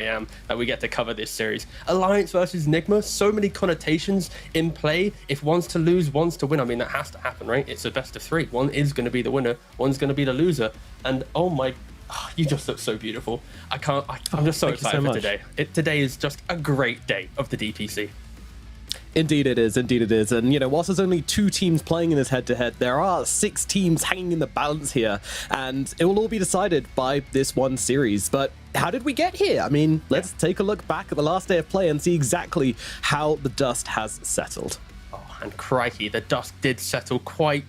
am that we get to cover this series. Alliance versus Nigma, so many connotations in play. If one's to lose, one's to win. I mean, that has to happen, right? It's a best of 3. One is going to be the winner, one's going to be the loser. And oh my, you just look so beautiful. I'm just so excited for today. Today is just a great day of the DPC. Indeed it is, indeed it is. And, you know, whilst there's only 2 teams playing in this head-to-head, there are 6 teams hanging in the balance here, and it will all be decided by this one series. But how did we get here? I mean, let's take a look back at the last day of play and see exactly how the dust has settled. Oh, and crikey, the dust did settle quite,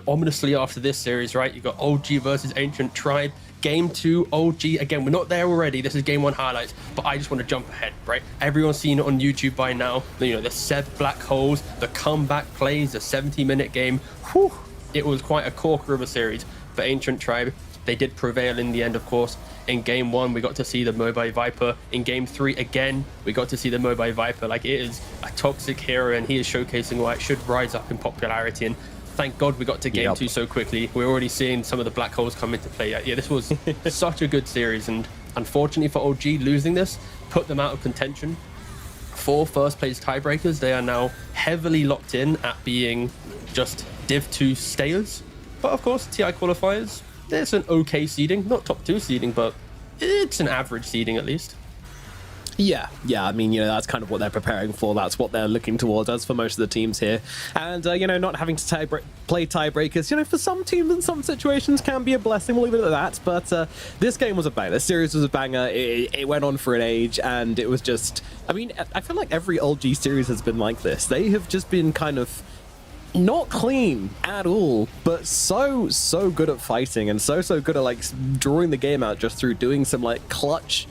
ominously after this series, right? You got OG versus Ancient Tribe. Game 2, OG, again, we're not there already. This is game 1 highlights, but I just want to jump ahead, right? Everyone's seen it on YouTube by now. The Seb Black Holes, the comeback plays, the 70-minute game. Whew, it was quite a corker of a series for Ancient Tribe. They did prevail in the end, of course. In game 1, we got to see the Mobile Viper. In game 3, again, we got to see the Mobile Viper. Like, it is a toxic hero, and he is showcasing why it should rise up in popularity. And thank God we got to game 2 so quickly. We're already seeing some of the black holes come into play. Yeah, this was such a good series, and unfortunately for OG, losing this put them out of contention for first place tiebreakers. They are now heavily locked in at being just Div 2 stayers. But of course, TI qualifiers, there's an okay seeding, not top 2 seeding, but it's an average seeding at least. Yeah, I mean, that's kind of what they're preparing for. That's what they're looking towards, as for most of the teams here. And, not having to play tiebreakers, for some teams in some situations can be a blessing. We'll leave it at that. But this game was a banger. This series was a banger. It went on for an age, and it was just... I mean, I feel like every LG series has been like this. They have just been kind of not clean at all, but so good at fighting, and so good at, drawing the game out just through doing some, clutch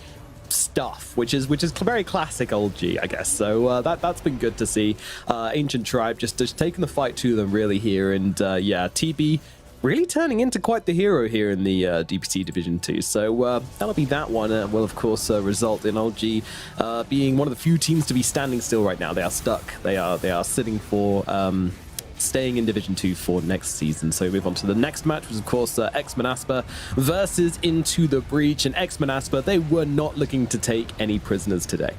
stuff, which is very classic LG, I guess. So that's been good to see. Ancient Tribe just taking the fight to them really here, and TB really turning into quite the hero here in the DPC Division 2. So that'll be that one. Will of course result in LG being one of the few teams to be standing still right now. They are stuck. They are sitting for staying in Division 2 for next season. So we move on to the next match, which is of course X-Manaspa versus Into the Breach. And X-Manaspa, they were not looking to take any prisoners today.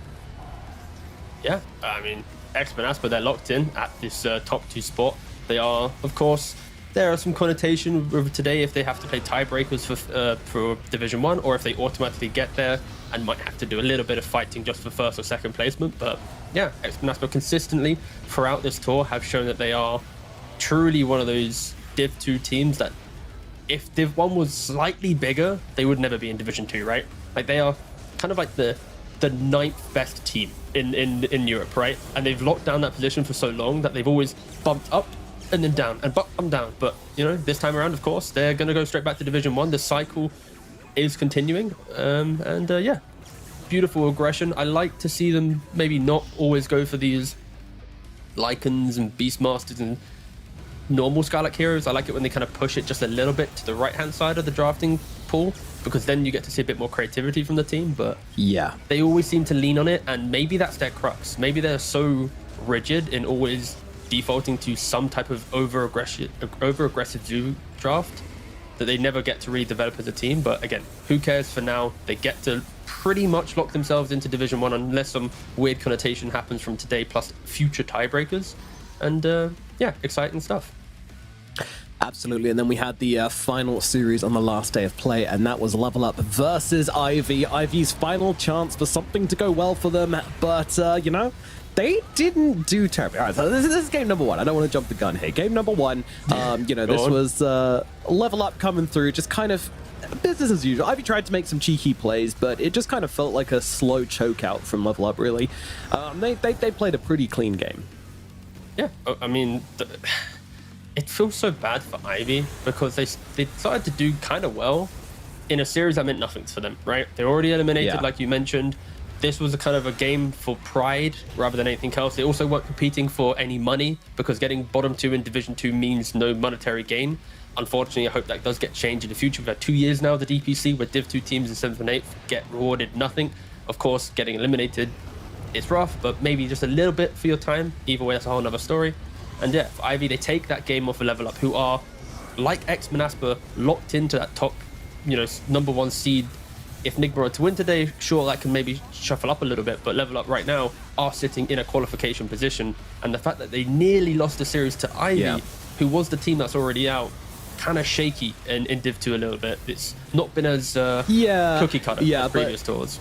Yeah, I mean, X-Manaspa, they're locked in at this top 2 spot. They are, of course, there are some connotation with today if they have to play tiebreakers for Division 1, or if they automatically get there and might have to do a little bit of fighting just for first or second placement. But yeah, X-Manaspa consistently throughout this tour have shown that they are truly one of those Div 2 teams that if Div 1 was slightly bigger, they would never be in Division 2, right? Like, they are kind of like the 9th best team in Europe, right? And they've locked down that position for so long that they've always bumped up and then down and bumped down. But this time around, of course, they're going to go straight back to Division 1. The cycle is continuing, yeah, beautiful aggression. I like to see them maybe not always go for these Lycans and Beastmasters and normal Skylark heroes. I like it when they kind of push it just a little bit to the right hand side of the drafting pool, because then you get to see a bit more creativity from the team. But yeah, they always seem to lean on it, and maybe that's their crux. Maybe they're so rigid in always defaulting to some type of over aggressive zoo draft that they never get to redevelop as a team. But again, who cares? For now, they get to pretty much lock themselves into Division 1 unless some weird connotation happens from today plus future tiebreakers. And yeah, exciting stuff. Absolutely. And then we had the final series on the last day of play, and that was Level Up versus Ivy. Ivy's final chance for something to go well for them, but they didn't do terribly. All right, so this is game number 1. I don't want to jump the gun here. Game number 1, this was Level Up coming through, just kind of business as usual. Ivy tried to make some cheeky plays, but it just kind of felt like a slow choke out from Level Up, really. They played a pretty clean game. Yeah, I mean, it feels so bad for Ivy because they started to do kind of well in a series that meant nothing for them, right? They're already eliminated, like you mentioned. This was a kind of a game for pride rather than anything else. They also weren't competing for any money because getting bottom 2 in Division 2 means no monetary gain. Unfortunately, I hope that does get changed in the future. We've had 2 years now of the DPC where Div 2 teams in 7th and 8th get rewarded nothing. Of course, getting eliminated is rough, but maybe just a little bit for your time. Either way, that's a whole nother story. And yeah, for Ivy, they take that game off a Level Up, who are, like X-Manaspa, locked into that top, number 1 seed if Nigma were to win today, sure, that can maybe shuffle up a little bit, but Level Up right now are sitting in a qualification position. And the fact that they nearly lost the series to Ivy, who was the team that's already out, kind of shaky in Div 2 a little bit. It's not been as cookie cutter as previous tours.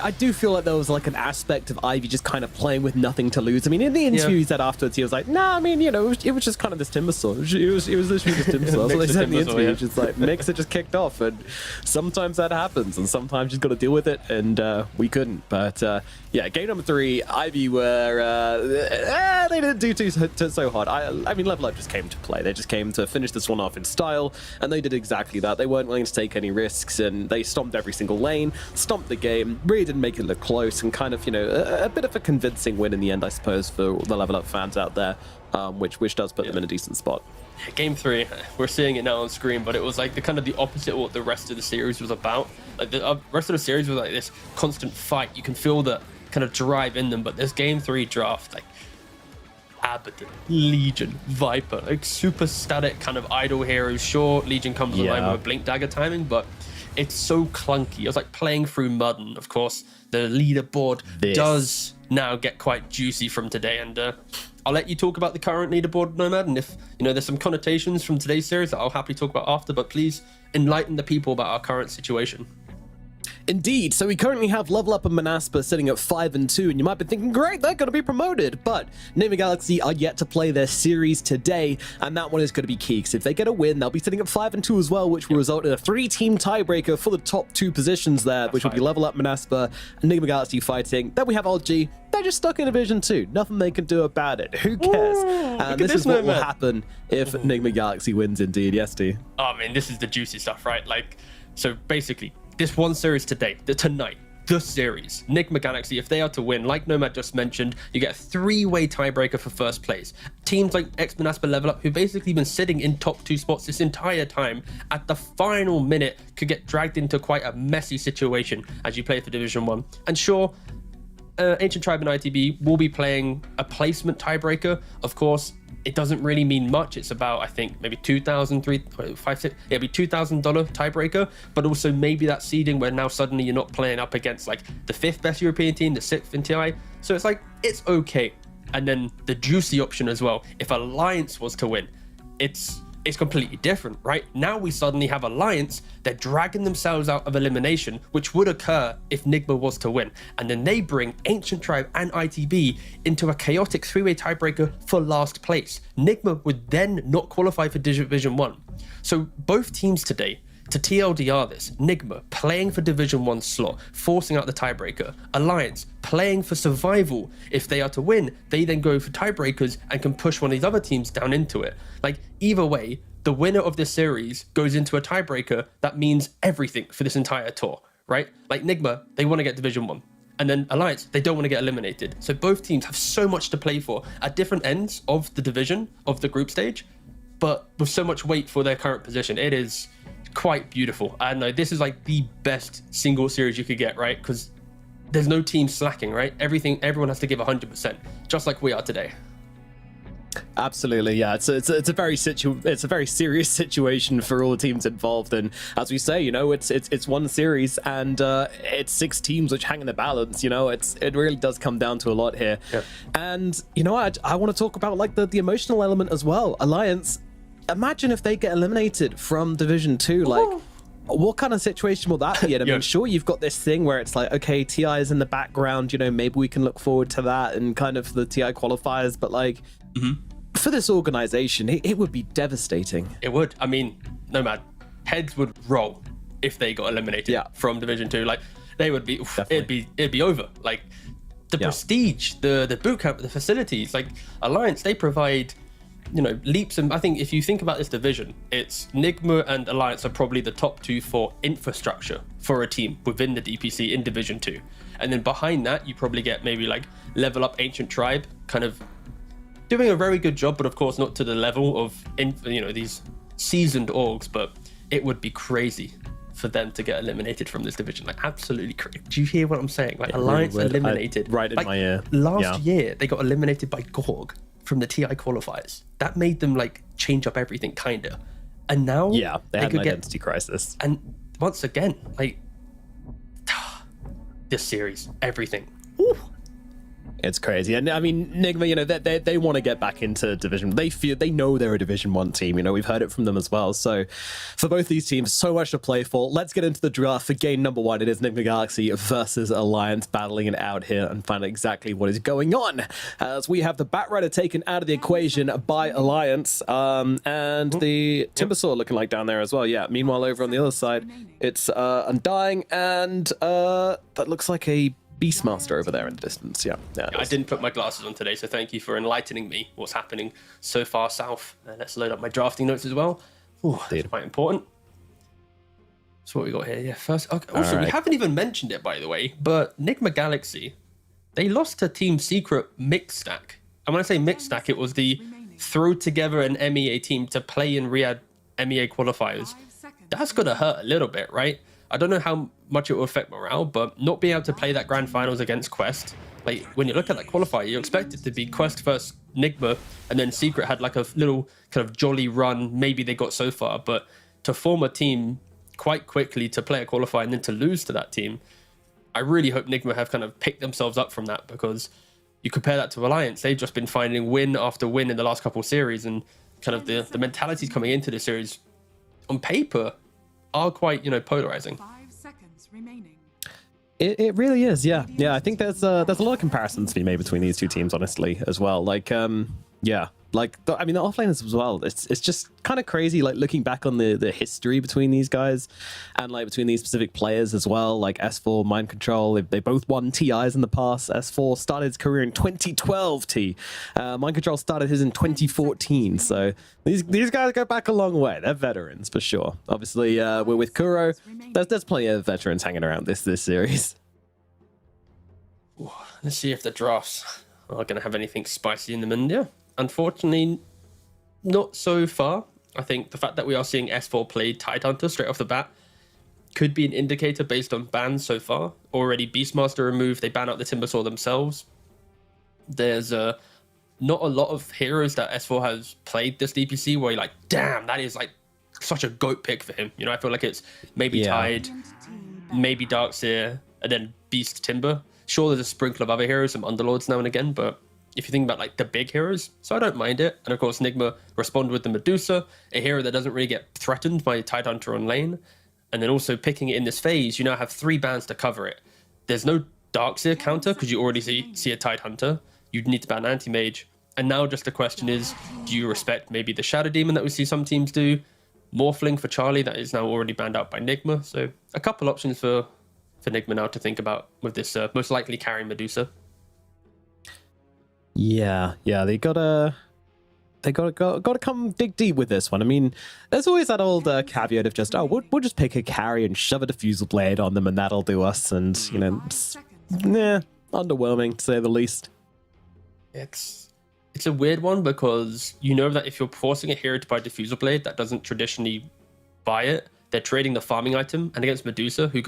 I do feel like there was like an aspect of Ivy just kind of playing with nothing to lose. I mean, in the interview he said afterwards, he was like, "Nah, I mean, you know, it was just kind of this Timbersaw. It was literally just Timbersaw." That's what they said in the interview. It's just like Mixer just kicked off, and sometimes that happens, and sometimes you've got to deal with it, and we couldn't. But yeah, game number 3, Ivy were they didn't do so hard. I mean, Level Up just came to play. They just came to finish this one off in style, and they did exactly that. They weren't willing to take any risks, and they stomped every single lane, stomped the game. Really didn't make it look close, and kind of, you know, a bit of a convincing win in the end, I suppose, for the Level Up fans out there, which does put them in a decent spot. Game 3, we're seeing it now on screen, but it was like the kind of the opposite of what the rest of the series was about. Like the rest of the series was like this constant fight. You can feel the kind of drive in them, but this Game 3 draft, like Abaddon, Legion, Viper, like super static kind of idle heroes. Sure, Legion comes online with Blink Dagger timing, but it's so clunky. It was like playing through mud, and of course the leaderboard does now get quite juicy from today. And I'll let you talk about the current leaderboard, Nomad, and if you know there's some connotations from today's series that I'll happily talk about after, but please enlighten the people about our current situation. Indeed, so we currently have Level Up and Manaspa sitting at 5 and 2, and you might be thinking, great, they're going to be promoted, but Nigma Galaxy are yet to play their series today, and that one is going to be key, because if they get a win, they'll be sitting at 5 and 2 as well, which will result in a 3-team tiebreaker for the top 2 positions there, which will be Level Up, Manaspa, and Nigma Galaxy fighting. Then we have LG. They're just stuck in Division 2. Nothing they can do about it. Who cares? And this is what will happen if Nigma Galaxy wins indeed. Yes, D. Oh, man, this is the juicy stuff, right? Like, so basically, this one series today, tonight, the series, Nigma Galaxy, if they are to win, like Nomad just mentioned, you get a 3-way tiebreaker for first place. Teams like Manaspa Level Up, who basically been sitting in top 2 spots this entire time, at the final minute could get dragged into quite a messy situation as you play for Division 1. And sure, Ancient Tribe and ITB will be playing a placement tiebreaker. Of course, it doesn't really mean much. It's about, I think, maybe $2,000, it'll be $2,000 tiebreaker, but also maybe that seeding where now suddenly you're not playing up against like the 5th best European team, the 6th in TI. So it's like, it's okay. And then the juicy option as well, if Alliance was to win, it's completely different, right? Now we suddenly have Alliance, they're dragging themselves out of elimination, which would occur if Nigma was to win. And then they bring Ancient Tribe and ITB into a chaotic 3-way tiebreaker for last place. Nigma would then not qualify for Division 1. So both teams today, to TLDR this, Nigma playing for Division 1 slot, forcing out the tiebreaker. Alliance playing for survival. If they are to win, they then go for tiebreakers and can push one of these other teams down into it. Like, either way, the winner of this series goes into a tiebreaker that means everything for this entire tour, right? Like Nigma, they want to get Division 1. And then Alliance, they don't want to get eliminated. So both teams have so much to play for at different ends of the division, of the group stage, but with so much weight for their current position. It is quite beautiful. I know this is like the best single series you could get, right? Because there's no team slacking, right? Everyone has to give 100%, just like we are today. Absolutely, yeah. It's a very serious situation for all the teams involved, and as we say, you know, it's one series, and it's 6 teams which hang in the balance. You know, it really does come down to a lot here. Yeah. And you know, I want to talk about like the emotional element as well. Alliance, imagine if they get eliminated from Division 2, like. What kind of situation will that be in? I mean, sure, you've got this thing where it's like, okay, TI is in the background, you know, maybe we can look forward to that and kind of the TI qualifiers, but like, for this organization, it would be devastating. It would. I mean, Nomad, heads would roll if they got eliminated from Division 2. Like, they would be, it'd be over. Like, the prestige, the boot camp, the facilities, like Alliance, they provide, you know, leaps. And I think if you think about this division, it's Nigma and Alliance are probably the top 2 for infrastructure for a team within the DPC in Division 2. And then behind that, you probably get maybe like Level Up Ancient Tribe, kind of doing a very good job, but of course not to the level of, you know, these seasoned orgs. But it would be crazy for them to get eliminated from this division. Like, absolutely crazy. Do you hear what I'm saying? Like, Alliance eliminated. Right in my ear. Last year, they got eliminated by Gorg from the TI qualifiers. That made them like change up everything, kinda. And now they had an identity crisis. And once again, like, this series, everything. Woo. It's crazy. And I mean, Nigma, you know, they want to get back into Division. They know they're a Division 1 team. You know, we've heard it from them as well. So for both these teams, so much to play for. Let's get into the draft for game number 1. It is Nigma Galaxy versus Alliance battling it out here and find out exactly what is going on. As we have the Batrider taken out of the equation by Alliance, and the Timbersaw looking like down there as well. Yeah. Meanwhile, over on the other side, it's Undying, and that looks like a Beastmaster over there in the distance. Yeah. I didn't put my glasses on today, so thank you for enlightening me what's happening so far south. Let's load up my drafting notes as well. That's quite important. So what we got here? Yeah, first. Okay. Also, we haven't even mentioned it, by the way, but Nigma Galaxy, they lost to Team Secret Mixed Stack. And when I say Mixed Stack, it was the throw together an MEA team to play in Riyadh MEA qualifiers. That's gonna hurt a little bit, right? I don't know how much it will affect morale, but not being able to play that grand finals against Quest, like when you look at that qualifier, you expect it to be Quest versus Nigma, and then Secret had like a little kind of jolly run. Maybe they got so far, but to form a team quite quickly to play a qualifier and then to lose to that team, I really hope Nigma have kind of picked themselves up from that, because you compare that to Alliance, they've just been finding win after win in the last couple of series, and kind of the mentalities coming into this series on paper are quite, you know, polarizing. 5 seconds remaining. It really is, yeah. I think there's a lot of comparisons to be made between these two teams, honestly, as well. Like, yeah, like I mean, the offlaners as well. It's just kind of crazy, like looking back on the history between these guys, and like between these specific players as well. Like S4, Mind Control, they both won TIs in the past. S4 started his career in 2012. Mind Control started his in 2014. So these guys go back a long way. They're veterans for sure. Obviously, we're with Kuro. There's plenty of veterans hanging around this series. Let's see if the drafts are going to have anything spicy in them. And yeah, unfortunately, not so far. I think the fact that we are seeing S4 play Tidehunter straight off the bat could be an indicator based on bans so far. Already Beastmaster removed, they ban out the Timbersaw themselves. There's not a lot of heroes that S4 has played this DPC where you're like, damn, that is like such a GOAT pick for him. You know, I feel like it's maybe Tide, maybe Darkseer, and then Beast Timber. Sure, there's a sprinkle of other heroes, some Underlords now and again, but if you think about like the big heroes, so I don't mind it. And of course, Nigma responded with the Medusa, a hero that doesn't really get threatened by Tidehunter on lane. And then also picking it in this phase, you now have 3 bans to cover it. There's no Darkseer counter because you already see a Tidehunter. You'd need to ban Anti-Mage. And now just the question is, do you respect maybe the Shadow Demon that we see some teams do? Morphling for Charlie, that is now already banned out by Nigma. So a couple options for Nigma now to think about with this most likely carrying Medusa. Yeah, they gotta come dig deep with this one. I mean, there's always that old caveat of just, we'll just pick a carry and shove a diffusal blade on them and that'll do us. And, you know, underwhelming to say the least. It's a weird one because you know that if you're forcing a hero to buy diffusal blade that doesn't traditionally buy it, they're trading the farming item. And against Medusa, who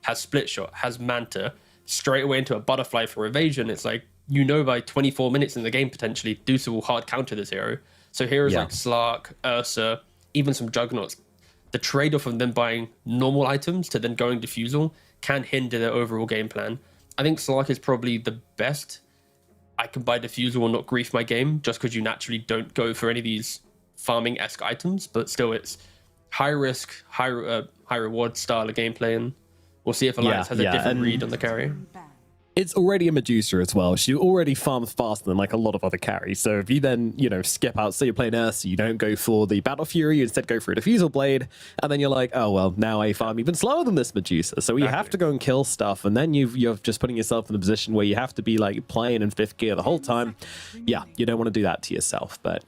has split shot, has Manta, straight away into a butterfly for evasion, it's like, you know, by 24 minutes in the game, potentially, Medusa will hard counter this hero. So heroes like Slark, Ursa, even some Juggernauts, the trade-off of them buying normal items to then going diffusal can hinder their overall game plan. I think Slark is probably the best. I can buy diffusal or not grief my game, just because you naturally don't go for any of these farming-esque items, but still it's high risk, high reward style of gameplay, and we'll see if Alliance has a different read on the carry. It's already a Medusa as well. She already farms faster than like a lot of other carries. So if you then, you know, skip out, say you're playing Ursa, you don't go for the Battle Fury, you instead go for a Diffusal Blade, and then you're like, oh, well, now I farm even slower than this Medusa. So you have to go and kill stuff, and then you're just putting yourself in the position where you have to be like playing in 5th gear the whole time. Yeah, you don't want to do that to yourself, but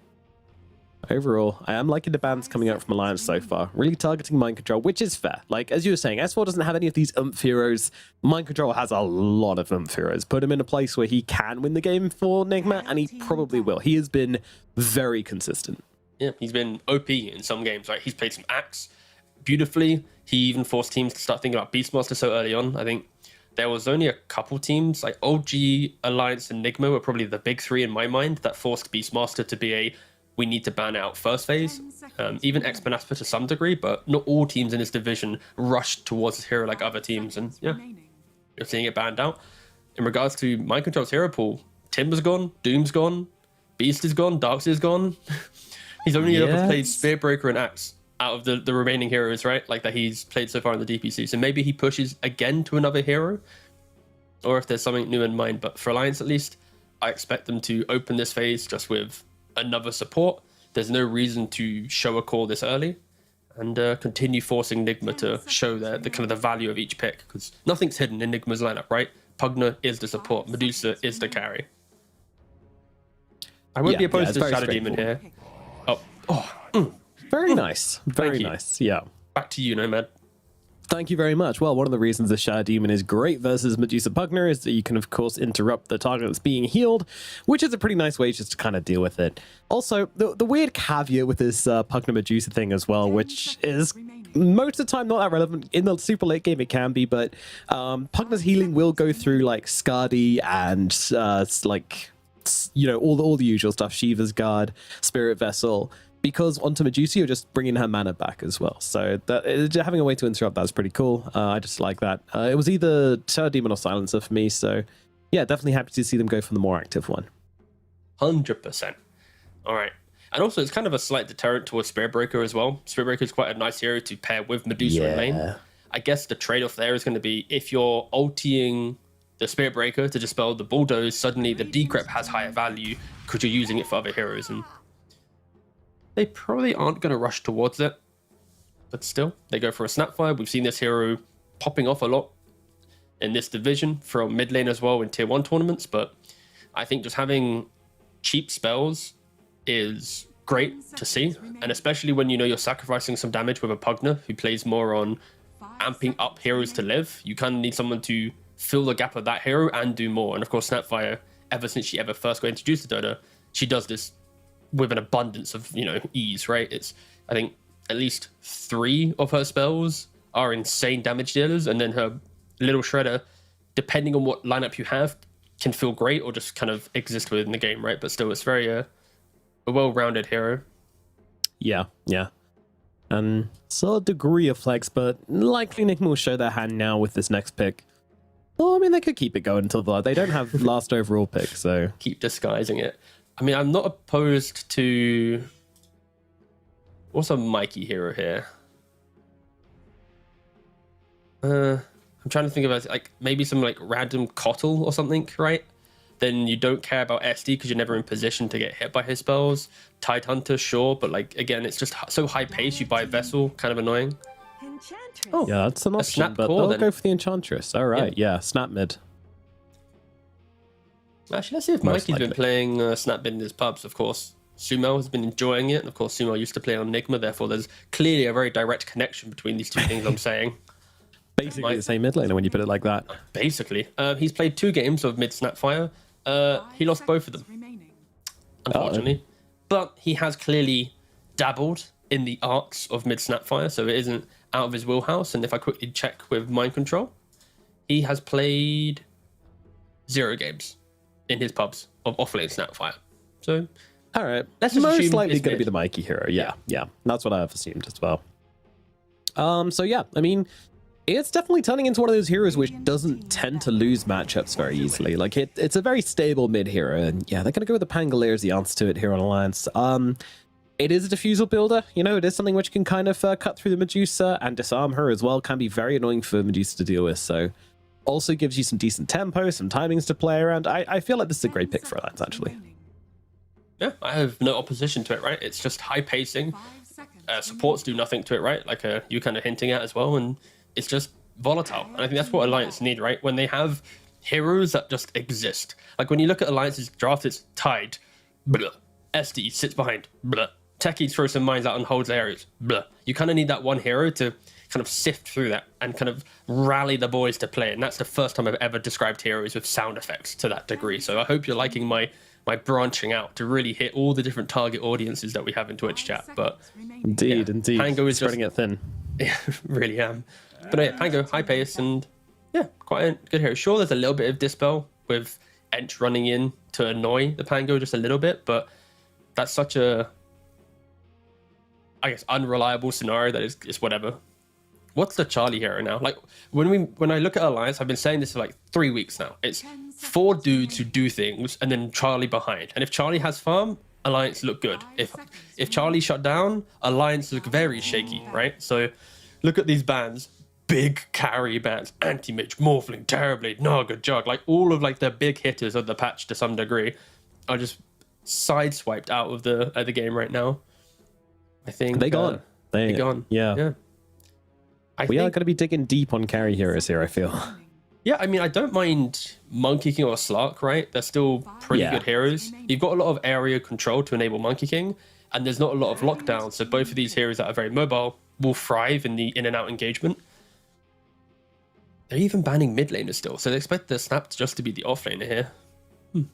overall, I am liking the bans coming out from Alliance so far. Really targeting Mind Control, which is fair. Like, as you were saying, S4 doesn't have any of these oomph heroes. Mind Control has a lot of oomph heroes. Put him in a place where he can win the game for Nigma, and he probably will. He has been very consistent. Yeah, he's been OP in some games. Right? He's played some Axe beautifully. He even forced teams to start thinking about Beastmaster so early on. I think there was only a couple teams, like OG, Alliance, and Nigma were probably the big 3 in my mind that forced Beastmaster to be we need to ban out first phase. Even X-Men Asper to some degree, but not all teams in this division rushed towards this hero like other teams. And yeah, you're seeing it banned out. In regards to Mind Control's hero pool, Timber's gone, Doom's gone, Beast is gone, Darkseid is gone. He's only ever played Spearbreaker and Axe out of the remaining heroes, right? Like that he's played so far in the DPC. So maybe he pushes again to another hero, or if there's something new in mind. But for Alliance, at least, I expect them to open this phase just with another support. There's no reason to show a call this early, and continue forcing Nigma to show the kind of the value of each pick, because nothing's hidden in Nigma's lineup, right? Pugner is the support, Medusa is the carry. I won't be opposed to Shadow Demon here. Very nice. Very nice. Yeah. Back to you, Nomad. Thank you very much. Well, one of the reasons the Shadow Demon is great versus Medusa Pugner is that you can, of course, interrupt the target that's being healed, which is a pretty nice way just to kind of deal with it. Also, the weird caveat with this Pugner Medusa thing as well, which is most of the time not that relevant. In the super late game, it can be, but Pugner's healing will go through like Skadi and like, you know, all the usual stuff, Shiva's Guard, Spirit Vessel, because onto Medusa, you're just bringing her mana back as well. So that having a way to interrupt that's pretty cool. I just like that. It was either Shadow Demon or Silencer for me. So yeah, definitely happy to see them go for the more active one. 100%. All right. And also, it's kind of a slight deterrent towards Spearbreaker as well. Spearbreaker is quite a nice hero to pair with Medusa in lane. I guess the trade-off there is going to be if you're ulting the Spearbreaker to dispel the Bulldoze, suddenly the Decrep has higher value because you're using it for other heroes. And they probably aren't going to rush towards it, but still, they go for a Snapfire. We've seen this hero popping off a lot in this division from mid lane as well in tier 1 tournaments, but I think just having cheap spells is great to see, and especially when you know you're sacrificing some damage with a Pugner who plays more on amping up heroes to live. You kind of need someone to fill the gap of that hero and do more. And of course, Snapfire, ever since she ever first got introduced to Dota, she does this with an abundance of, you know, ease, right? It's, I think, at least 3 of her spells are insane damage dealers, and then her little shredder, depending on what lineup you have, can feel great or just kind of exist within the game, right? But still, it's very a well-rounded hero. Yeah. And so a degree of flex, but likely Nick will show their hand now with this next pick. Well, I mean, they could keep it going until they don't have last overall pick, so keep disguising it. I mean, I'm not opposed to... What's a Mikey hero here? I'm trying to think about like maybe some like random Kotl or something, right? Then you don't care about SD because you're never in position to get hit by his spells. Tidehunter, sure, but like again, it's just so high pace. You buy Vessel, kind of annoying. Oh, yeah, that's an option, but they'll go for the Enchantress. All right, yeah, snap mid. Actually, let's see if Mikey's been playing Snap Mid in his pubs. Of course, Sumo has been enjoying it. And of course, Sumo used to play on Nigma. Therefore, there's clearly a very direct connection between these two things I'm saying. Basically the same mid laner when you put it like that. Basically. He's played 2 games of mid Snapfire. He lost both of them, unfortunately. But he has clearly dabbled in the arts of mid Snapfire, so it isn't out of his wheelhouse. And if I quickly check with Mind Control, he has played 0 games in his pubs of offlane Snapfire. So, all right, that's most likely going to be the Mikey hero. Yeah, that's what I've assumed as well. So yeah, I mean, it's definitely turning into one of those heroes which doesn't tend to lose matchups very easily. Like it's a very stable mid hero, and yeah, they're going to go with the Pangolier as the answer to it here on Alliance. It is a diffusal builder, you know, it is something which can kind of cut through the Medusa and disarm her as well. Can be very annoying for Medusa to deal with, so also gives you some decent tempo, some timings to play around. I feel like this is a great pick for Alliance, actually. Yeah, I have no opposition to it, right? It's just high pacing. Supports do nothing to it, right? Like you kind of hinting at as well, and it's just volatile. And I think that's what Alliance need, right? When they have heroes that just exist. Like when you look at Alliance's draft, it's Tide, blah. SD sits behind, blah. Techie throws some mines out and holds areas, blah. You kind of need that one hero to kind of sift through that and kind of rally the boys to play. And that's the first time I've ever described heroes with sound effects to that degree. So I hope you're liking my branching out to really hit all the different target audiences that we have in Twitch chat. But indeed, Pango is spreading it thin. Yeah, really am. But yeah, Pango, high pace, and yeah, quite a good hero. Sure, there's a little bit of dispel with Ench running in to annoy the Pango just a little bit, but that's such a, I guess, unreliable scenario that is whatever. what's the Charlie hero now? Like when I look at Alliance, I've been saying this for like 3 weeks now. It's 4 dudes who do things and then Charlie behind. And if Charlie has farm, Alliance look good. If Charlie shut down, Alliance look very shaky, right? So look at these bans. Big carry bans, anti-mage, morphling, terribly, naga, jug, like all of like the big hitters of the patch to some degree are just sideswiped out of the game right now. I think they gone. They gone. Yeah. We are going to be digging deep on carry heroes here, I feel. Yeah, I mean, I don't mind Monkey King or Slark, right? They're still pretty good heroes. You've got a lot of area control to enable Monkey King, and there's not a lot of lockdown. So both of these heroes that are very mobile will thrive in the in and out engagement. They're even banning mid laners still, so they expect the Snap just to be the off laner here.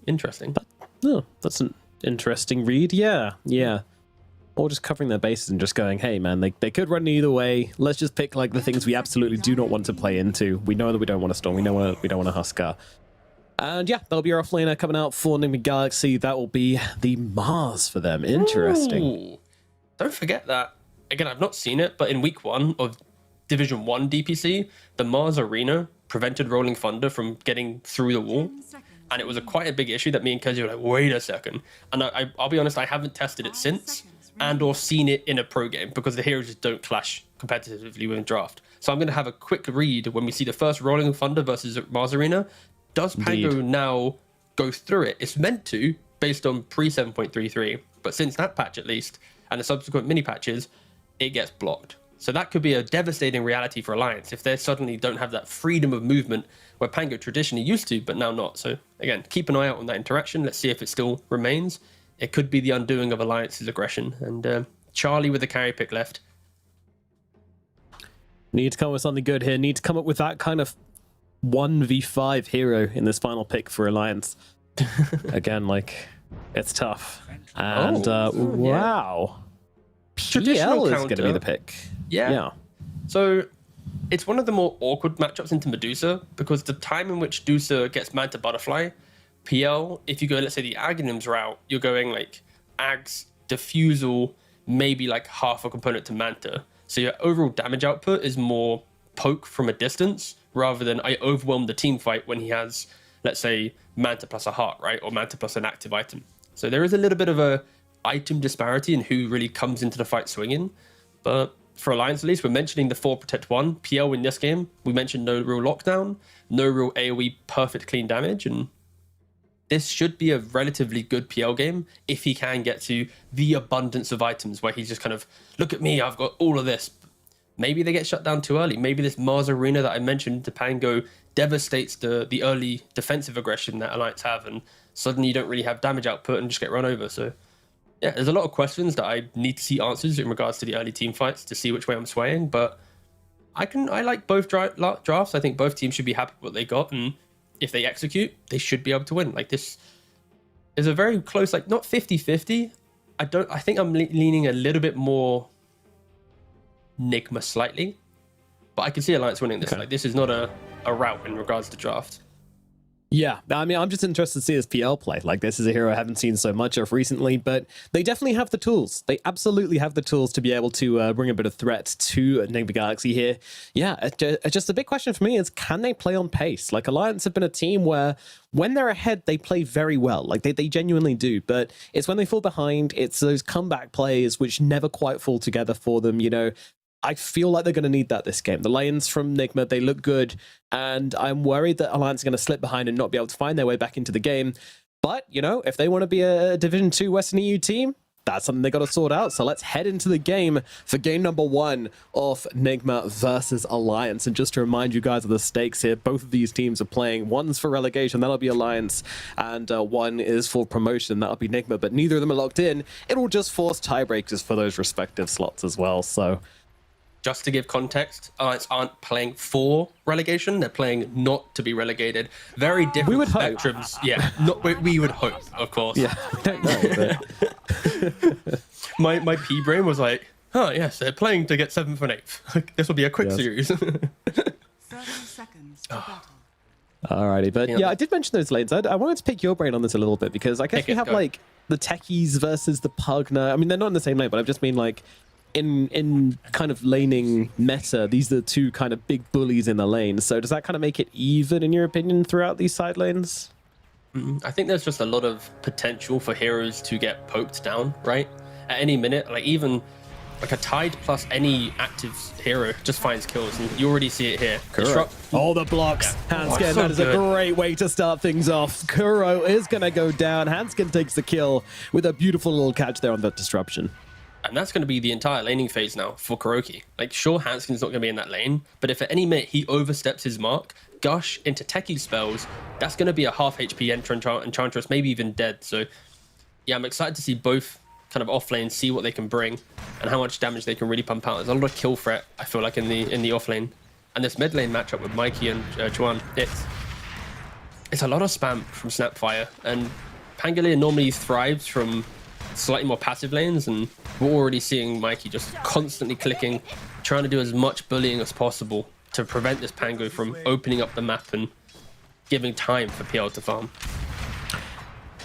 Interesting. Oh, that's an interesting read. Yeah. Or just covering their bases and just going, hey man, they could run either way. Let's just pick like the things we absolutely do not want to play into. We know that we don't want a Storm. We know we don't want a Huskar. And yeah, that'll be our offlaner coming out for Enigma Galaxy. That will be the Mars for them. Interesting. Ooh. Don't forget that. Again, I've not seen it, but in week 1 of Division 1 DPC, the Mars Arena prevented Rolling Thunder from getting through the wall. And it was quite a big issue that me and Kezi were like, wait a second. And I'll be honest, I haven't tested it since and or seen it in a pro game because the heroes just don't clash competitively with draft. So I'm going to have a quick read when we see the first Rolling Thunder versus Mars Arena. Does Pango now go through it? It's meant to, based on pre 7.33, but since that patch at least, and the subsequent mini patches, it gets blocked. So that could be a devastating reality for Alliance if they suddenly don't have that freedom of movement where Pango traditionally used to, but now not. So again, keep an eye out on that interaction. Let's see if it still remains. It could be the undoing of Alliance's aggression. And Charlie with the carry pick left. Need to come up with something good here. Need to come up with that kind of 1v5 hero in this final pick for Alliance. Again, like, it's tough. And wow. Traditional PL is going to be the pick. Yeah. So it's one of the more awkward matchups into Medusa because the time in which Dusa gets Manta Butterfly, PL, if you go, let's say, the Aghanims route, you're going like Ags, Diffusal, maybe like half a component to Manta. So your overall damage output is more poke from a distance rather than I overwhelm the team fight when he has, let's say, Manta plus a heart, right? Or Manta plus an active item. So there is a little bit of a item disparity in who really comes into the fight swinging. But for Alliance at least, we're mentioning the 4 Protect 1. PL in this game, we mentioned no real lockdown, no real AoE perfect clean damage, and this should be a relatively good PL game if he can get to the abundance of items where he's just kind of, look at me, I've got all of this. Maybe they get shut down too early. Maybe this Mars Arena that I mentioned to Pango devastates the early defensive aggression that Alliance have, and suddenly you don't really have damage output and just get run over. So yeah, there's a lot of questions that I need to see answers in regards to the early team fights to see which way I'm swaying, but I like both drafts. I think both teams should be happy with what they got, and if they execute, they should be able to win. Like, this is a very close, like, not 50-50. I think I'm leaning a little bit more Nigma slightly, but I can see Alliance winning this. Okay. Like, this is not a rout in regards to draft. Yeah, I mean, I'm just interested to see his PL play. Like, this is a hero I haven't seen so much of recently, but they definitely have the tools. They absolutely have the tools to be able to bring a bit of threat to Enigma Galaxy here. Yeah, just a big question for me is, can they play on pace? Like, Alliance have been a team where when they're ahead, they play very well. Like, they genuinely do, but it's when they fall behind, it's those comeback plays which never quite fall together for them, you know. I feel like they're going to need that this game. The Lions from Nigma, they look good, and I'm worried that Alliance are going to slip behind and not be able to find their way back into the game. But, you know, if they want to be a Division 2 Western EU team, that's something they got to sort out. So let's head into the game for game number 1 of Nigma versus Alliance. And just to remind you guys of the stakes here, both of these teams are playing. One's for relegation, that'll be Alliance, and one is for promotion, that'll be Nigma. But neither of them are locked in. It'll just force tiebreakers for those respective slots as well. So just to give context, Alliance aren't playing for relegation. They're playing not to be relegated. Very different we would spectrums. Hope. Yeah, we would hope, of course. Yeah, we don't know. But my P brain was like, oh, yes, they're playing to get 7th and 8th. This will be a quick series. 30 seconds to battle. Alrighty, but yeah, I did mention those lanes. I wanted to pick your brain on this a little bit, because I guess we have like the techies versus the Pugna. I mean, they're not in the same lane, but I've just been like, in kind of laning meta, these are the two kind of big bullies in the lane. So does that kind of make it even, in your opinion, throughout these side lanes? I think there's just a lot of potential for heroes to get poked down, right? At any minute, like even like a Tide plus any active hero just finds kills, and you already see it here. All the blocks. Yeah. Hanskin, So that is a good. great way to start things off. Kuro is going to go down. Hanskin takes the kill with a beautiful little catch there on that disruption. And that's going to be the entire laning phase now for Kuroki. Like, sure, Hanskin's not going to be in that lane, but if at any minute he oversteps his mark, Gush into techie spells, that's going to be a half HP Enchantress, maybe even dead. So, yeah, I'm excited to see both kind of off lane, see what they can bring and how much damage they can really pump out. There's a lot of kill threat, I feel like, in the off lane. And this mid lane matchup with Mikey and Chuan, it's a lot of spam from Snapfire. And Pangolier normally thrives from slightly more passive lanes, and we're already seeing Mikey just constantly clicking, trying to do as much bullying as possible to prevent this Pango from opening up the map and giving time for PL to farm.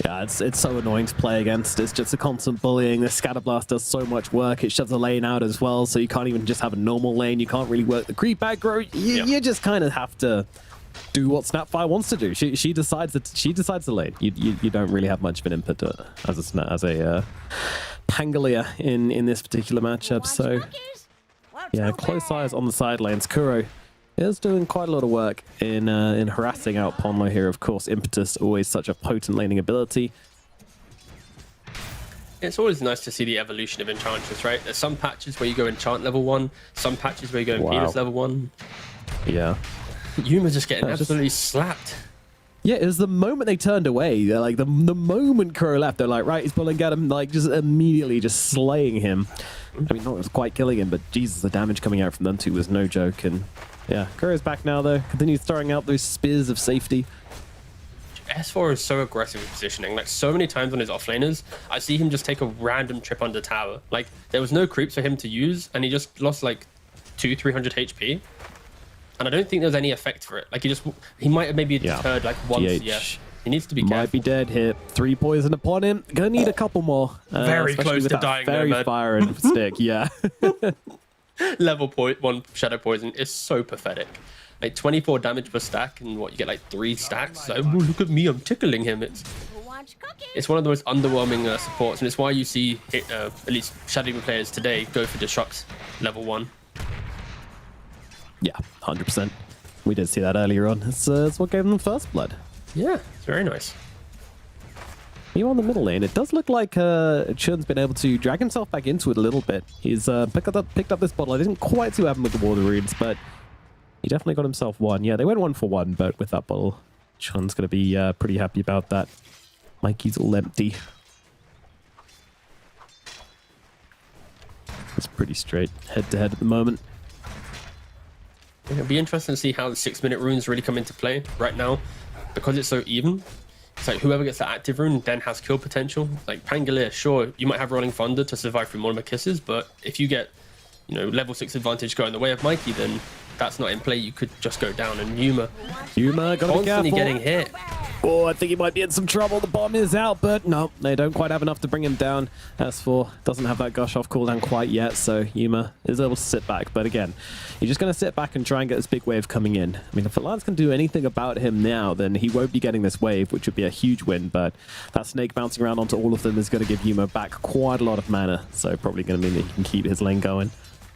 Yeah, it's so annoying to play against. It's just a constant bullying. The Scatterblast does so much work. It shoves the lane out as well, so you can't even just have a normal lane. You can't really work the creep aggro. You just kind of have to do what Snapfire wants to do. She decides the lane. You don't really have much of an input as a Pangolier in this particular matchup. So yeah, close eyes on the side lanes. Kuro is doing quite a lot of work in harassing out Ponlo here. Of course, Impetus, always such a potent laning ability. It's always nice to see the evolution of Enchantress, right? There's some patches where you go Enchant level 1, some patches where you go Impedance level 1. Yeah. Yuma's just getting absolutely slapped. Yeah, it was the moment they turned away. They're like, the moment Kuro left, they're like, right, he's pulling at him, like, just immediately just slaying him. I mean, not quite killing him, but Jesus, the damage coming out from them two was no joke. And yeah, Kuro's back now, though. Continues throwing out those spears of safety. S4 is so aggressive with positioning. Like, so many times on his offlaners, I see him just take a random trip under tower. Like, there was no creeps for him to use, and he just lost like 200-300 HP. And I don't think there was any effect for it. Like, he might have maybe deterred like once. Yeah, he needs to be careful. Might be dead here. 3 poison upon him. Gonna need a couple more. Very close to dying. Very fire and stick. Yeah. Level 1 shadow poison is so pathetic. Like 24 damage per stack, and what, you get like 3 stacks. Like, oh, look at me, I'm tickling him. It's one of the most underwhelming supports, and it's why you see at least Shadow Demon players today go for Disrupt level 1. Yeah, 100%. We did see that earlier on. It's what gave them first blood. Yeah, it's very nice. Even on the middle lane, it does look like Chun's been able to drag himself back into it a little bit. He's picked up this bottle. I didn't quite see what happened with the Water Runes, but he definitely got himself one. Yeah, they went 1 for 1, but with that bottle, Chun's going to be pretty happy about that. Mikey's all empty. It's pretty straight head-to-head at the moment. It'll be interesting to see how the 6-minute runes really come into play right now. Because it's so even, it's like whoever gets the active rune then has kill potential. Like Pangolier, sure, you might have Rolling Thunder to survive through Monomer Kisses, but if you get, level 6 advantage going the way of Mikey, then that's not in play. You could just go down. And Yuma gotta be constantly careful. getting hit. Oh, I think he might be in some trouble. The bomb is out, but no, they don't quite have enough to bring him down. S4 doesn't have that gush off cooldown quite yet, so Yuma is able to sit back. But again, you're just going to sit back and try and get this big wave coming in. I mean, if Alliance can do anything about him now, then he won't be getting this wave, which would be a huge win. But that snake bouncing around onto all of them is going to give Yuma back quite a lot of mana, so probably going to mean that he can keep his lane going.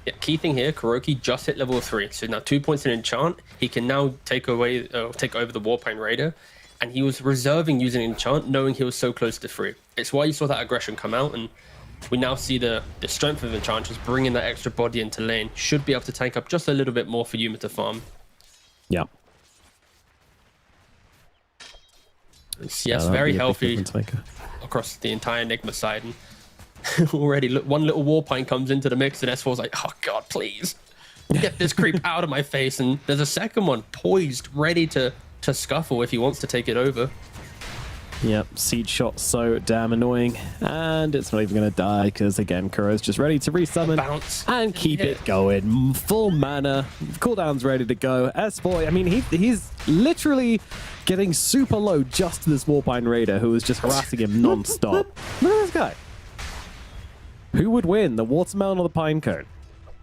Yeah, key thing here, Kuroki just hit level 3, so now 2 points in enchant. He can now take over the Warpine Raider, and he was reserving using enchant, knowing he was so close to 3. It's why you saw that aggression come out, and we now see the strength of Enchantress bringing that extra body into lane. Should be able to tank up just a little bit more for Yuma to farm. Yeah. Yes, very healthy across the entire Enigma side. And already, look, one little Warpine comes into the mix, and S4's like, oh god, please get this creep out of my face. And there's a second one poised, ready to scuffle if he wants to take it over. Yep, Siege Shot so damn annoying, and it's not even going to die because again, Kuro's just ready to resummon and keep it going. Full mana, cooldown's ready to go. S4, I mean, he's literally getting super low just to this Warpine Raider who was just harassing him non-stop. Look at this guy. Who would win, the watermelon or the pine cone?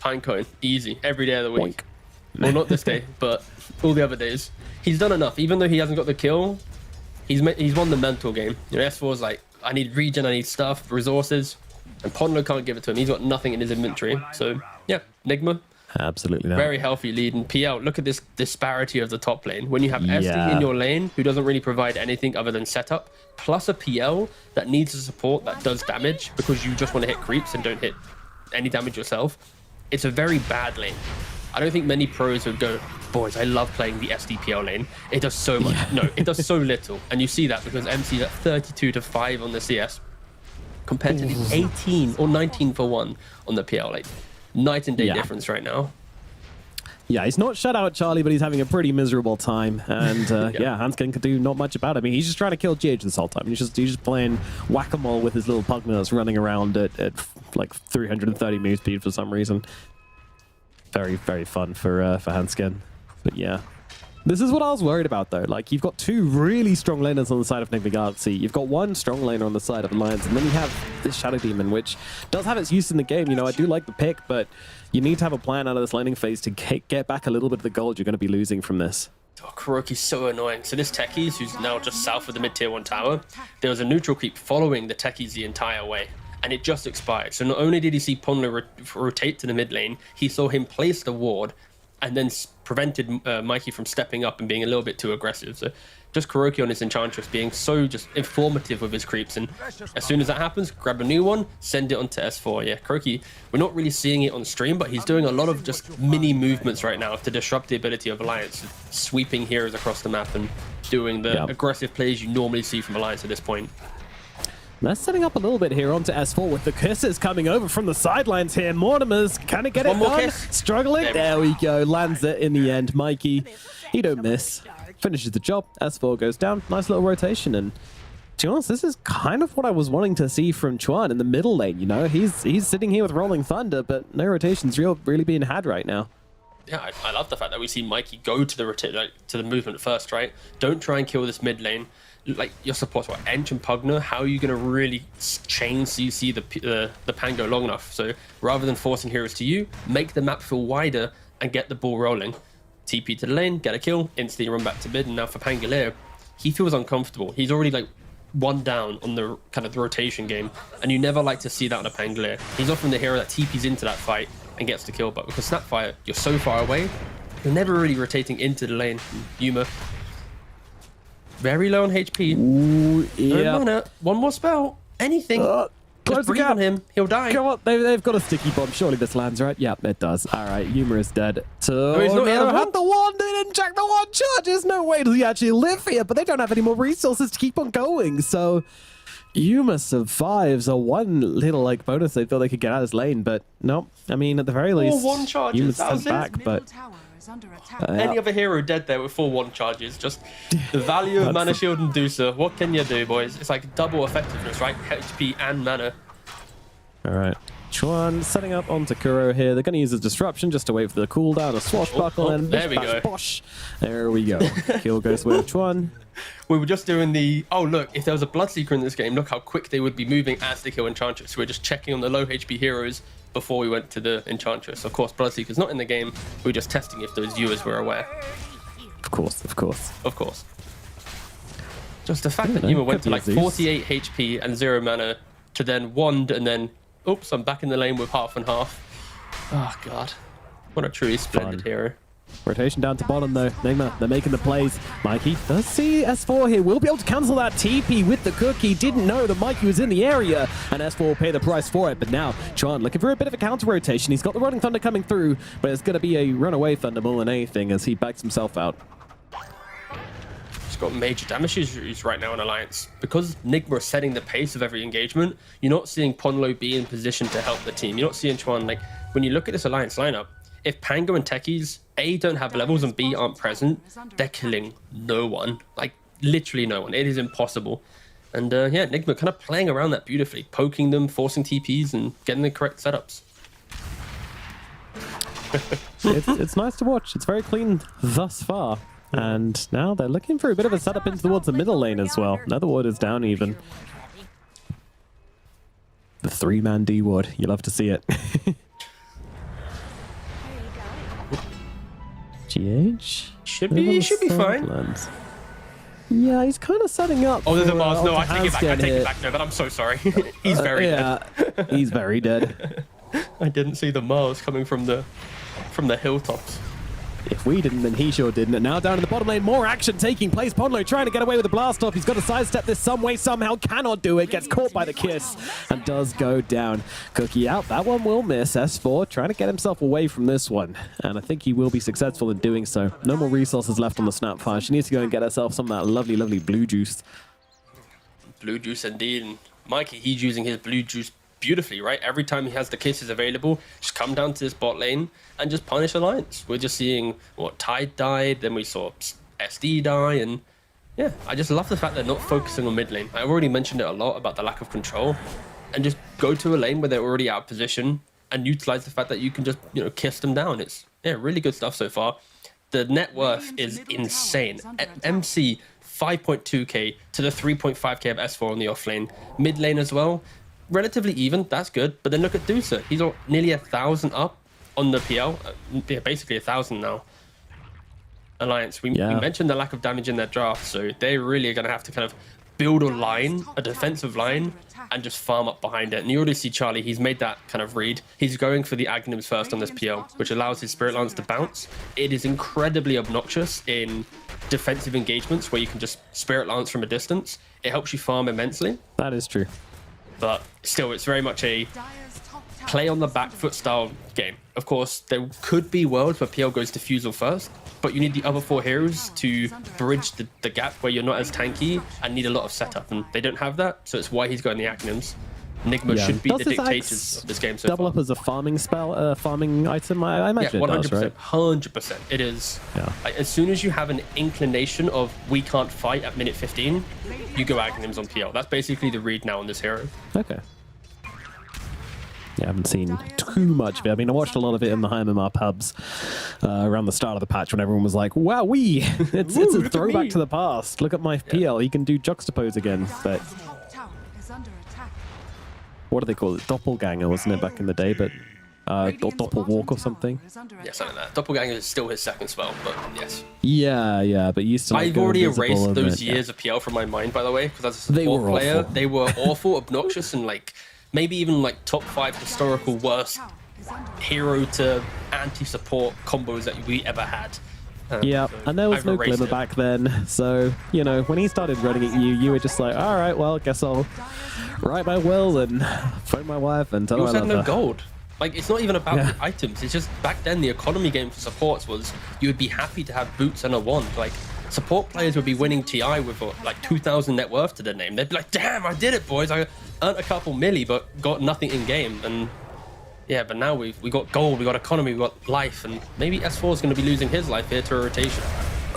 Pinecone, easy, every day of the week. Boink. Well, not this day, but all the other days. He's done enough. Even though he hasn't got the kill, he's won the mental game. You know, S4's like, I need regen, I need stuff, resources, and Ponlo can't give it to him. He's got nothing in his inventory. So yeah, Nigma, Absolutely not. very healthy lead. And PL, look at this disparity of the top lane. When you have SD in your lane, who doesn't really provide anything other than setup, plus a PL that needs a support that does damage because you just want to hit creeps and don't hit any damage yourself, it's a very bad lane. I don't think many pros would go, boys, I love playing the SDPL lane. It does so much. No, it does so little. And you see that because MC's at 32-5 on the CS compared to the 18 or 19 for 1 on the PL lane. Night and day difference right now. Yeah, he's not shut out Charlie, but he's having a pretty miserable time. And yeah, Hanskin could do not much about it. I mean, he's just trying to kill GH this whole time. He's just playing whack-a-mole with his little pugna that's running around at like 330 move speed for some reason. Very, very fun for Hanskin. But yeah. This is what I was worried about, though. Like, you've got two really strong laners on the side of Nigma Galaxy. You've got one strong laner on the side of Alliance, and then you have this Shadow Demon, which does have its use in the game. You know, I do like the pick, but you need to have a plan out of this laning phase to get back a little bit of the gold you're going to be losing from this. Oh, Kuroki's so annoying. So this Techies, who's now just south of the mid-tier 1 tower, there was a neutral creep following the Techies the entire way, and it just expired. So not only did he see Ponlo rotate to the mid lane, he saw him place the ward, and then prevented Mikey from stepping up and being a little bit too aggressive. So just Kuroki on his Enchantress being so just informative with his creeps. And as soon as that happens, grab a new one, send it onto S4. Yeah, Kuroki, we're not really seeing it on stream, but he's doing a lot of just mini movements right now to disrupt the ability of Alliance, sweeping heroes across the map and doing the aggressive plays you normally see from Alliance at this point. They're setting up a little bit here onto S4 with the kisses coming over from the sidelines here. Mortimer's can it get it done? Struggling. There we go. Lands it in the end. Mikey, he don't miss. Finishes the job. S4 goes down. Nice little rotation. And to be honest, this is kind of what I was wanting to see from Chuan in the middle lane. You know, he's sitting here with Rolling Thunder, but no rotations really being had right now. Yeah, I love the fact that we see Mikey go to the movement first, right? Don't try and kill this mid lane. Like your supports, what Ench and Pugna, how are you going to really chain so you see the pan go long enough? So rather than forcing heroes to you, make the map feel wider and get the ball rolling. TP to the lane, get a kill, instantly run back to mid. And now for Pangolier, he feels uncomfortable. He's already like one down on the kind of the rotation game, and you never like to see that on a Pangolier. He's often the hero that TPs into that fight and gets the kill, but because Snapfire, you're so far away, you're never really rotating into the lane. Yuma, very low on HP. Ooh, yeah. No mana. One more spell. Anything. Just breathe on him. He'll die. Come on. They've got a sticky bomb. Surely this lands, right? Yeah, it does. All right. Yuma is dead. So, he's not had the wand. They didn't check the wand charges. No way does he actually live here, but they don't have any more resources to keep on going. So Yuma survives a one little like bonus they thought they could get out of his lane, but no. I mean, at the very least, 4-1 charges. Yuma's sent back, but any other hero dead there with 4-1 charges. Just the value of Mana Shield and Dusa. What can you do, boys? It's like double effectiveness, right? HP and mana. All right. Chuan setting up onto Kuro here. They're going to use a disruption just to wait for the cooldown, a swashbuckle, and there we go. Bosh. There we go. Kill goes with Chuan. We were just doing the, oh look, if there was a Bloodseeker in this game, look how quick they would be moving as they kill Enchantress. So we're just checking on the low HP heroes before we went to the Enchantress. Of course, Bloodseeker's not in the game. We were just testing if those viewers were aware. Of course, of course. Of course. Just the fact that Yuma went to like 48 HP and 0 mana to then wand and then, oops, I'm back in the lane with half and half. Oh god. What a truly splendid hero. Rotation down to bottom though. Nigma, they're making the plays. Mikey does see S4 here. Will be able to cancel that TP with the cookie. Didn't know that Mikey was in the area, and S4 will pay the price for it. But now, Chuan looking for a bit of a counter rotation. He's got the Rolling Thunder coming through, but it's going to be a runaway Thunder more than anything as he backs himself out. He's got major damage issues right now in Alliance. Because Nigma is setting the pace of every engagement, you're not seeing Ponlo be in position to help the team. You're not seeing Chuan, like, when you look at this Alliance lineup, if Pango and Techies, A, don't have levels and B, aren't present, they're killing no one. Like, literally no one. It is impossible. And yeah, Nigma kind of playing around that beautifully, poking them, forcing TPs, and getting the correct setups. It's nice to watch. It's very clean thus far. And now they're looking for a bit of a setup into towards the middle lane as well. Another ward is down even. The three-man D ward. You love to see it. GH? Should be fine. Lands. Yeah, he's kind of setting up. Oh, there's a for, Mars. No, I take it back. I take hit. it back. No, but I'm so sorry. He's very dead. He's very dead. I didn't see the Mars coming from the hilltops. If we didn't, then he sure didn't. And now down in the bottom lane, more action taking place. Podlo trying to get away with the blast off. He's got to sidestep this some way, somehow. Cannot do it. Gets caught by the kiss and does go down. Cookie out. That one will miss. S4 trying to get himself away from this one. And I think he will be successful in doing so. No more resources left on the Snapfire. She needs to go and get herself some of that lovely, lovely blue juice. Blue juice indeed. And Mikey, he's using his blue juice beautifully, right? Every time he has the kisses available, just come down to this bot lane and just punish Alliance. We're just seeing what Tide died, then we saw SD die, and yeah, I just love the fact they're not focusing on mid lane. I've already mentioned it a lot about the lack of control, and just go to a lane where they're already out of position and utilize the fact that you can just, you know, kiss them down. It's, yeah, really good stuff so far. The net worth is insane. MC 5.2k to the 3.5k of S4 on the off lane. Mid lane as well, relatively even, that's good. But then look at Dusa. He's nearly 1,000 up on the PL. Yeah, basically 1,000 now. Alliance, we mentioned the lack of damage in their draft, so they really are going to have to kind of build a line, a defensive line, and just farm up behind it. And you already see Charlie, he's made that kind of read. He's going for the Aghanims first on this PL, which allows his Spirit Lance to bounce. It is incredibly obnoxious in defensive engagements where you can just Spirit Lance from a distance. It helps you farm immensely. That is true. But still, it's very much a play on the back foot style game. Of course, there could be worlds where PL goes Diffusal first, but you need the other four heroes to bridge the gap where you're not as tanky and need a lot of setup, and they don't have that, so it's why he's going the Aghanims. Enigma should be the dictators of this game so double far. Up as a farming spell, farming item, I imagine. Yeah, 100%, it does, right? 100%. It is. Yeah. Like, as soon as you have an inclination of we can't fight at minute 15, you go Aghanims on PL. That's basically the read now on this hero. Okay. Yeah, I haven't seen too much of it. I mean, I watched a lot of it in the HMMR pubs around the start of the patch when everyone was like, "Wowee, it's a throwback to the past. Look at my PL. He can do juxtapose again." But what do they call it? Doppelganger, wasn't it, back in the day? But Doppelwalk or something. Yeah, something like that. Doppelganger is still his second spell, but yes. Yeah, but used to. Like, I've already erased those years of PL from my mind, by the way, because as a support player, they were awful, obnoxious, and like maybe even like top 5 historical worst hero to anti-support combos that we ever had. Yeah, and there was no Glimmer back then, so, you know, when he started running at you, you were just like, all right, well, I guess I'll write my will and phone my wife and tell her I love her. You also had no gold. Like, it's not even about the items, it's just back then the economy game for supports was you would be happy to have boots and a wand. Like, support players would be winning TI with like 2,000 net worth to their name. They'd be like, damn, I did it, boys. I earned a couple milli, but got nothing in game. And yeah, but now we got gold, we got economy, we got life, and maybe S4 is going to be losing his life here to a rotation.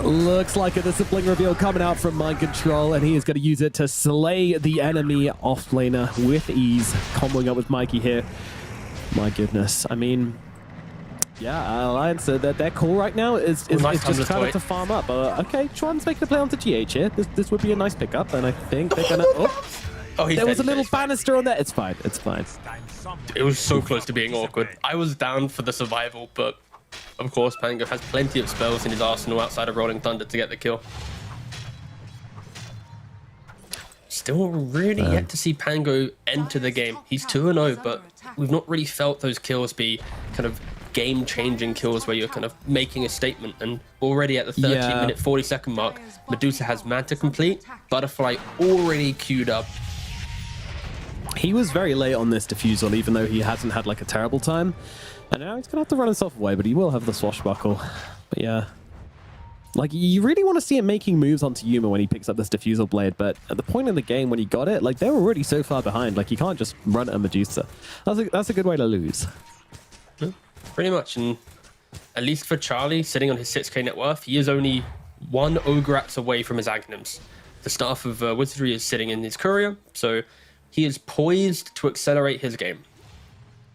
Looks like a discipling reveal coming out from Mind Control, and he is going to use it to slay the enemy offlaner with ease, comboing up with Mikey here. My goodness, I mean, yeah, Alliance, their call right now is just trying to farm up. Okay, Chuan's making a play onto GH here. This would be a nice pickup, and I think they're gonna. There was a little banister on there. It's fine. It's fine. It was so close to being awkward. I was down for the survival, but of course, Pango has plenty of spells in his arsenal outside of Rolling Thunder to get the kill. Still really yet to see Pango enter the game. He's 2-0, but we've not really felt those kills be kind of game-changing kills where you're kind of making a statement. And already at the 13-minute, 40-second mark, Medusa has Manta complete, Butterfly already queued up. He was very late on this Diffusal, even though he hasn't had like a terrible time. And now he's going to have to run himself away, but he will have the Swashbuckle. But yeah. Like, you really want to see him making moves onto Yuma when he picks up this Diffusal Blade, but at the point in the game when he got it, like, they were already so far behind. Like, you can't just run at a Medusa. That's a good way to lose. Yeah, pretty much, and at least for Charlie, sitting on his 6k net worth, he is only 1 Ogre Apps away from his Aghanims. The Staff of Wizardry is sitting in his Courier, so he is poised to accelerate his game.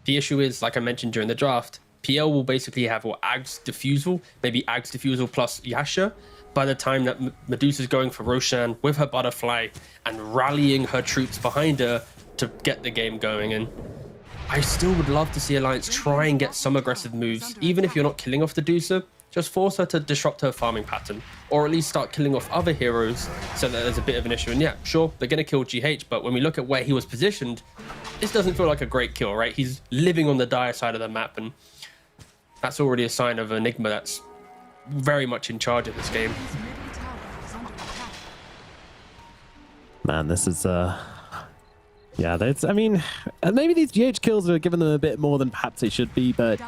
The issue is, like I mentioned during the draft, PL will basically have Ag's Diffusal, maybe Ag's Diffusal plus Yasha, by the time that Medusa's going for Roshan with her butterfly and rallying her troops behind her to get the game going. And I still would love to see Alliance try and get some aggressive moves, even if you're not killing off the Medusa. Just force her to disrupt her farming pattern, or at least start killing off other heroes so that there's a bit of an issue. And yeah, sure, they're going to kill GH, but when we look at where he was positioned, this doesn't feel like a great kill, right? He's living on the dire side of the map, and that's already a sign of Enigma that's very much in charge of this game. Man, this is yeah, that's, I mean, maybe these GH kills are giving them a bit more than perhaps they should be, but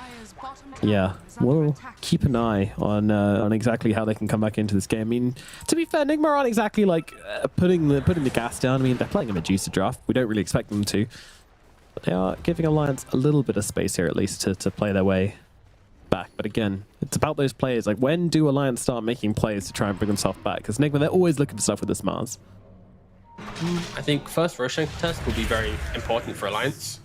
yeah, we'll keep an eye on exactly how they can come back into this game. I mean, to be fair, Enigma aren't exactly like putting the gas down. I mean, they're playing a Medusa draft. We don't really expect them to. But they are giving Alliance a little bit of space here, at least, to play their way back. But again, it's about those players. Like, when do Alliance start making plays to try and bring themselves back? Because Enigma, they're always looking for stuff with this Mars. I think first Roshan test will be very important for Alliance.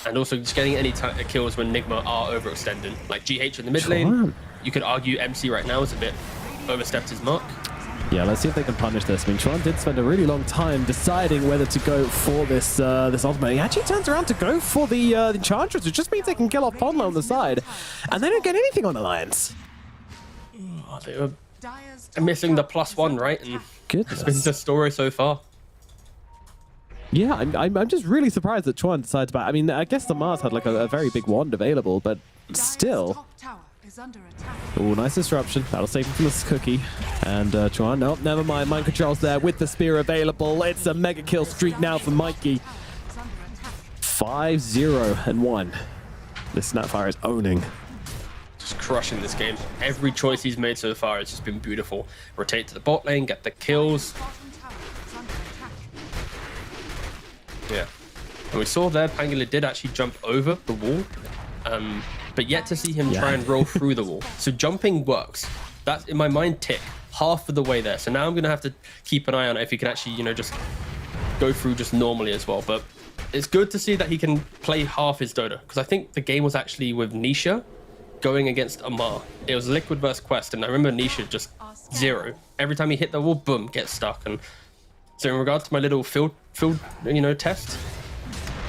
And also just getting any kills when Enigma are overextending. Like GH in the mid lane, you could argue MC right now is a bit overstepped his mark. Yeah, let's see if they can punish this. I mean, Chuan did spend a really long time deciding whether to go for this this ultimate. He actually turns around to go for the Enchantress, which just means they can kill off Ponla on the side. And they don't get anything on Alliance. Oh, they were missing the +1, right? And goodness, that's been the story so far. Yeah, I'm just really surprised that Chuan decides about. I mean, I guess the Mars had like a very big wand available, but still. Oh, nice disruption. That'll save him from this cookie. And Chuan, no, never mind. Mind control's there with the spear available. It's a mega kill streak now for Mikey. 5-0-1. This Snapfire is owning. Just crushing this game. Every choice he's made so far has just been beautiful. Rotate to the bot lane, get the kills. Yeah, and we saw there Pangela did actually jump over the wall, but yet to see him try and roll through the wall. So jumping works. That's in my mind tick half of the way there. So now I'm gonna have to keep an eye on it if he can actually, you know, just go through just normally as well. But it's good to see that he can play half his Dota, because I think the game was actually with Nisha going against Amar. It was Liquid versus Quest, and I remember Nisha just 0. Every time he hit the wall, boom, get stuck. And so in regards to my little field, you know, test,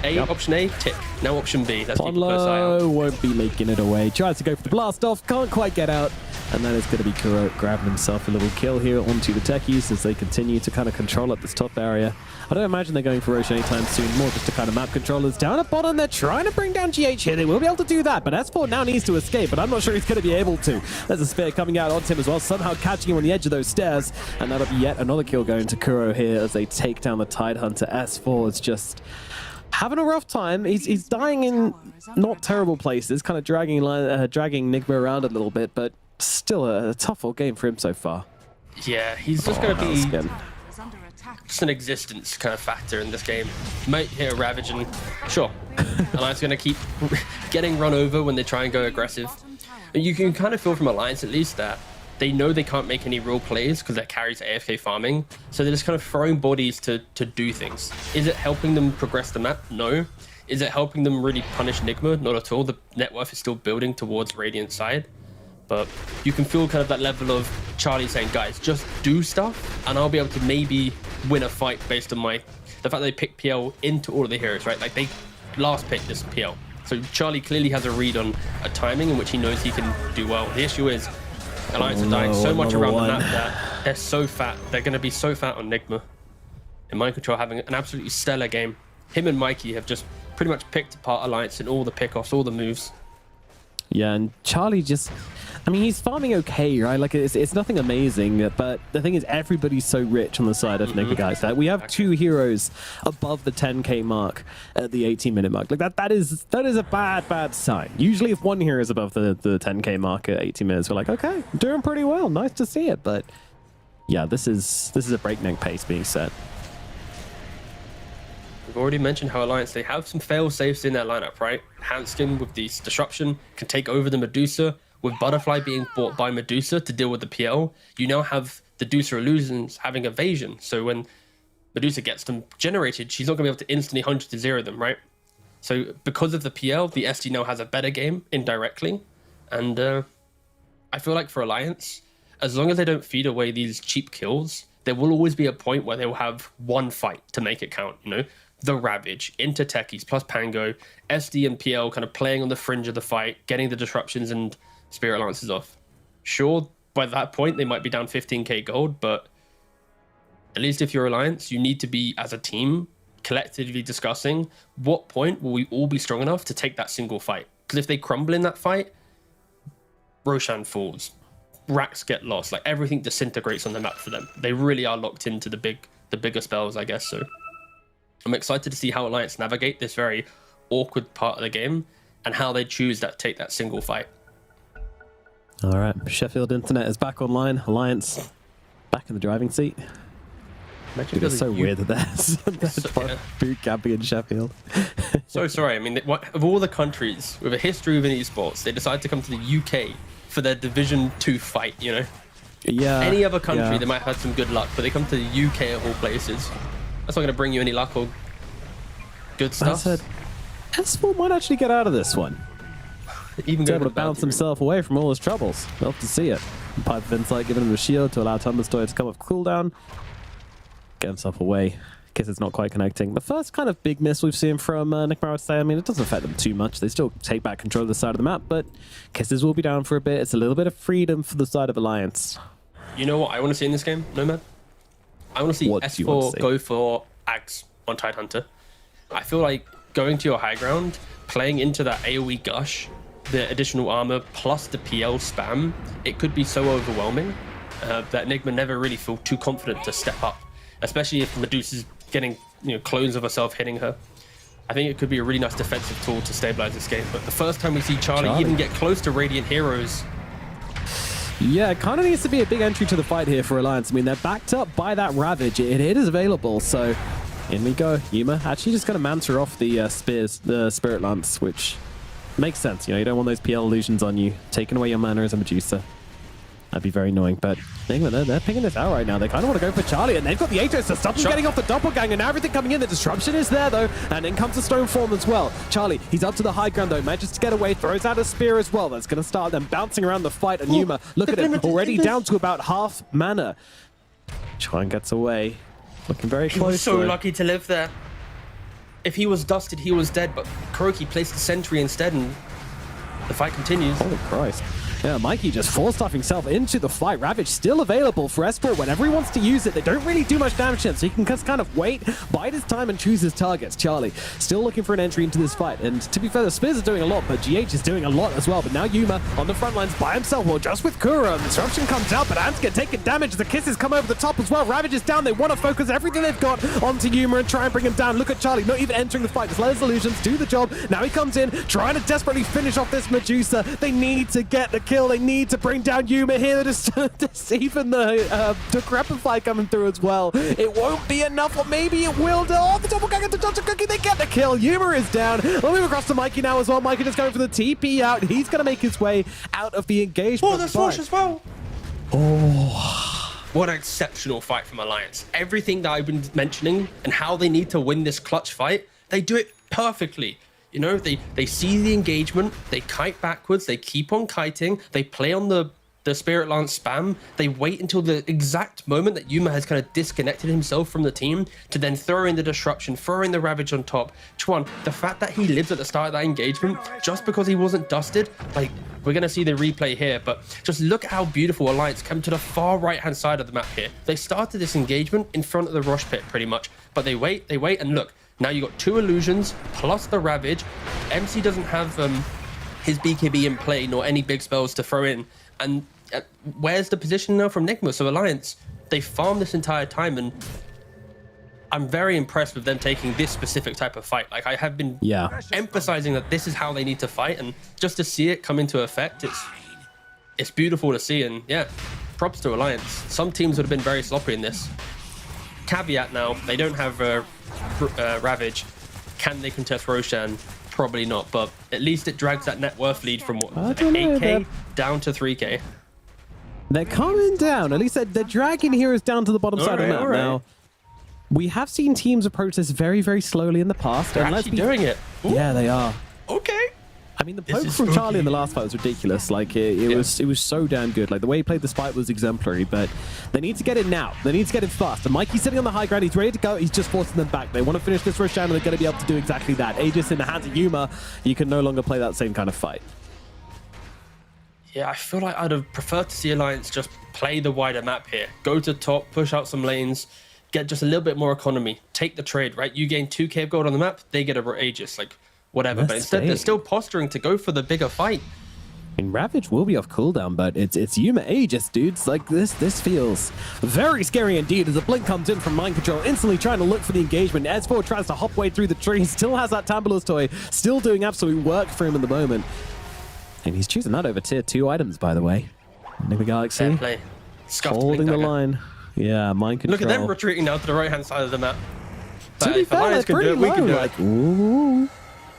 option A, tick. Now option B. That's Ponlo won't be making it away. Tries to go for the blast off, can't quite get out. And then it's going to be Kuro grabbing himself a little kill here onto the techies as they continue to kind of control up this top area. I don't imagine they're going for Roche anytime soon, more just to kind of map controllers down at bottom. They're trying to bring down GH here. They will be able to do that, but S4 now needs to escape, but I'm not sure he's going to be able to. There's a spear coming out onto him as well, somehow catching him on the edge of those stairs, and that'll be yet another kill going to Kuro here as they take down the Tidehunter. S4 is just having a rough time. He's dying in not terrible places, kind of dragging Enigma around a little bit, but still a tough old game for him so far. Yeah, he's just going to be just an existence kind of factor in this game. Might hit a Ravage and sure, Alliance going to keep getting run over when they try and go aggressive. And you can kind of feel from Alliance at least that they know they can't make any real plays because their carries are AFK farming. So they're just kind of throwing bodies to do things. Is it helping them progress the map? No. Is it helping them really punish Enigma? Not at all. The net worth is still building towards Radiant's side. But you can feel kind of that level of Charlie saying, guys, just do stuff and I'll be able to maybe win a fight based on the fact they pick PL into all of the heroes, right? Like they last picked this PL. So Charlie clearly has a read on a timing in which he knows he can do well. The issue is Alliance are dying so much around the map that they're so fat. They're going to be so fat on Enigma. And Mind Control having an absolutely stellar game. Him and Mikey have just pretty much picked apart Alliance in all the pickoffs, all the moves. Yeah, and Charlie just, I mean, he's farming okay, right? Like, it's nothing amazing, but the thing is, everybody's so rich on the side of Enigma, guys, that we have 2 heroes above the 10k mark at the 18-minute mark. Like, that is a bad sign. Usually, if one hero is above the 10k mark at 18 minutes, we're like, okay, doing pretty well, nice to see it. But yeah, this is a breakneck pace being set. We've already mentioned how Alliance, they have some fail-safes in their lineup, right? Hanskin with the disruption can take over the Medusa. With Butterfly being bought by Medusa to deal with the PL, you now have the Medusa illusions having evasion. So when Medusa gets them generated, she's not going to be able to instantly 100 to 0 them, right? So because of the PL, the SD now has a better game indirectly. And I feel like for Alliance, as long as they don't feed away these cheap kills, there will always be a point where they will have one fight to make it count, you know? The Ravage, into Techies plus Pango, SD and PL kind of playing on the fringe of the fight, getting the disruptions and Spirit Lances off. Sure, by that point, they might be down 15k gold, but at least if you're Alliance, you need to be, as a team, collectively discussing what point will we all be strong enough to take that single fight. Because if they crumble in that fight, Roshan falls, racks get lost, like everything disintegrates on the map for them. They really are locked into the bigger spells, I guess. So I'm excited to see how Alliance navigate this very awkward part of the game and how they choose that take that single fight. All right, Sheffield Internet is back online. Alliance back in the driving seat. Dude, it's so weird that there's boot camping in Sheffield. So sorry. I mean, of all the countries with a history within esports, they decide to come to the UK for their Division 2 fight, you know? Yeah. Any other country, they might have had some good luck, but they come to the UK of all places. That's not going to bring you any luck or good stuff. I said, S4 might actually get out of this one. Even He's able to bounce himself away from all his troubles. Love to see it. Pipe of Insight giving him a shield to allow Thunderstoy to come off cooldown. Get himself away. Kiss is not quite connecting. The first kind of big miss we've seen from Nick Morrow today, I mean, it doesn't affect them too much. They still take back control of the side of the map, but Kisses will be down for a bit. It's a little bit of freedom for the side of Alliance. You know what I want to see in this game, Nomad? I want to see S4 go for Ags on Tidehunter. I feel like going to your high ground, playing into that AoE gush, the additional armor plus the PL spam, it could be so overwhelming that Enigma never really feel too confident to step up, especially if Medusa's getting clones of herself hitting her. I think it could be a really nice defensive tool to stabilize this game. But the first time we see Charlie even get close to Radiant Heroes. Yeah, it kind of needs to be a big entry to the fight here for Alliance. I mean, they're backed up by that Ravage. It is available, so in we go. Yuma actually just going to Manta off the spears, the Spirit Lance, which makes sense. You don't want those PL illusions on you. Taking away your mana as a Medusa. That'd be very annoying, but they're picking this out right now. They kind of want to go for Charlie, and they've got the Atos to stop them getting off the Doppelganger. Now everything coming in, the disruption is there, though, and in comes the Stoneform as well. Charlie, he's up to the high ground, though, manages to get away, throws out a spear as well. That's going to start them bouncing around the fight, and Yuma, look at him, already down to about half mana. Chine gets away, looking very close. He was so lucky to live there. If he was dusted, he was dead, but Kuroki placed the sentry instead, and the fight continues. Holy Christ. Yeah, Mikey just force-stuffing himself into the fight. Ravage still available for S4 whenever he wants to use it. They don't really do much damage to him, so he can just kind of wait, bide his time, and choose his targets. Charlie still looking for an entry into this fight. And to be fair, the Spears are doing a lot, but GH is doing a lot as well. But now Yuma on the front lines by himself, well, just with Kura. And disruption comes out, but Ants get taken damage. The Kisses come over the top as well. Ravage is down. They want to focus everything they've got onto Yuma and try and bring him down. Look at Charlie, not even entering the fight. Just let his illusions do the job. Now he comes in, trying to desperately finish off this Medusa. They need to get the kill. They need to bring down Yuma here. There's even the Decrepify coming through as well. It won't be enough, or maybe it will. Oh, the Doppelganger to Dr. Cookie. They get the kill. Yuma is down. We'll move across to Mikey now as well. Mikey just going for the TP out. He's going to make his way out of the engagement. Oh, the Slash as well. Oh. What an exceptional fight from Alliance. Everything that I've been mentioning and how they need to win this clutch fight, they do it perfectly. They see the engagement, they kite backwards, they keep on kiting, they play on the Spirit Lance spam, they wait until the exact moment that Yuma has kind of disconnected himself from the team to then throw in the disruption, throw in the Ravage on top. Chuan, the fact that he lives at the start of that engagement, just because he wasn't dusted, like, we're going to see the replay here, but just look at how beautiful Alliance came to the far right-hand side of the map here. They started this engagement in front of the Rosh Pit, pretty much, but they wait, and look, now you got 2 illusions plus the Ravage. MC doesn't have his BKB in play nor any big spells to throw in. And where's the position now from Nigma? So Alliance, they farmed this entire time, and I'm very impressed with them taking this specific type of fight. Like, I have been emphasizing that this is how they need to fight, and just to see it come into effect, it's beautiful to see. And yeah, props to Alliance. Some teams would have been very sloppy in this. Caveat now, they don't have Ravage. Can they contest Roshan? Probably not, but at least it drags that net worth lead from what, 8k down to 3k. They're coming down. At least they're dragging heroes down to the bottom side of the map. Now, we have seen teams approach this very, very slowly in the past. They're actually doing it. Ooh. Yeah, they are. Okay. I mean, the poke from Charlie in the last fight was ridiculous. Like, it was so damn good. Like, the way he played the spike was exemplary, but they need to get it now. They need to get it fast. And Mikey's sitting on the high ground. He's ready to go. He's just forcing them back. They want to finish this rush down, and they're going to be able to do exactly that. Aegis in the hands of Yuma, you can no longer play that same kind of fight. Yeah, I feel like I'd have preferred to see Alliance just play the wider map here. Go to top, push out some lanes, get just a little bit more economy. Take the trade, right? You gain 2k of gold on the map, they get a Aegis. Like, whatever, but instead they're still posturing to go for the bigger fight. I mean, Ravage will be off cooldown, but it's Yuma Aegis, dudes. Like, this feels very scary indeed as a blink comes in from Mind Control, instantly trying to look for the engagement. S4 tries to hop way through the tree, still has that Tambler's toy, still doing absolute work for him at the moment. And he's choosing that over tier 2 items, by the way. Enigma Galaxy Play. holding the line. Yeah, Mind Control. Look at them retreating now to the right-hand side of the map. To be fair, they're pretty low. Like, ooh.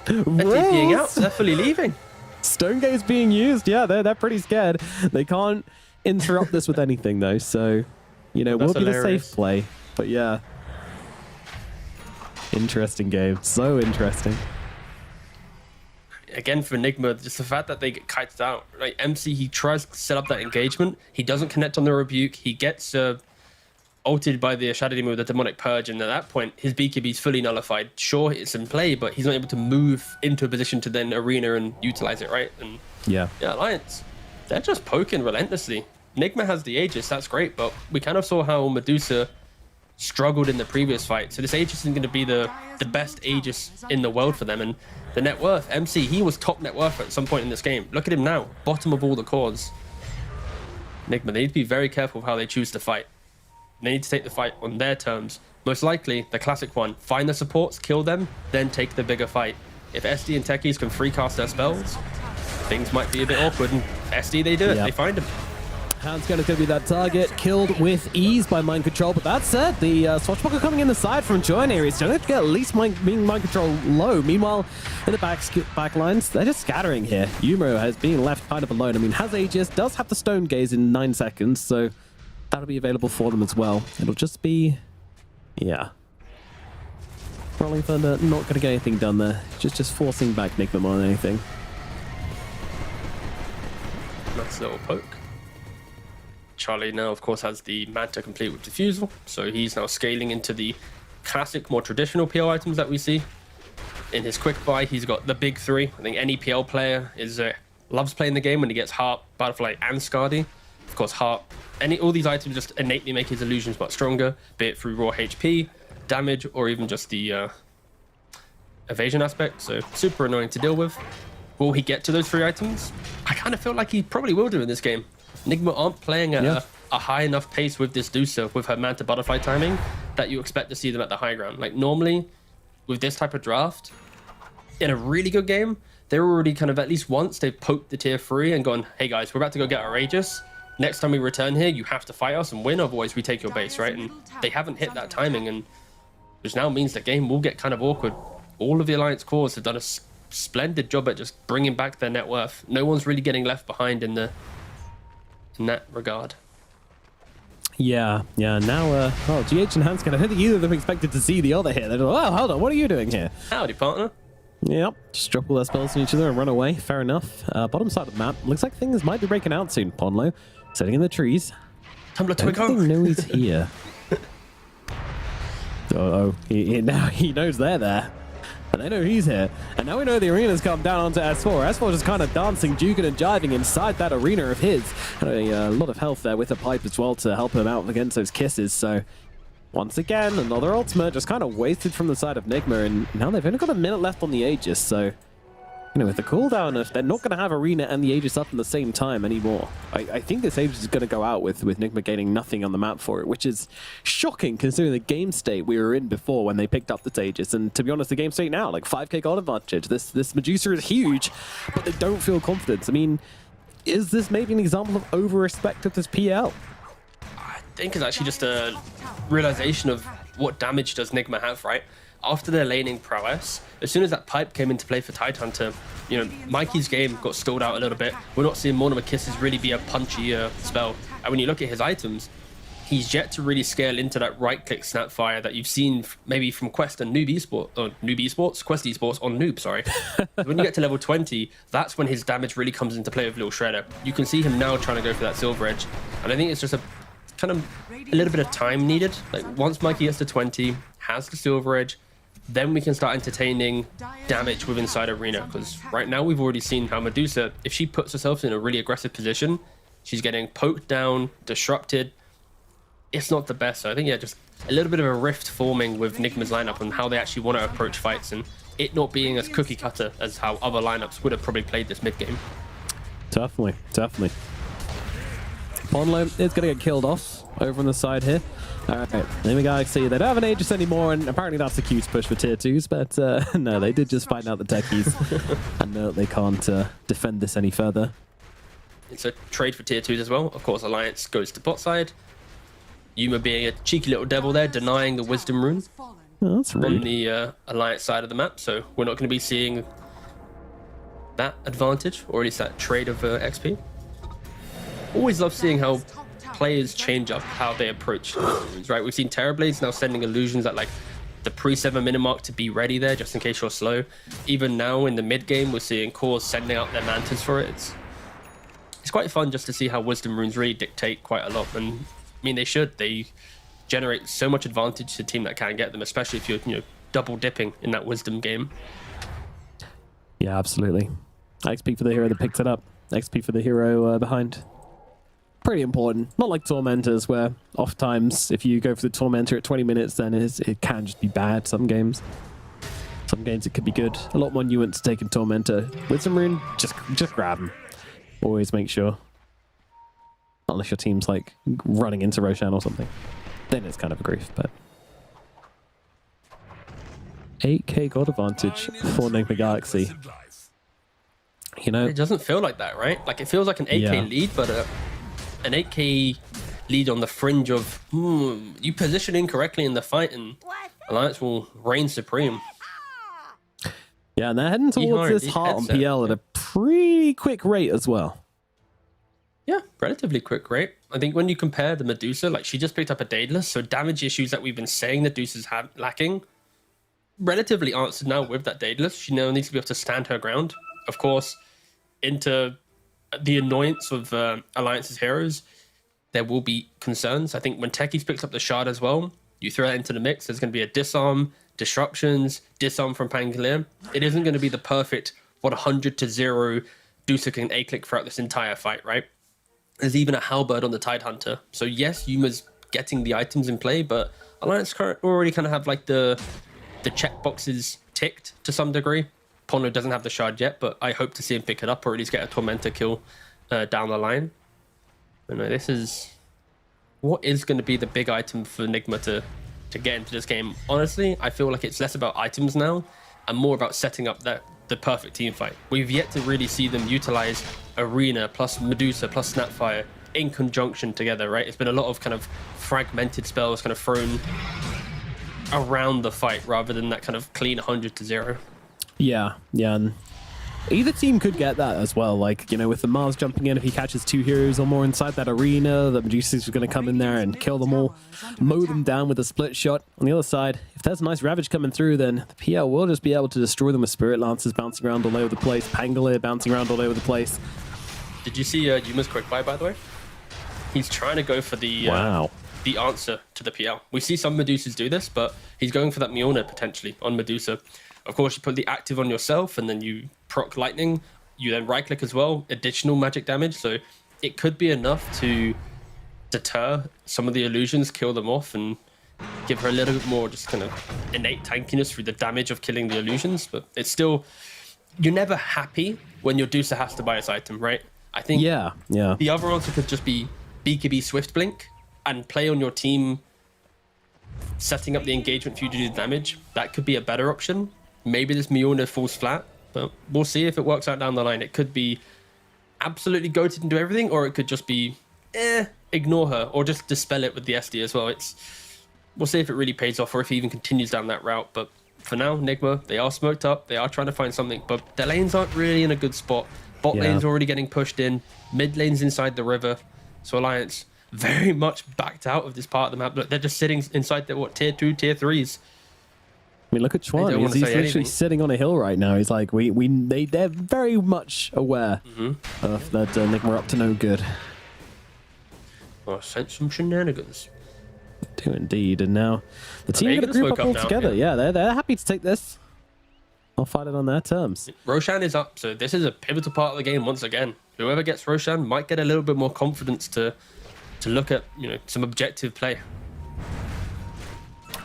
They're TPing out. They're fully leaving. Stone Gate's being used. Yeah, they're pretty scared. They can't interrupt this with anything, though. So, you know, we'll be the safe play. But yeah. Interesting game. So interesting. Again, for Enigma, just the fact that they get kited out. Like, MC, he tries to set up that engagement. He doesn't connect on the rebuke. He gets ulted by the Shadow Demon with the Demonic Purge, and at that point, his BKB is fully nullified. Sure, it's in play, but he's not able to move into a position to then arena and utilize it, right? And yeah, Alliance, they're just poking relentlessly. Enigma has the Aegis, that's great, but we kind of saw how Medusa struggled in the previous fight. So this Aegis isn't going to be the best Aegis in the world for them. And the net worth, MC, he was top net worth at some point in this game. Look at him now, bottom of all the cores. Enigma, they need to be very careful of how they choose to fight. They need to take the fight on their terms. Most likely, the classic one, find the supports, kill them, then take the bigger fight. If SD and Techies can free cast their spells, things might be a bit awkward. And SD, they do it, they find him. Hand's gonna be that target, killed with ease by Mind Control. But that said, the Swashbuckler coming in the side from Join here. He's going to get at least Mind Control low. Meanwhile, in the back lines, they're just scattering here. Yuma has been left kind of alone. I mean, has Aegis, does have the Stone Gaze in 9 seconds, so that'll be available for them as well. It'll just be, yeah. Rolling Thunder, not going to get anything done there. Just forcing back Enigma more than anything. Nice little poke. Charlie now, of course, has the Manta complete with Diffusal, so he's now scaling into the classic, more traditional PL items that we see. In his quick buy, he's got the big 3. I think any PL player loves playing the game when he gets Heart, Butterfly, and Scardy. Of course, Heart, all these items just innately make his illusions much stronger, be it through raw HP, damage, or even just the evasion aspect, so super annoying to deal with. Will he get to those 3 items? I kind of feel like he probably will do in this game. Enigma aren't playing at a high enough pace with this Dusa, with her Manta Butterfly timing, that you expect to see them at the high ground. Like, normally, with this type of draft, in a really good game, they're already kind of, at least once, they've poked the tier 3 and gone, hey guys, we're about to go get our Aegis. Next time we return here, you have to fight us and win, otherwise we take your base, right? And they haven't hit that timing, and which now means the game will get kind of awkward. All of the Alliance cores have done a splendid job at just bringing back their net worth. No one's really getting left behind in that regard. Yeah. Now, GH and Hanskin, I don't think either of them expected to see the other here. They're like, oh, hold on, what are you doing here? Howdy, partner. Yep, just drop all their spells on each other and run away. Fair enough. Bottom side of the map, looks like things might be breaking out soon. Ponlo, sitting in the trees. Tumbler Don't think know he's here. Now he knows they're there. And they know he's here. And now we know the arena's come down onto S4. S4 just kind of dancing, juking and jiving inside that arena of his. And a lot of health there with a pipe as well to help him out against those kisses. So once again, another ultimate just kind of wasted from the side of Enigma. And now they've only got a minute left on the Aegis. So, you know, with the cooldown, if they're not going to have Arena and the Aegis up in the same time anymore, I think this Aegis is going to go out with Enigma gaining nothing on the map for it, which is shocking considering the game state we were in before when they picked up this Aegis. And to be honest, the game state now, like 5k gold advantage. This Medusa is huge, but they don't feel confidence. I mean, is this maybe an example of over-respect of this PL? I think it's actually just a realization of what damage does Enigma have, right? After their laning prowess, as soon as that pipe came into play for Tidehunter, you know, Mikey's game got stalled out a little bit. We're not seeing Mortimer Kisses really be a punchy spell. And when you look at his items, he's yet to really scale into that right-click snapfire that you've seen maybe from Quest and Quest Esports on Noob, sorry. When you get to level 20, that's when his damage really comes into play with Little Shredder. You can see him now trying to go for that Silver Edge, and I think it's just a little bit of time needed. Like, once Mikey gets to 20, has the Silver Edge, then we can start entertaining damage with inside Arena, because right now we've already seen how Medusa, if she puts herself in a really aggressive position, she's getting poked down, disrupted. It's not the best. So I think, yeah, just a little bit of a rift forming with Nigma's lineup on how they actually want to approach fights, and it not being as cookie cutter as how other lineups would have probably played this mid game. Definitely. Ponlo is going to get killed off over on the side here. All right, Nigma Galaxy, they don't have an Aegis anymore, and apparently that's a cute push for tier 2s, but no, they did just find out the techies and know that they can't defend this any further. It's a trade for tier 2s as well. Of course, Alliance goes to bot side. Yuma being a cheeky little devil there, denying the Wisdom Rune Oh, that's rude. on the Alliance side of the map, so we're not going to be seeing that advantage, or at least that trade of XP. Always love seeing how players change up how they approach Wisdom Runes, right? We've seen Terrorblades now sending illusions at like the pre-7 minute mark to be ready there, just in case you're slow. Even now in the mid game, we're seeing cores sending out their mantas for it. It's quite fun just to see how Wisdom Runes really dictate quite a lot, and I mean, they should. They generate so much advantage to a team that can get them, especially if you're, double dipping in that wisdom game. Yeah, absolutely. XP for the hero that picked it up. XP for the hero behind. Pretty important. Not like Tormentors, where oftentimes if you go for the Tormentor at 20 minutes, then it can just be bad some games. Some games it could be good. A lot more nuance to take in Tormentor. Wisdom Rune, just grab them. Always make sure. Unless your team's like running into Roshan or something. Then it's kind of a grief, but 8k God advantage for Nigma Galaxy. It doesn't feel like that, right? Like, it feels like an 8k lead, but an 8k lead on the fringe of you position incorrectly in the fight and Alliance will reign supreme. Yeah, and they're heading towards this heart on PL at a pretty quick rate as well. Yeah, relatively quick rate. I think when you compare the Medusa, like, she just picked up a Daedalus, so damage issues that we've been saying Medusa's lacking, relatively answered now with that Daedalus. She now needs to be able to stand her ground. Of course, into the annoyance of Alliance's heroes, there will be concerns. I think when Techies picks up the Shard as well, you throw that into the mix, there's going to be a disarm, disruptions, disarm from Pangolier. It isn't going to be the perfect 100-0 Dusa can A-click throughout this entire fight, right? There's even a Halberd on the Tidehunter. So yes, Yuma's getting the items in play, but Alliance already kind of have like the checkboxes ticked to some degree. Pono doesn't have the Shard yet, but I hope to see him pick it up or at least get a Tormentor kill down the line. But no, this is what is going to be the big item for Nigma to get into this game. Honestly, I feel like it's less about items now and more about setting up the perfect team fight. We've yet to really see them utilize Arena plus Medusa plus Snapfire in conjunction together, right? It's been a lot of kind of fragmented spells kind of thrown around the fight rather than that kind of clean 100-0. Yeah, and either team could get that as well. Like, with the Mars jumping in, if he catches 2 heroes or more inside that arena, the Medusa's going to come in there and kill them all, mow them down with a split shot. On the other side, if there's a nice Ravage coming through, then the PL will just be able to destroy them with Spirit Lancers bouncing around all over the place, Pangolier bouncing around all over the place. Did you see Yuma's quick buy, by the way? He's trying to go for the answer to the PL. We see some Medusas do this, but he's going for that Mjolnir potentially on Medusa. Of course, you put the active on yourself, and then you proc lightning. You then right-click as well, additional magic damage. So it could be enough to deter some of the illusions, kill them off, and give her a little bit more just kind of innate tankiness through the damage of killing the illusions. But it's still, you're never happy when your Dusa has to buy this item, right? I think the other answer could just be BKB Swift Blink and play on your team setting up the engagement for you to do the damage. That could be a better option. Maybe this Mjolnir falls flat, but we'll see if it works out down the line. It could be absolutely goated and do everything, or it could just be, ignore her, or just dispel it with the SD as well. We'll see if it really pays off, or if he even continues down that route. But for now, Nigma, they are smoked up. They are trying to find something, but their lanes aren't really in a good spot. Bot lane's already getting pushed in. Mid lane's inside the river. So Alliance very much backed out of this part of the map. Look, they're just sitting inside their tier 2, tier 3s. I mean, look at Chuan. don't He's wanna say literally anything. sitting on a hill right now. He's like, they're very much aware of that Enigma up to no good. Well, sent some shenanigans. Do indeed. And now the team they are going to gonna group smoke up all up now? together. Yeah, they're happy to take this. I'll fight it on their terms. Roshan is up, so this is a pivotal part of the game once again. Whoever gets Roshan might get a little bit more confidence to look at, some objective play.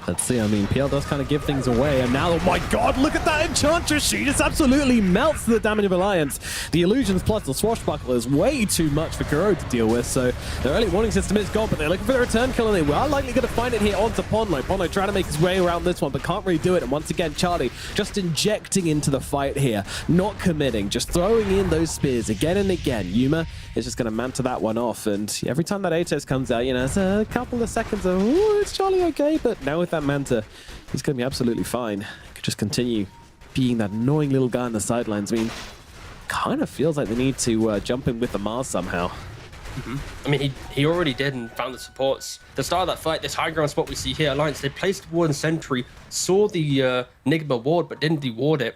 Let's see. I mean, PL does kind of give things away, and now, oh my god, look at that Enchantress! She just absolutely melts the damage of Alliance. The illusions plus the swashbuckler is way too much for Kuro to deal with, so their early warning system is gone, but they're looking for the return kill, and they are likely going to find it here onto Ponlo. Ponlo trying to make his way around this one, but can't really do it, and once again, Charlie just injecting into the fight here, not committing, just throwing in those spears again and again. Yuma is just going to manta that one off, and every time that Atos comes out, it's a couple of seconds of, oh, it's Charlie okay, but now with that manta, he's going to be absolutely fine. He could just continue being that annoying little guy on the sidelines. I mean, kind of feels like they need to jump in with the Mars somehow. I mean, he already did and found the supports. The start of that fight, this high ground spot we see here, Alliance, they placed ward and sentry, saw the Enigma ward, but didn't deward it.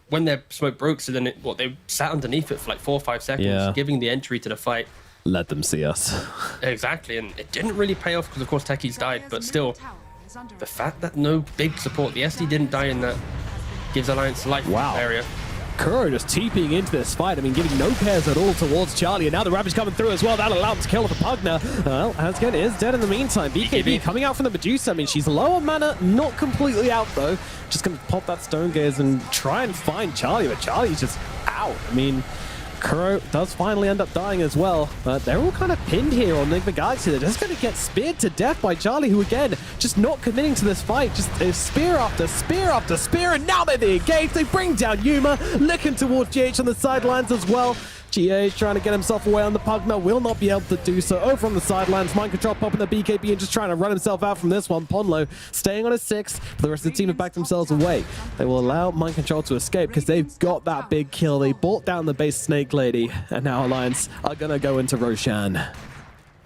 When their smoke broke, so then they sat underneath it for like 4 or 5 seconds, giving the entry to the fight. Let them see us. Exactly, and it didn't really pay off because, of course, Techies died, but still, the fact that no big support, the SD didn't die in that, gives Alliance life in that area. Kuro just TPing into this fight. I mean, giving no cares at all towards Charlie. And now the Ravage coming through as well. That'll allow him to kill the Pugna. Well, Hasgen is dead in the meantime. BKB coming out from the Medusa. I mean, she's low on mana, not completely out though. Just going to pop that Stone Gaze and try and find Charlie, but Charlie's just out. I mean, Kuro does finally end up dying as well, but they're all kind of pinned here on Enigma Galaxy. They're just going to get speared to death by Charlie, who again, just not committing to this fight. Just spear after spear after spear, and now they're engaged. They bring down Yuma, looking towards GH on the sidelines as well. GH trying to get himself away on the Pugna, will not be able to do so. Over on the sidelines, Mind Control popping the BKB and just trying to run himself out from this one. Ponlo staying on a 6, but the rest of the team have backed themselves away. They will allow Mind Control to escape because they've got that big kill. They brought down the base Snake Lady, and now Alliance are going to go into Roshan.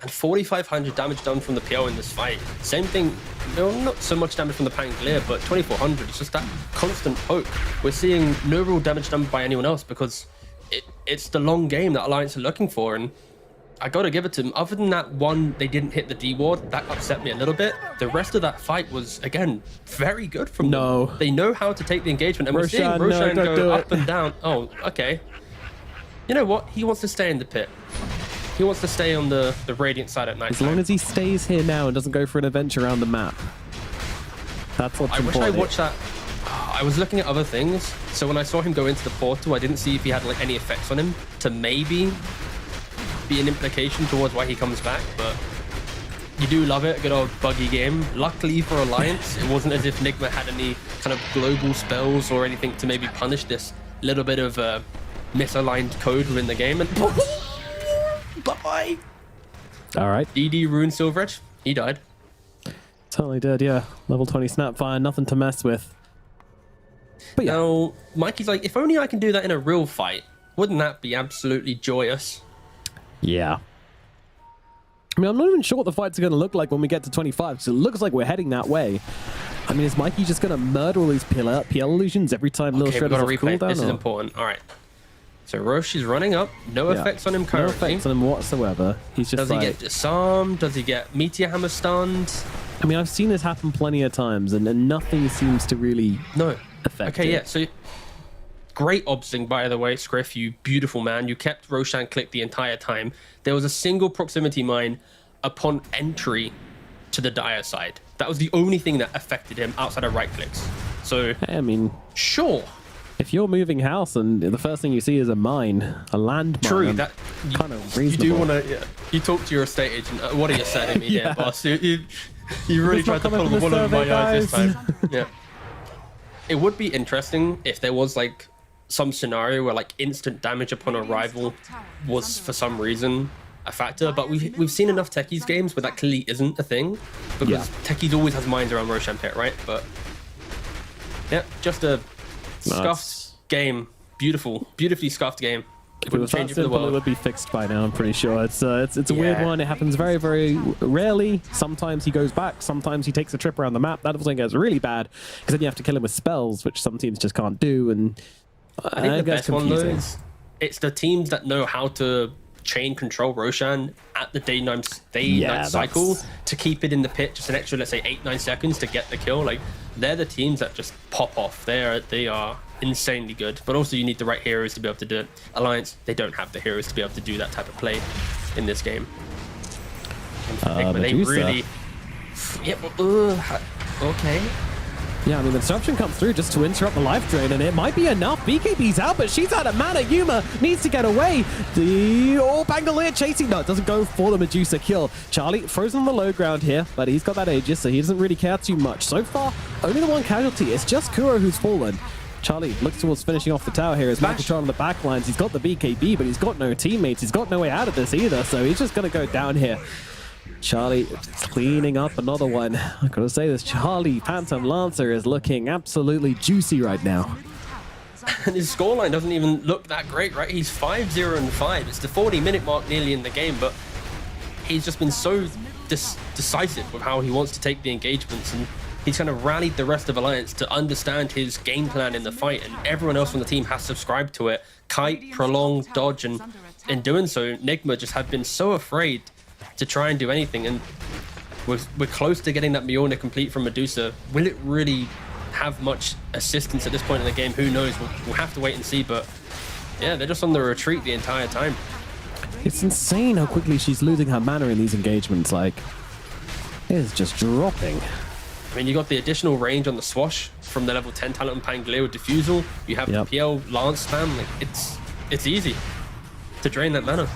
And 4,500 damage done from the PL in this fight. Same thing, not so much damage from the Pangolier, but 2,400. It's just that constant poke. We're seeing no real damage done by anyone else because it's the long game that Alliance are looking for, and I gotta give it to them. Other than that one, they didn't hit the D ward. That upset me a little bit. The rest of that fight was, again, very good from them. They know how to take the engagement, and we're seeing Roshan go up and down. Oh, okay. You know what? He wants to stay in the pit. He wants to stay on the Radiant side at night. As long as he stays here now and doesn't go for an adventure around the map. That's what's important. I wish I watched that. I was looking at other things, so when I saw him go into the portal, I didn't see if he had any effects on him to maybe be an implication towards why he comes back, but you do love it, a good old buggy game. Luckily for Alliance, it wasn't as if Nigma had any kind of global spells or anything to maybe punish this little bit of misaligned code within the game, and bye-bye. All right. DD ruined Silver Edge. He died. Totally did, yeah. Level 20 Snapfire, nothing to mess with. But yeah. Now, Mikey's like, if only I can do that in a real fight, wouldn't that be absolutely joyous? Yeah. I mean, I'm not even sure what the fights are going to look like when we get to 25, so it looks like we're heading that way. I mean, is Mikey just going to murder all these PL illusions every time Little Shredder's off cooldown? This is important. All right. So Roche is running up. No effects on him currently. No effects on him whatsoever. He's just Does he get disarmed? Does he get Meteor Hammer stunned? I mean, I've seen this happen plenty of times, and nothing seems to really affect it. Okay, yeah. So great obsing, by the way, Scriff. You beautiful man. You kept Roshan clicked the entire time. There was a single proximity mine upon entry to the Dire side. That was the only thing that affected him outside of right clicks. So I mean, sure. If you're moving house and the first thing you see is a mine, a land mine, true, that kind of reasonable. You do want to. Yeah. You talk to your estate agent. What are you selling me here, boss? You really tried to pull the wool over my eyes this time. Yeah. It would be interesting if there was like some scenario where like instant damage upon arrival was for some reason a factor, but we've seen enough Techies games where that clearly isn't a thing, because Techies always has mines around Roshan Pit, right? But yeah, just a scuffed game. Beautifully scuffed game. If it was that change it for the simple, it world. would be fixed by now, I'm pretty sure. It's a weird Yeah. one. It happens very, very rarely. Sometimes he goes back. Sometimes he takes a trip around the map. That also gets really bad because then you have to kill him with spells, which some teams just can't do. And I think the it gets best one though confusing. is it's the teams that know how to chain control Roshan at the day-night cycle that's- to keep it in the pit just an extra, let's say 8-9 seconds to get the kill. Like they're the teams that just pop off. They are insanely good, but also you need the right heroes to be able to do it. Alliance, they don't have the heroes to be able to do that type of play in this game. And for Enigma, they Medusa. really okay. Yeah, I mean, the disruption comes through just to interrupt the life drain, and it might be enough. BKB's out, but she's out of mana. Yuma needs to get away. The Bangalore chasing. No, it doesn't go for the Medusa kill. Charlie frozen on the low ground here, but he's got that Aegis, so he doesn't really care too much. So far, only the one casualty. It's just Kuro who's fallen. Charlie looks towards finishing off the tower here as Michael Tron on the back lines. He's got the BKB, but he's got no teammates. He's got no way out of this either, so he's just going to go down here. Charlie cleaning up another one. I gotta say this, Charlie Phantom Lancer is looking absolutely juicy right now. And his scoreline doesn't even look that great, right? He's 5-0-5. It's the 40-minute mark nearly in the game, but he's just been so decisive with how he wants to take the engagements, and he's kind of rallied the rest of Alliance to understand his game plan in the fight, and everyone else on the team has subscribed to it. Kite, Prolong, Dodge, and in doing so, Enigma just have been so afraid to try and do anything, and we're close to getting that Mjolnir complete from Medusa. Will it really have much assistance at this point in the game? Who knows? We'll have to wait and see, but yeah, they're just on the retreat the entire time. It's insane how quickly she's losing her mana in these engagements. Like, it is just dropping. I mean, you got the additional range on the Swash from the level 10 talent on Pangolier with Diffusal. You have the PL Lance spam. Like, it's easy to drain that mana.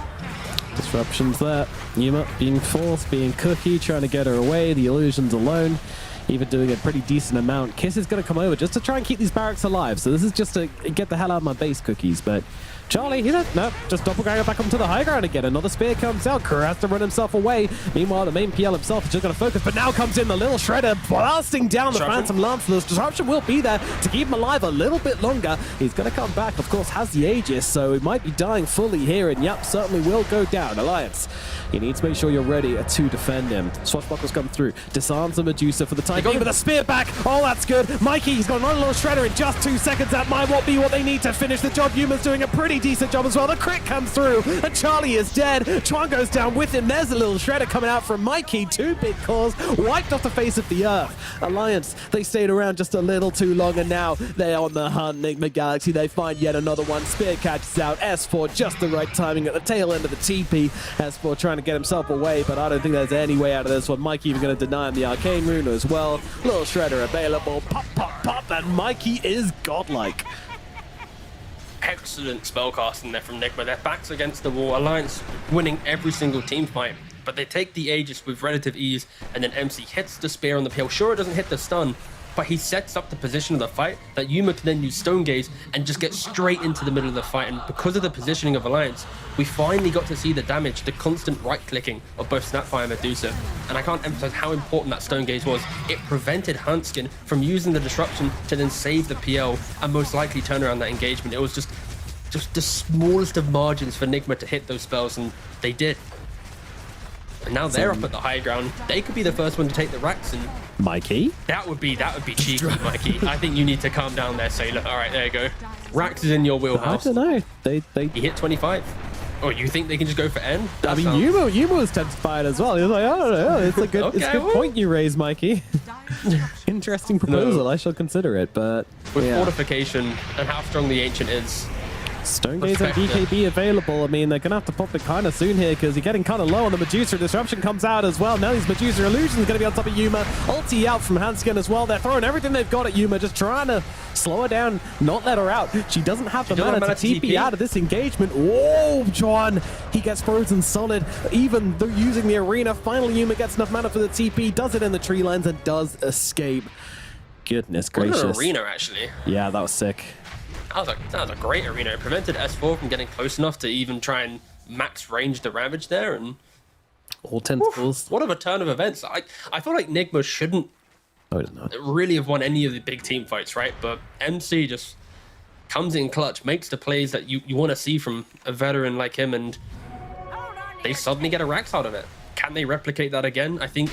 Disruptions there. Yuma being forced, being Cookie, trying to get her away. The illusions alone, even doing a pretty decent amount. Kiss is going to come over just to try and keep these barracks alive. So this is just to get the hell out of my base, Cookies. But Charlie, he's no, just doppelganger back onto the high ground again. Another spear comes out. Kuro has to run himself away. Meanwhile, the main PL himself is just going to focus, but now comes in the little shredder, blasting down the Phantom Lance. The disruption will be there to keep him alive a little bit longer. He's going to come back, of course, has the Aegis, so he might be dying fully here, and yep, certainly will go down. Alliance, you need to make sure you're ready to defend him. Swashbuckles come through, disarms the Medusa for the time being with a spear back. Oh, that's good. Mikey, he's got another little shredder in just 2 seconds. That might not be what they need to finish the job. Yuma's doing a pretty decent job as well. The crit comes through, and Charlie is dead. Chuan goes down with him. There's a little shredder coming out from Mikey. 2 big cores wiped off the face of the earth. Alliance, they stayed around just a little too long, and now they're on the hunt. Enigma Galaxy, they find yet another one. Spear catches out. S4 just the right timing at the tail end of the TP. S4 trying to get himself away, but I don't think there's any way out of this one. Mikey even going to deny him the Arcane Rune as well. Little shredder available. Pop, pop, pop, and Mikey is godlike. Excellent spellcasting there from Enigma. Their backs against the wall. Alliance winning every single team fight, but they take the Aegis with relative ease, and then MC hits the spear on the PL. Sure, it doesn't hit the stun, but he sets up the position of the fight that Yuma can then use Stone Gaze and just get straight into the middle of the fight. And because of the positioning of Alliance, we finally got to see the damage, the constant right-clicking of both Snapfire and Medusa. And I can't emphasize how important that Stone Gaze was. It prevented Huntskin from using the disruption to then save the PL and most likely turn around that engagement. It was just the smallest of margins for Enigma to hit those spells, and they did. And now they're up at the high ground. They could be the first one to take the racks, and Mikey? that would be cheeky, Mikey. I think you need to calm down there, Sailor. All right, there you go. Rax is in your I wheelhouse. don't know. They He hit 25. Oh, you think they can just go for N? I mean, Yuma was tempted by it as well. He was like, I don't know. It's a good, it's a good point you raise, Mikey. Interesting proposal. No. I shall consider it, but with yeah. fortification and how strong the Ancient is. Stone Gaze and Respect it. BKB available. I mean, they're going to have to pop it kind of soon here because you're getting kind of low on the Medusa. Disruption comes out as well. Now these Medusa illusions are going to be on top of Yuma. Ulti out from Hanskin as well. They're throwing everything they've got at Yuma, just trying to slow her down, not let her out. She doesn't have the mana to TP out of this engagement. Whoa, John. He gets frozen solid. Even though using the arena, finally Yuma gets enough mana for the TP, does it in the tree lines and does escape. Goodness gracious. What an arena, actually. Yeah, that was sick. That was a great arena. It prevented S4 from getting close enough to even try and max range the Ravage there. And all tentacles. what a turn of events. I feel like Enigma shouldn't Oh, it's not. really have won any of the big team fights, right? But MC just comes in clutch, makes the plays that you want to see from a veteran like him, and they suddenly get a racks out of it. Can they replicate that again? I think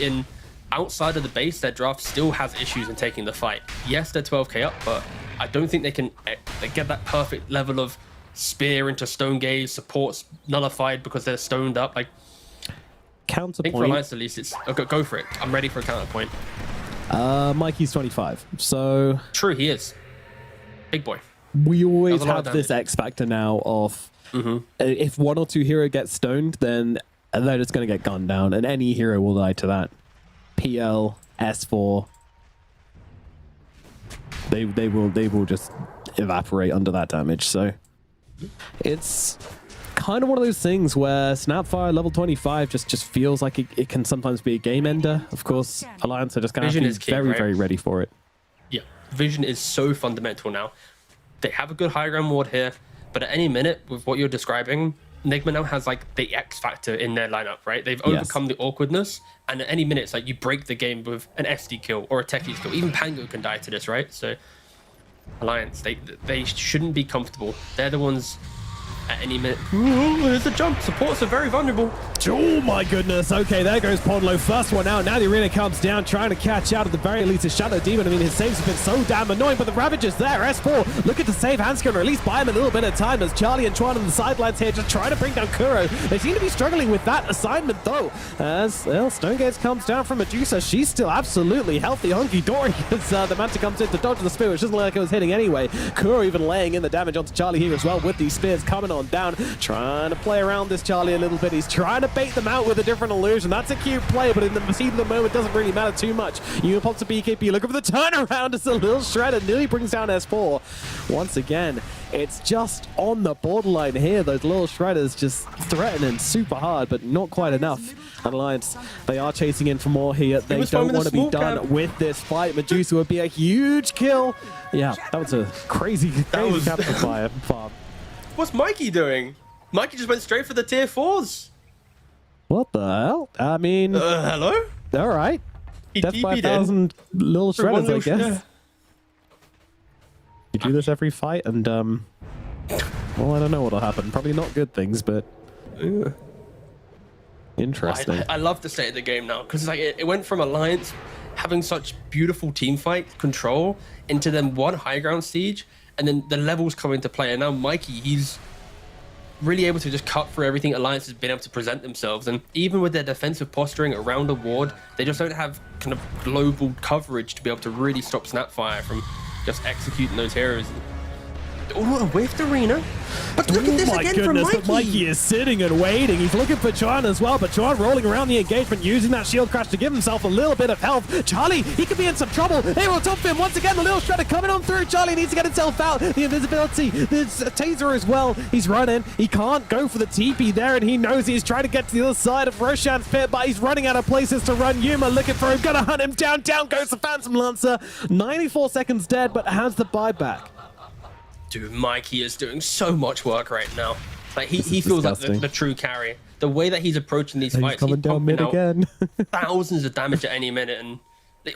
outside of the base, their draft still has issues in taking the fight. Yes, they're 12k up, but I don't think they can get that perfect level of spear into stone gaze, supports nullified because they're stoned up. Like, Counterpoint. I think for Alliance at least, it's go for it. I'm ready for a counterpoint. Mikey's 25, so True, he is big boy. we always Does a lot of have this damage. X factor now of if one or two hero gets stoned, then they're just going to get gunned down, and any hero will die to that. PL, S4, they will just evaporate under that damage. So it's kind of one of those things where Snapfire level 25 just feels like it can sometimes be a game ender. Of course, Alliance are just going to Vision be is key, very, right? very ready for it. Yeah, vision is so fundamental now. They have a good high ground ward here, but at any minute, with what you're describing, Nigma now has like the X factor in their lineup, right? They've overcome the awkwardness, and at any minute, it's like you break the game with an SD kill or a Techie kill. Even Pango can die to this, right? So Alliance, they shouldn't be comfortable. They're the ones at any minute. Ooh, there's a jump. Supports are very vulnerable. Oh my goodness. Okay, there goes Podlo. First one out. Now the arena comes down, trying to catch out at the very least a Shadow Demon. I mean, his saves have been so damn annoying, but the Ravager's there. S4 looking to save Hanskin, or at least buy him a little bit of time, as Charlie and Chuan on the sidelines here just trying to bring down Kuro. They seem to be struggling with that assignment though, as well, Stonegaze comes down from Medusa. She's still absolutely healthy, hunky-dory, as the Manta comes in to dodge the spear, which doesn't look like it was hitting anyway. Kuro even laying in the damage onto Charlie here as well, with these spears coming on down, trying to play around this Charlie a little bit. He's trying to bait them out with a different illusion. That's a cute play, but in the heat of the moment, doesn't really matter too much. You pops a BKB, looking for the turnaround as a little shredder nearly brings down S4. Once again, it's just on the borderline here. Those little shredders just threatening super hard, but not quite enough. And Alliance, they are chasing in for more here. They don't want to be done with this fight. Medusa would be a huge kill. Yeah, that was a crazy capture fire farm. What's Mikey doing? Mikey just went straight for the tier 4s. What the hell? I mean, Hello? all right. He Death by TP'd 1,000 little For one shredders, I little guess. yeah. You do this every fight, and well, I don't know what'll happen. Probably not good things, but interesting. I love the state of the game now, because like it went from Alliance having such beautiful team fight control into then one high ground siege, and then the levels come into play, and now Mikey, he's really able to just cut through everything Alliance has been able to present themselves. And even with their defensive posturing around the ward, they just don't have kind of global coverage to be able to really stop Snapfire from just executing those heroes. Oh, a whiffed arena. But look at this again from Mikey. But Mikey is sitting and waiting. He's looking for Chuan as well, but Chuan rolling around the engagement, using that shield crash to give himself a little bit of health. Charlie, he could be in some trouble. They will top him once again. The little shredder coming on through. Charlie needs to get himself out. The invisibility, there's a taser as well. He's running. He can't go for the TP there, and he knows he's trying to get to the other side of Roshan's pit, but he's running out of places to run. Yuma looking for him, gonna hunt him down. Down goes the Phantom Lancer. 94 seconds dead, but has the buyback. Dude, Mikey is doing so much work right now. Like he feels like the true carry. The way that he's approaching these fights, coming he's down mid pumping out again. thousands of damage at any minute, and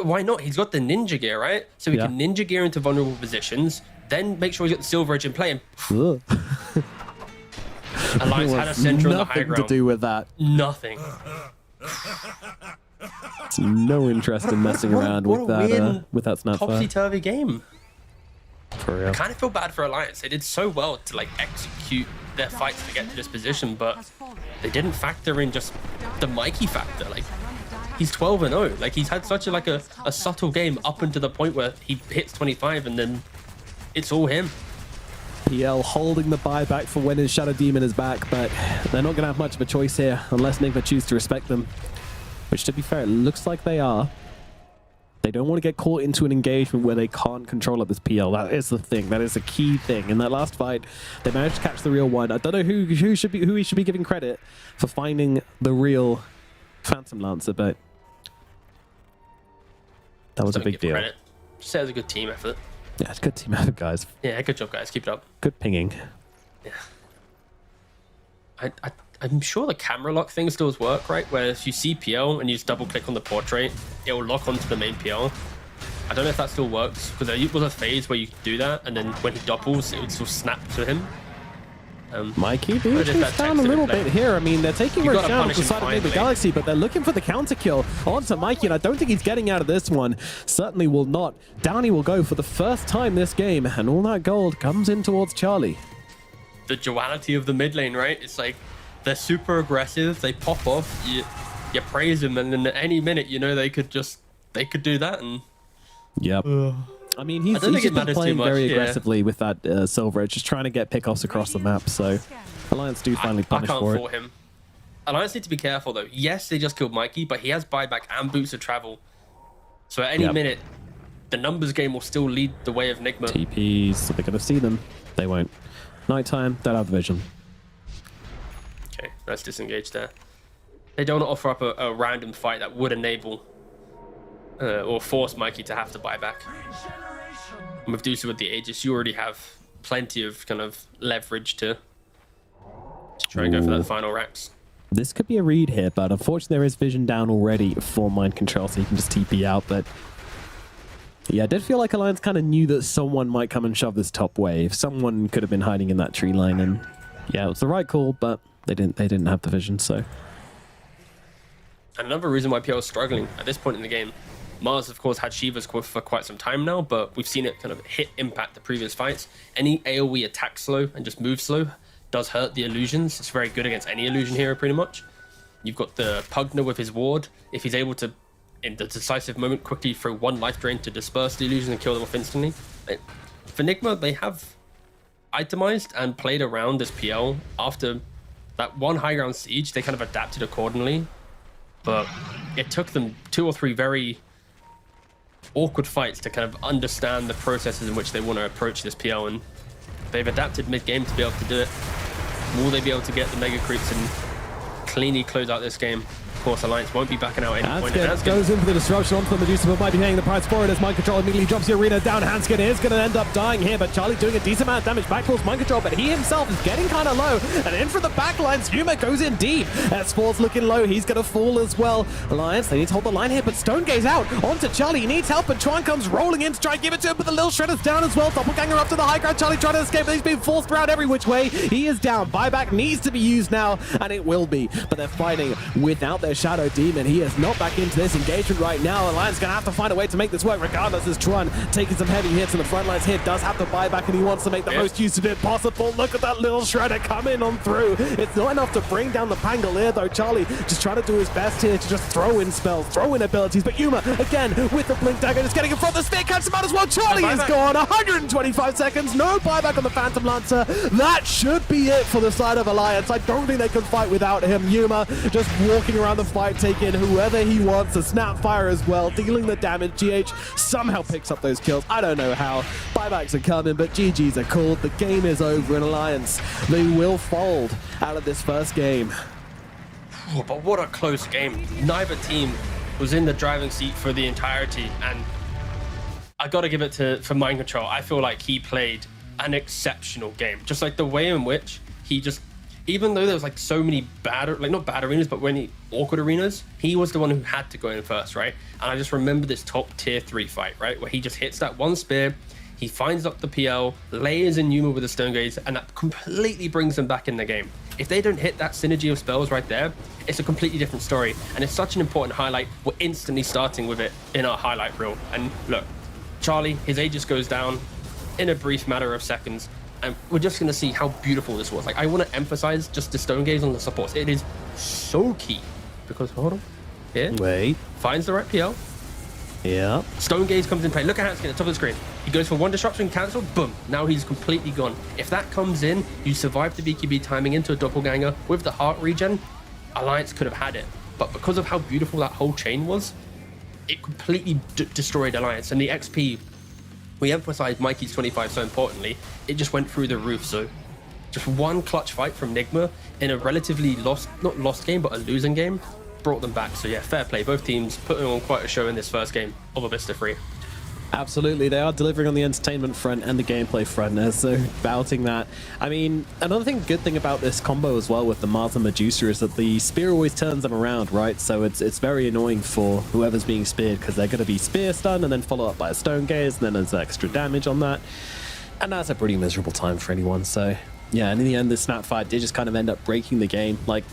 why not? He's got the ninja gear, right? So he can ninja gear into vulnerable positions, then make sure he's got the silver edge in play. And Alliance had a center on the high ground. Nothing to do with that. Nothing. It's no interest in messing around with that Snapfire. Topsy-turvy game. For real. I kind of feel bad for Alliance. They did so well to like execute their fights to get to this position, but they didn't factor in just the Mikey factor. Like, he's 12-0. Like, he's had such a subtle game up until the point where he hits 25, and then it's all him. PL holding the buyback for when his Shadow Demon is back, but they're not going to have much of a choice here unless Nigma choose to respect them. Which, to be fair, it looks like they are. They don't want to get caught into an engagement where they can't control up this PL. That is the thing. That is a key thing. In that last fight, they managed to catch the real one. I don't know who we should be giving credit for finding the real Phantom Lancer, but that was a big deal. Credit. Just say it was a good team effort. Yeah, it's a good team effort, guys. Yeah, good job, guys. Keep it up. Good pinging. Yeah. I'm sure the camera lock thing still work, right? Where if you see PL and you just double click on the portrait, it will lock onto the main PL. I don't know if that still works, because there was a phase where you could do that, and then when he doubles, it would still snap to him. Mikey being chased down a little bit here. I mean, they're taking Roche down to the side of Neighbor Galaxy, but they're looking for the counter kill onto Mikey, and I don't think he's getting out of this one. Certainly will not. Downey will go for the first time this game, and all that gold comes in towards Charlie. The duality of the mid lane, right? It's like they're super aggressive. They pop off. You praise them, and then at any minute, you know, they could do that. And yep. I mean, he's just been playing very aggressively with that Silver Edge, just trying to get pickoffs across the map. So Alliance do finally punish for it. I can't fault him. Alliance need to be careful though. Yes, they just killed Mikey, but he has buyback and boots of travel. So at any minute, the numbers game will still lead the way of Nigma. TPs, so they're going to see them. They won't. Nighttime, don't have vision. Okay, let's disengage there. They don't offer up a random fight that would enable or force Mikey to have to buy back. And with Dusa with the Aegis, you already have plenty of kind of leverage to try and go for that final racks. This could be a read here, but unfortunately there is vision down already for mind control, so you can just TP out. But yeah, I did feel like Alliance kind of knew that someone might come and shove this top wave. Someone could have been hiding in that tree line, and yeah, it was the right call, but they didn't have the vision. So another reason why PL is struggling at this point in the game. Mars, of course, had Shiva's for quite some time now, but we've seen it kind of hit impact the previous fights. Any AoE attack slow and just move slow does hurt the illusions. It's very good against any illusion hero, pretty much. You've got the Pugner with his ward. If he's able to, in the decisive moment, quickly throw one life drain to disperse the illusion and kill them off instantly. For Nigma, they have itemized and played around this PL. After that one high ground siege, they kind of adapted accordingly. But it took them 2 or 3 very awkward fights to kind of understand the processes in which they want to approach this PL, and they've adapted mid-game to be able to do it. Will they be able to get the mega creeps and cleanly close out this game? Of course, Alliance won't be backing out any point. Hanskin goes in for the disruption onto the Medusa, but might be paying the price for it as Mind Control immediately drops the arena down. Hanskin is going to end up dying here, but Charlie doing a decent amount of damage back towards Mind Control, but he himself is getting kind of low, and in for the backlines, Yuma goes in deep. Sport's looking low, he's going to fall as well. Alliance, they need to hold the line here, but Stone Gaze out onto Charlie, he needs help, and Chuan comes rolling in to try and give it to him, but the little Shredder's down as well. Doppelganger up to the high ground, Charlie trying to escape, but he's being forced around every which way. He is down, buyback needs to be used now, and it will be, but they're fighting without their Shadow Demon. He is not back into this engagement right now. Alliance going to have to find a way to make this work regardless, as Chuan taking some heavy hits in the front lines here, does have to buy back, and he wants to make the most use of it possible. Look at that little Shredder coming on through. It's not enough to bring down the Pangolier though. Charlie just trying to do his best here to just throw in spells, throw in abilities, but Yuma again with the Blink Dagger just getting in front. The spear catches him out as well. Charlie is gone. 125 seconds, no buyback on the Phantom Lancer. That should be it for the side of Alliance. I don't think they can fight without him. Yuma just walking around the fight, taking whoever he wants, a Snapfire as well, dealing the damage. GH somehow picks up those kills. I don't know how. Buybacks are coming, but GG's are called. The game is over in Alliance. They will fold out of this first game. Oh, but what a close game. Neither team was in the driving seat for the entirety, and I gotta give it for Mind Control. I feel like he played an exceptional game. Just like the way in which he just, even though there was like so many bad, like not bad arenas, but awkward arenas, he was the one who had to go in first, right? And I just remember this top tier 3 fight, right? Where he just hits that one spear, he finds up the PL, layers in Yuma with the Stone Gaze, and that completely brings them back in the game. If they don't hit that synergy of spells right there, it's a completely different story. And it's such an important highlight. We're instantly starting with it in our highlight reel. And look, Charlie, his Aegis goes down in a brief matter of seconds. And we're just going to see how beautiful this was. Like, I want to emphasize just the Stone Gaze on the supports. It is so key. Because, hold on. Here. Wait. Finds the right PL. Yeah. Stone Gaze comes in play. Look at Hanskin at the top of the screen. He goes for one disruption, cancel, boom. Now he's completely gone. If that comes in, you survive the BKB timing into a doppelganger with the heart regen, Alliance could have had it. But because of how beautiful that whole chain was, it completely destroyed Alliance. And the XP, we emphasized Mikey's 25 so importantly, it just went through the roof. So just one clutch fight from Nigma in a relatively not lost game, but a losing game, brought them back. So yeah, fair play. Both teams putting on quite a show in this first game of Abyss 3. Absolutely, they are delivering on the entertainment front and the gameplay front, so bouting that. I mean, another good thing about this combo as well with the Mars and Medusa is that the spear always turns them around, right? So it's very annoying for whoever's being speared because they're going to be spear stunned and then follow up by a stone gaze, and then there's extra damage on that. And that's a pretty miserable time for anyone, so yeah, and in the end, the Snapfire did just kind of end up breaking the game. Like,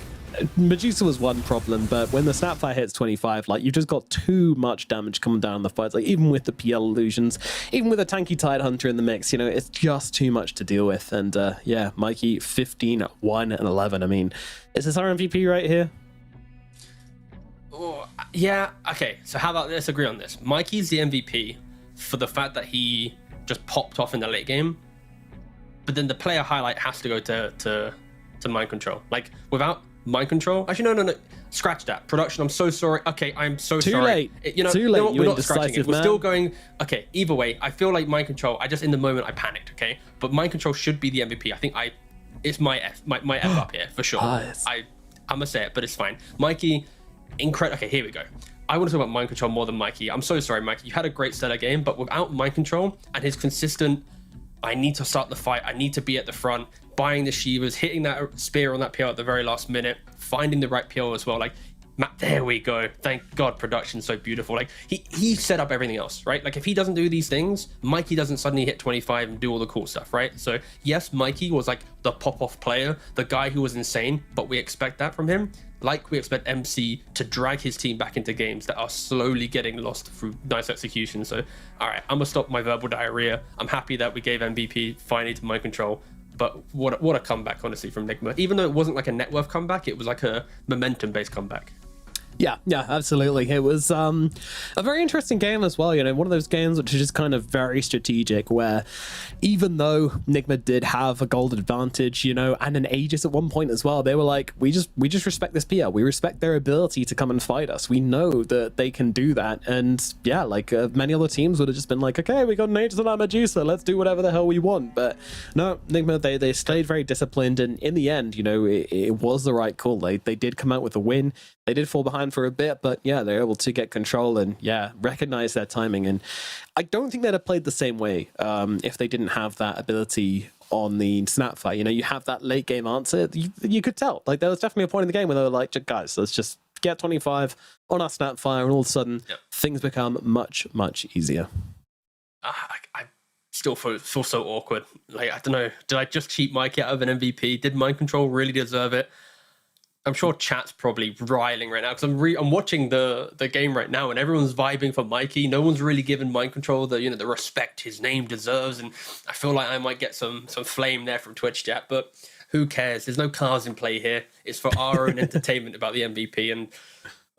Medusa was one problem, but when the Snapfire hits 25, like, you've just got too much damage coming down the fights. Like, even with the PL illusions, even with a tanky Tidehunter in the mix, you know, it's just too much to deal with. And yeah, Mikey 15, 1, and 11. I mean, is this our MVP right here? Oh, yeah, okay, so how about let's agree on this. Mikey's the MVP for the fact that he just popped off in the late game, but then the player highlight has to go to Mind Control. Like, without Mind Control, actually no, scratch that. Production, I'm so sorry. Okay, I'm so Too sorry. late. You know, Too late, we're you not scratching it. We're indecisive still man. going. Okay, either way, I feel like Mind Control. I just in the moment I panicked. Okay, but Mind Control should be the MVP. I think it's my F up here for sure. Nice. I'm gonna say it, but it's fine. Mikey, incredible. Okay, here we go. I want to talk about Mind Control more than Mikey. I'm so sorry, Mikey. You had a great stellar game, but without Mind Control and his consistent, I need to start the fight, I need to be at the front, buying the Shivas, hitting that spear on that PL at the very last minute, finding the right PL as well. Like, there we go. Thank God production's so beautiful. Like, he set up everything else, right? Like, if he doesn't do these things, Mikey doesn't suddenly hit 25 and do all the cool stuff, right? So yes, Mikey was like the pop-off player, the guy who was insane, but we expect that from him. Like we expect MC to drag his team back into games that are slowly getting lost through nice execution. So, all right, I'm gonna stop my verbal diarrhea. I'm happy that we gave MVP finally to Mind Control, but what a comeback, honestly, from Nigma. Even though it wasn't like a net worth comeback, it was like a momentum-based comeback. Yeah, absolutely. It was a very interesting game as well. You know, one of those games which is just kind of very strategic, where even though Nigma did have a gold advantage, you know, and an Aegis at one point as well, they were like, we just respect this PL. We respect their ability to come and fight us. We know that they can do that. And yeah, like many other teams would have just been like, okay, we got an Aegis and our Medusa, let's do whatever the hell we want. But no, Nigma, they stayed very disciplined, and in the end, you know, it was the right call. They did come out with a win. They did fall behind for a bit, but yeah, they're able to get control and yeah, recognize their timing. And I don't think they'd have played the same way if they didn't have that ability on the Snapfire. You know, you have that late game answer. You could tell. Like, there was definitely a point in the game where they were like, guys, let's just get 25 on our Snapfire, and all of a sudden things become much, much easier. I still feel so awkward. Like, I don't know. Did I just cheat Mikey out of an MVP? Did Mind Control really deserve it? I'm sure chat's probably riling right now because I'm watching the game right now and everyone's vibing for Mikey. No one's really given Mind Control the the respect his name deserves, and I feel like I might get some flame there from Twitch chat, but who cares? There's no cars in play here. It's for our own entertainment about the MVP, and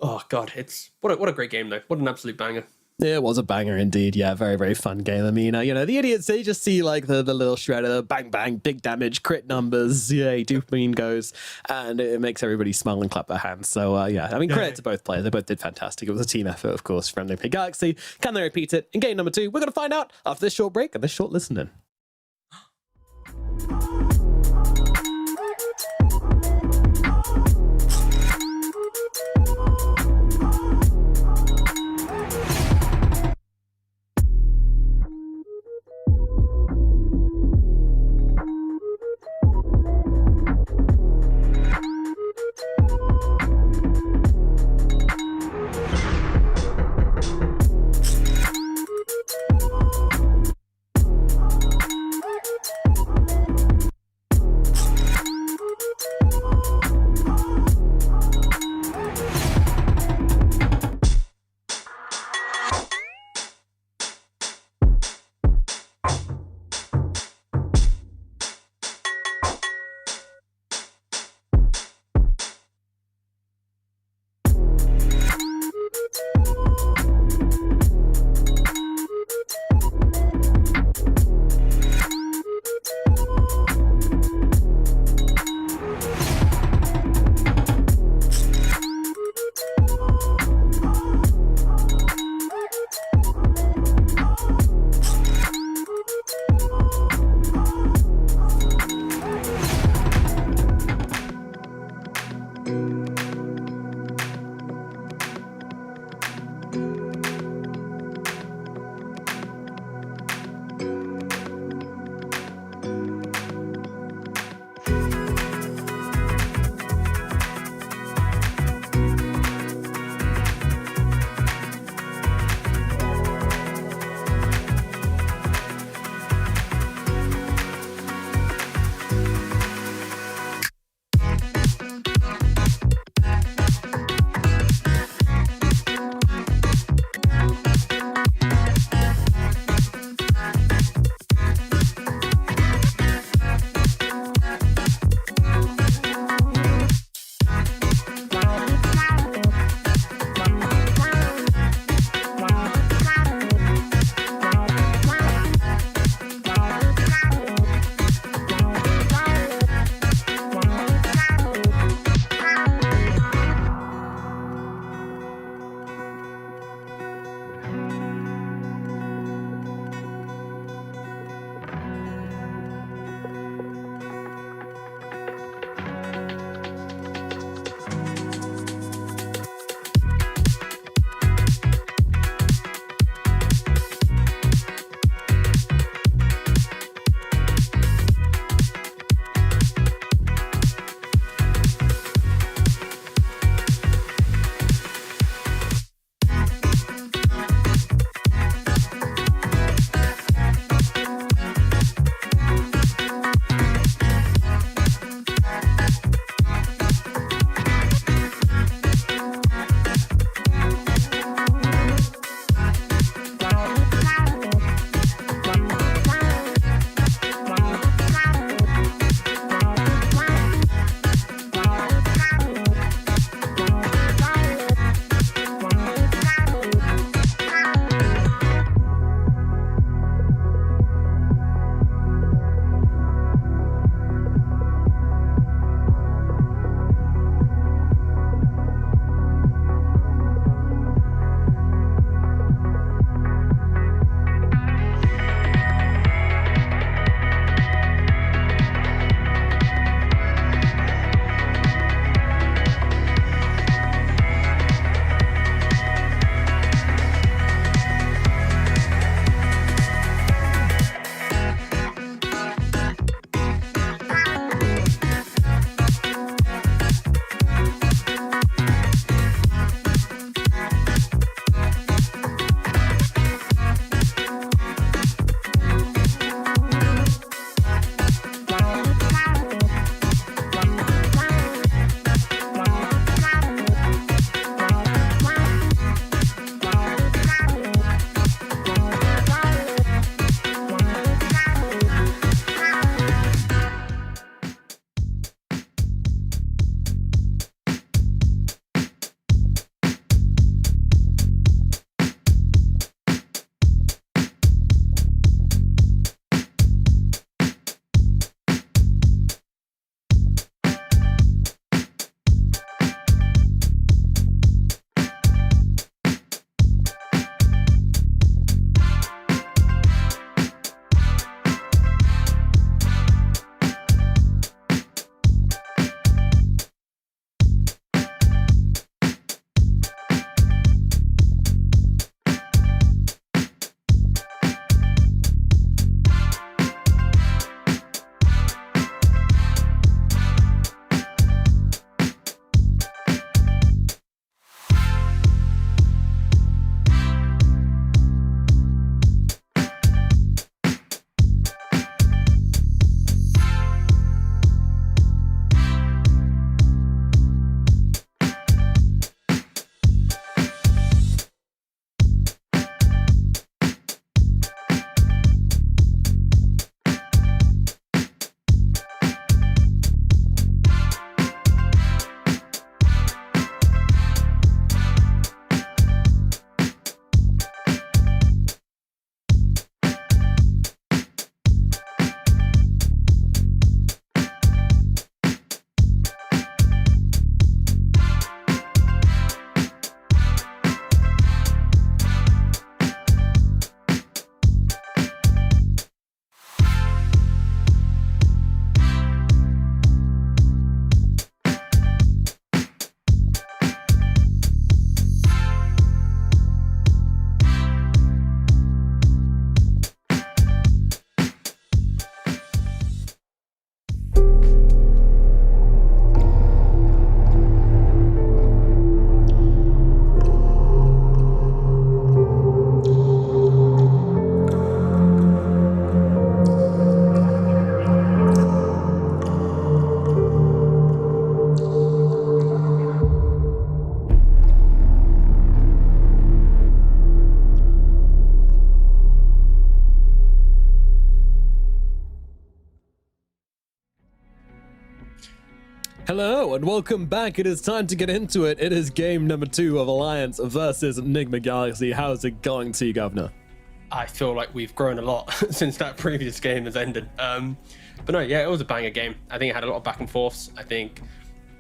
oh god, it's what a great game though. What an absolute banger. It was a banger indeed. Yeah, very, very fun game. I mean, you know, the idiots, they just see like the little shredder, bang, bang, big damage, crit numbers, yay, dopamine goes, and it makes everybody smile and clap their hands. So, yeah, I mean, credit to both players. They both did fantastic. It was a team effort, of course, from Friendly Play Galaxy. Can they repeat it in game number 2? We're going to find out after this short break and this short listening. Hello and welcome back. It is time to get into it. It is game number 2 of Alliance versus Enigma Galaxy. How's it going to you, Governor? I feel like we've grown a lot since that previous game has ended. But no, yeah, it was a banger game. I think it had a lot of back and forths. I think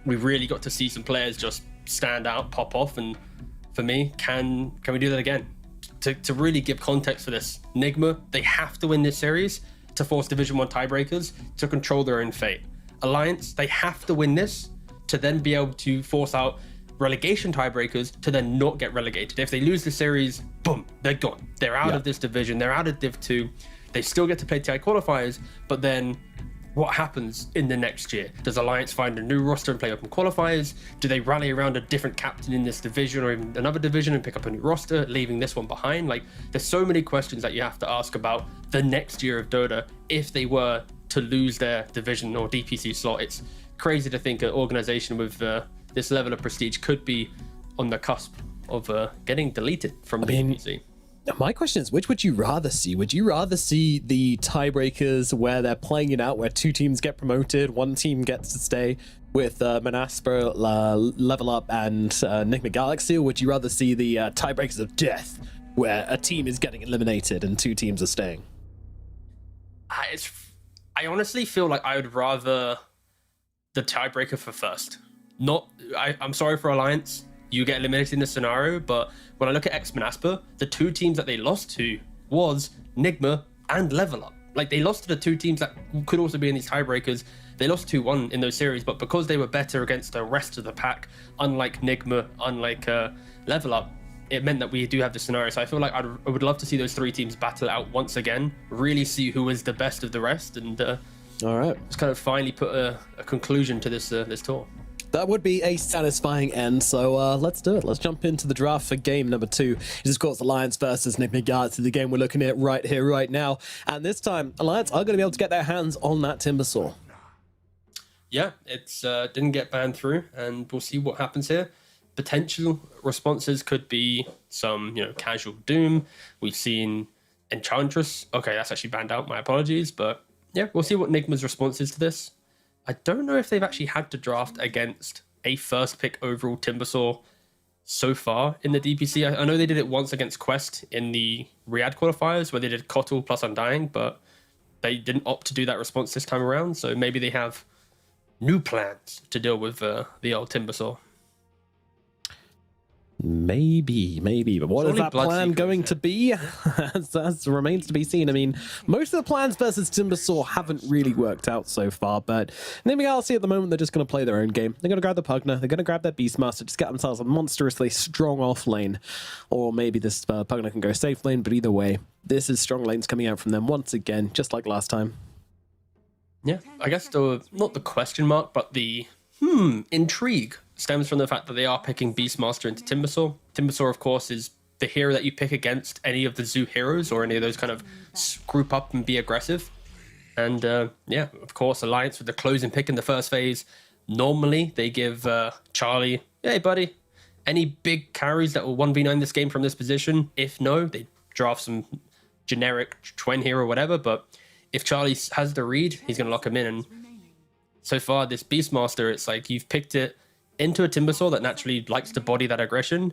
we really got to see some players just stand out, pop off, and for me, can we do that again? To really give context for this, Enigma, they have to win this series to force Division 1 tiebreakers to control their own fate. Alliance, they have to win this to then be able to force out relegation tiebreakers to then not get relegated. If they lose the series, boom, they're gone. They're out of this division. They're out of Div 2. They still get to play TI qualifiers, but then what happens in the next year? Does Alliance find a new roster and play open qualifiers? Do they rally around a different captain in this division or even another division and pick up a new roster, leaving this one behind? Like, there's so many questions that you have to ask about the next year of Dota if they were to lose their division or DPC slot. It's crazy to think an organization with this level of prestige could be on the cusp of getting deleted from the DPC. My question is, which would you rather see? Would you rather see the tiebreakers where they're playing it out, where 2 teams get promoted, 1 team gets to stay with Manasper, Level Up, and Enigma Galaxy, or would you rather see the tiebreakers of death, where a team is getting eliminated and 2 teams are staying? I honestly feel like I would rather the tiebreaker for first. I'm sorry for Alliance. You get eliminated in this scenario, but when I look at X-Manasper, the 2 teams that they lost to was Nigma and Level Up. Like, they lost to the 2 teams that could also be in these tiebreakers. They lost 2-1 in those series, but because they were better against the rest of the pack, unlike Nigma, unlike Level Up, it meant that we do have this scenario. So I feel like I would love to see those 3 teams battle it out once again, really see who is the best of the rest, and all right, just kind of finally put a conclusion to this tour. That would be a satisfying end, so let's do it. Let's jump into the draft for game number 2. It is, of course, Alliance versus Enigma Galaxy, the game we're looking at right here, right now. And this time, Alliance are going to be able to get their hands on that Timbersaw. Yeah, it's didn't get banned through, and we'll see what happens here. Potential responses could be some, casual Doom. We've seen Enchantress. Okay, that's actually banned out. My apologies, but yeah, we'll see what Enigma's response is to this. I don't know if they've actually had to draft against a first pick overall Timbersaw so far in the DPC. I know they did it once against Quest in the Riyadh qualifiers where they did Kotal plus Undying, but they didn't opt to do that response this time around. So maybe they have new plans to deal with the old Timbersaw. Maybe, but what is that plan going to be? That remains to be seen. I mean, most of the plans versus Timbersaw haven't really worked out so far, but Enigma Galaxy at the moment, they're just going to play their own game. They're going to grab the Pugner, they're going to grab their Beastmaster, just get themselves a monstrously strong off lane, or maybe this Pugner can go safe lane, but either way, this is strong lanes coming out from them once again, just like last time. Yeah, I guess not the question mark, but the intrigue stems from the fact that they are picking Beastmaster into Timbersaw. Timbersaw, of course, is the hero that you pick against any of the Zoo heroes or any of those kind of group up and be aggressive. And yeah, of course, Alliance with the closing pick in the first phase. Normally, they give Charlie, hey, buddy, any big carries that will 1v9 this game from this position? If no, they draft some generic Twin hero or whatever. But if Charlie has the read, he's going to lock him in. And so far, this Beastmaster, it's like you've picked it into a Timbersaw that naturally likes to body that aggression,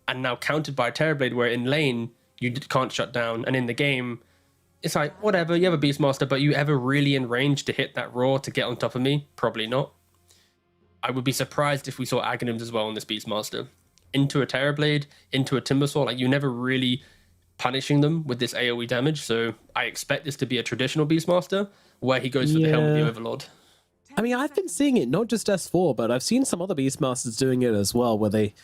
and now countered by a Terrorblade where in lane you can't shut down, and in the game it's like, whatever, you have a Beastmaster, but you ever really in range to hit that roar to get on top of me? Probably not. I would be surprised if we saw Aghanims as well on this Beastmaster. Into a Terrorblade, into a Timbersaw, like you're never really punishing them with this AoE damage, so I expect this to be a traditional Beastmaster where he goes for the Helm of the Overlord. I mean, I've been seeing it, not just S4, but I've seen some other Beastmasters doing it as well, where they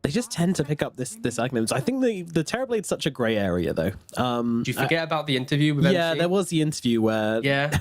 just tend to pick up this Aghanims. I think the Terrorblade's such a grey area, though. Did you forget about the interview with MC? Yeah, there was the interview where... Yeah,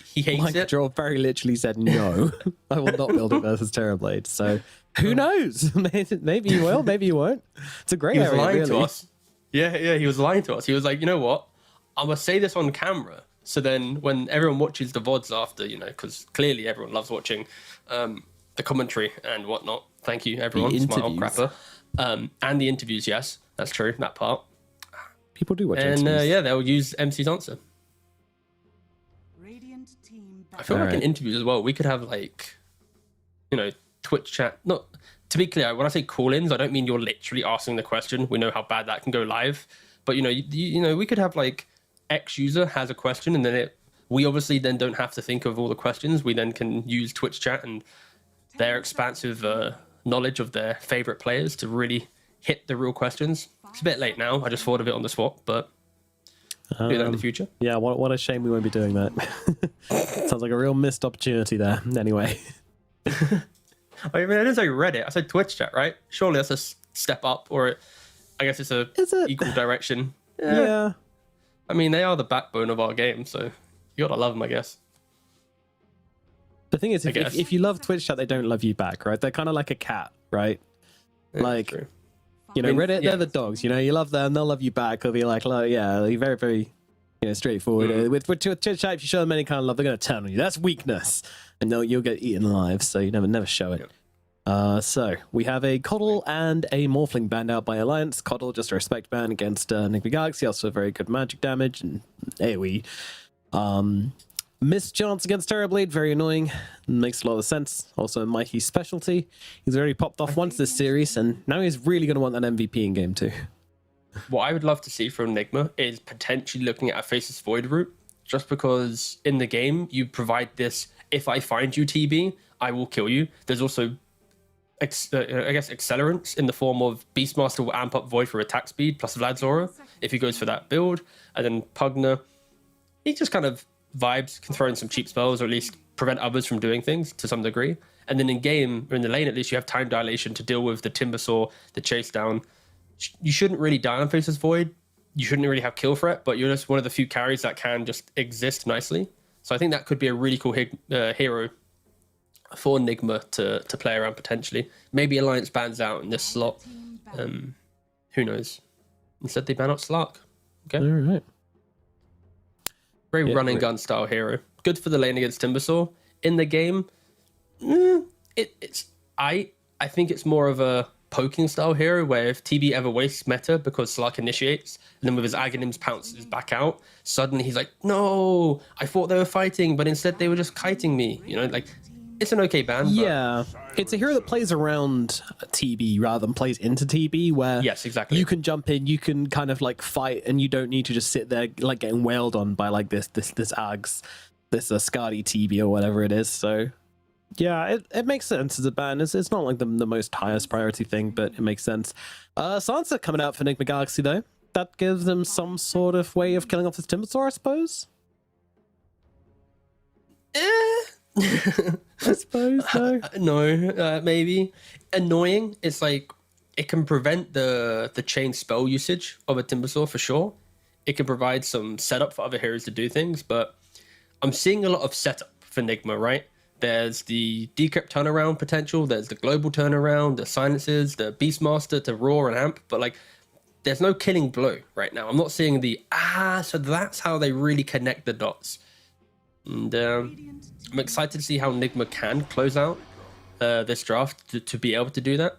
he hates Mike it. Draw very literally said, no, I will not build it versus Terrorblade. So, who knows? Maybe you will, maybe you won't. It's a grey area, lying really. to us. Yeah, he was lying to us. He was like, you know what? I'm going to say this on camera. So then when everyone watches the VODs after, because clearly everyone loves watching the commentary and whatnot. Thank you, everyone. Smile, crapper. And the interviews, yes, that's true, that part. People do watch interviews. And yeah, they'll use MC's answer. Radiant team I feel like in interviews as well, we could have like Twitch chat. Not to be clear, when I say call-ins, I don't mean you're literally asking the question. We know how bad that can go live, but we could have like X user has a question, and then we obviously then don't have to think of all the questions. We then can use Twitch chat and their expansive knowledge of their favorite players to really hit the real questions. It's a bit late now. I just thought of it on the spot, but do that in the future. Yeah, what a shame we won't be doing that. Sounds like a real missed opportunity there. Anyway. I mean, I didn't say Reddit. I said Twitch chat, right? Surely that's a step up, or I guess it's equal direction. Yeah. I mean, they are the backbone of our game, so you gotta love them, I guess. The thing is, if you love Twitch chat, they don't love you back, right? They're kind of like a cat, right? Yeah, like, true. Reddit, they're the dogs. You love them, they'll love you back. They'll be like, yeah, very, very, straightforward. With Twitch chat, if you show them any kind of love, they're gonna turn on you. That's weakness, and you'll get eaten alive. So you never show it. So we have a Coddle and a Morphling banned out by Alliance. Coddle, just a respect ban against Enigma Galaxy, also very good magic damage and AoE. Missed chance against Terrorblade, very annoying. Makes a lot of sense. Also Mikey's specialty. He's already popped off once this series, and now he's really going to want that MVP in game 2. What I would love to see from Enigma is potentially looking at a Faceless Void route, just because in the game you provide this, if I find you TB, I will kill you. There's also accelerants in the form of Beastmaster will amp up Void for attack speed plus Vlad's Aura if he goes for that build, and then Pugner, he just kind of vibes, can throw in some cheap spells or at least prevent others from doing things to some degree. And then in game, or in the lane at least, you have time dilation to deal with the Timber Saw, the chase down. You shouldn't really die on Faceless Void. You shouldn't really have kill threat, but you're just one of the few carries that can just exist nicely. So I think that could be a really cool hero for Enigma to play around potentially. Maybe Alliance bans out in this slot. Who knows? Instead they ban out Slark. Okay. All right. Very run and gun style hero. Good for the lane against Timbersaw. In the game, I think it's more of a poking style hero where if TB ever wastes meta because Slark initiates, and then with his Aghanims pounces back out, suddenly he's like, no, I thought they were fighting, but instead they were just kiting me. It's an okay ban. Yeah, it's a hero that plays around TB rather than plays into TB, where yes, exactly. You can jump in, you can kind of like fight, and you don't need to just sit there like getting wailed on by like this Ags, this Skadi TB or whatever it is. So yeah, it makes sense as a ban. It's not like the most highest priority thing, but it makes sense. Sansa coming out for Enigma Galaxy though. That gives them some sort of way of killing off this Timbersaw, I suppose. I suppose so. No, maybe. Annoying. It's like it can prevent the chain spell usage of a Timbersaw for sure. It can provide some setup for other heroes to do things, but I'm seeing a lot of setup for Enigma, right? There's the decrypt turnaround potential, there's the global turnaround, the silences, the Beastmaster to roar and amp, but like there's no killing blow right now. I'm not seeing so that's how they really connect the dots. And I'm excited to see how Enigma can close out this draft to be able to do that.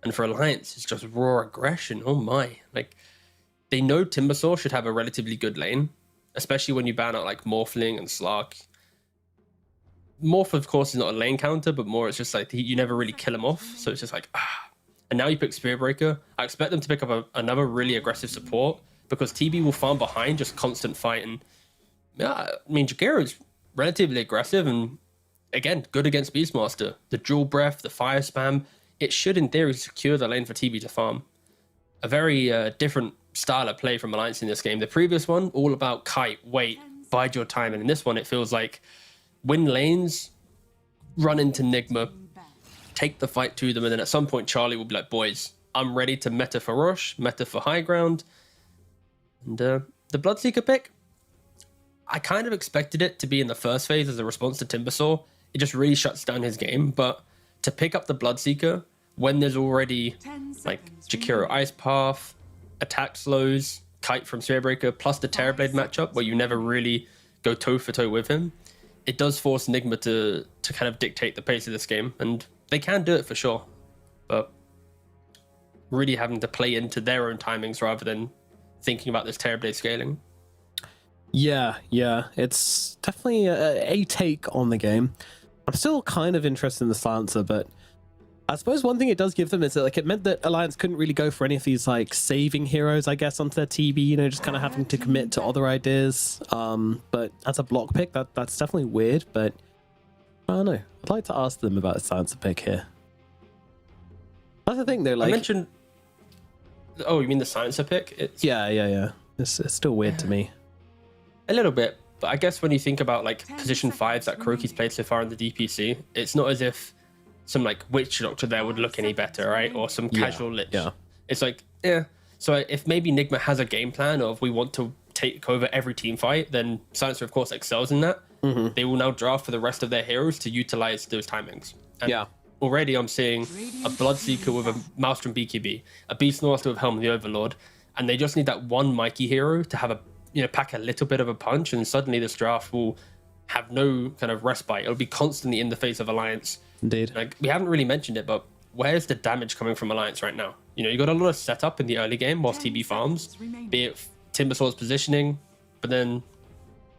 And for Alliance, it's just raw aggression. Oh my. Like, they know Timbersaw should have a relatively good lane, especially when you ban out like Morphling and Slark. Morph, of course, is not a lane counter, but more it's just like you never really kill him off. So it's just like, And now you pick Spearbreaker. I expect them to pick up another really aggressive support because TB will farm behind, just constant fighting. I mean, Jageru is relatively aggressive and, again, good against Beastmaster. The Dual Breath, the Fire Spam, it should, in theory, secure the lane for TB to farm. A very different style of play from Alliance in this game. The previous one, all about kite, wait, bide your time. And in this one, it feels like win lanes, run into Enigma, take the fight to them, and then at some point, Charlie will be like, boys, I'm ready to meta for Rush, meta for high ground. And the Bloodseeker pick, I kind of expected it to be in the first phase as a response to Timbersaw. It just really shuts down his game. But to pick up the Bloodseeker when there's already like Jakiro Ice Path, attack slows, kite from Spearbreaker, plus the Terrorblade matchup where you never really go toe for toe with him, it does force Enigma to kind of dictate the pace of this game. And they can do it for sure. But really having to play into their own timings rather than thinking about this Terrorblade scaling. Yeah, it's definitely a take on the game. I'm still kind of interested in the silencer, but I suppose one thing it does give them is that like it meant that Alliance couldn't really go for any of these like saving heroes, I guess, onto their TB, you know, just kind of having to commit to other ideas. But as a block pick, that's definitely weird, but I don't know. I'd like to ask them about a silencer pick here. That's the thing though, like I mentioned. Oh, you mean the silencer pick? yeah. It's still weird to me. A little bit, but I guess when you think about like position 5s that Kuroki's played so far in the DPC, it's not as if some like witch doctor there would look any better, right? Or some casual lich. Yeah. It's like, yeah. So if maybe Nigma has a game plan of we want to take over every team fight, then Silencer of course excels in that. They will now draft for the rest of their heroes to utilize those timings. And Yeah. already I'm seeing a Bloodseeker with a Maelstrom BKB, a Beastmaster with Helm of the Overlord, and they just need that one Mikey hero to have a, you know, pack a little bit of a punch, and suddenly this draft will have no kind of respite. It'll be constantly in the face of Alliance. Indeed. Like, we haven't really mentioned it, but where's the damage coming from Alliance right now? You know, you got a lot of setup in the early game whilst TB farms, be it Timbersaw's positioning, but then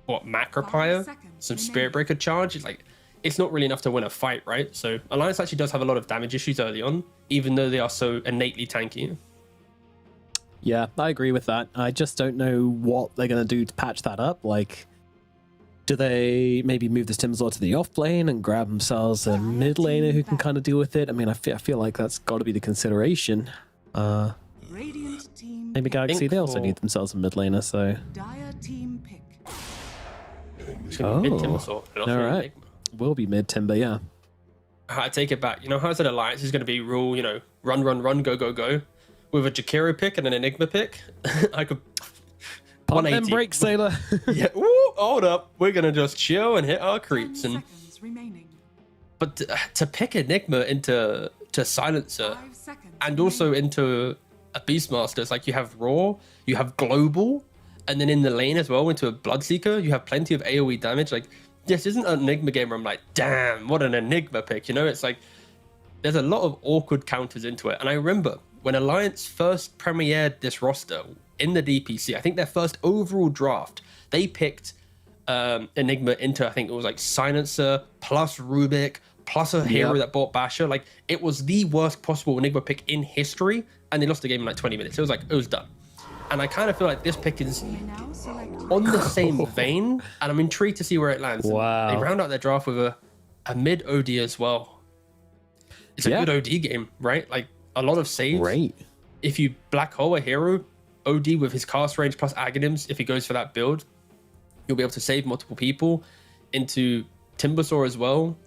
what, macro pyre, some Spirit Breaker charge. It's like, it's not really enough to win a fight, right? So Alliance actually does have a lot of damage issues early on, even though they are so innately tanky. Yeah, I agree with that. I just don't know what they're going to do to patch that up. Like, do they maybe move this Timbersaw to the off lane and grab themselves a mid laner who can kind of deal with it? I mean, I feel like that's got to be the consideration. Maybe Galaxy, they also need themselves a mid laner, so... Dire team pick. Oh, Mid Timbersaw, and also all right. Enigma. Will be mid Timber, yeah. I take it back. You know how I said Alliance is going to be rule, you know, run, go, go, go. With a Jakiro pick and an Enigma pick, I could... Pump them 180. brakes, Sailor. Yeah, ooh, hold up. We're going to just chill and hit our creeps. 10 And seconds remaining. But to pick Enigma into Silencer 5 seconds and also into a Beastmaster, it's like you have Raw, you have Global, and then in the lane as well into a Bloodseeker, you have plenty of AoE damage. Like, this isn't an Enigma game where I'm like, damn, what an Enigma pick. You know, it's like there's a lot of awkward counters into it. And I remember when Alliance first premiered this roster in the DPC, I think their first overall draft, they picked Enigma into, I think it was like Silencer plus Rubik plus a hero that bought Basher. Like, it was the worst possible Enigma pick in history, and they lost the game in like 20 minutes. It was like, it was done. And I kind of feel like this pick is now select on the same vein, and I'm intrigued to see where it lands. Wow. They round out their draft with a mid OD as well. It's a good OD game, right? Like, a lot of saves. Great. If you black hole a hero, OD with his cast range plus Aghanims, if he goes for that build, you'll be able to save multiple people. Into Timbersaw as well,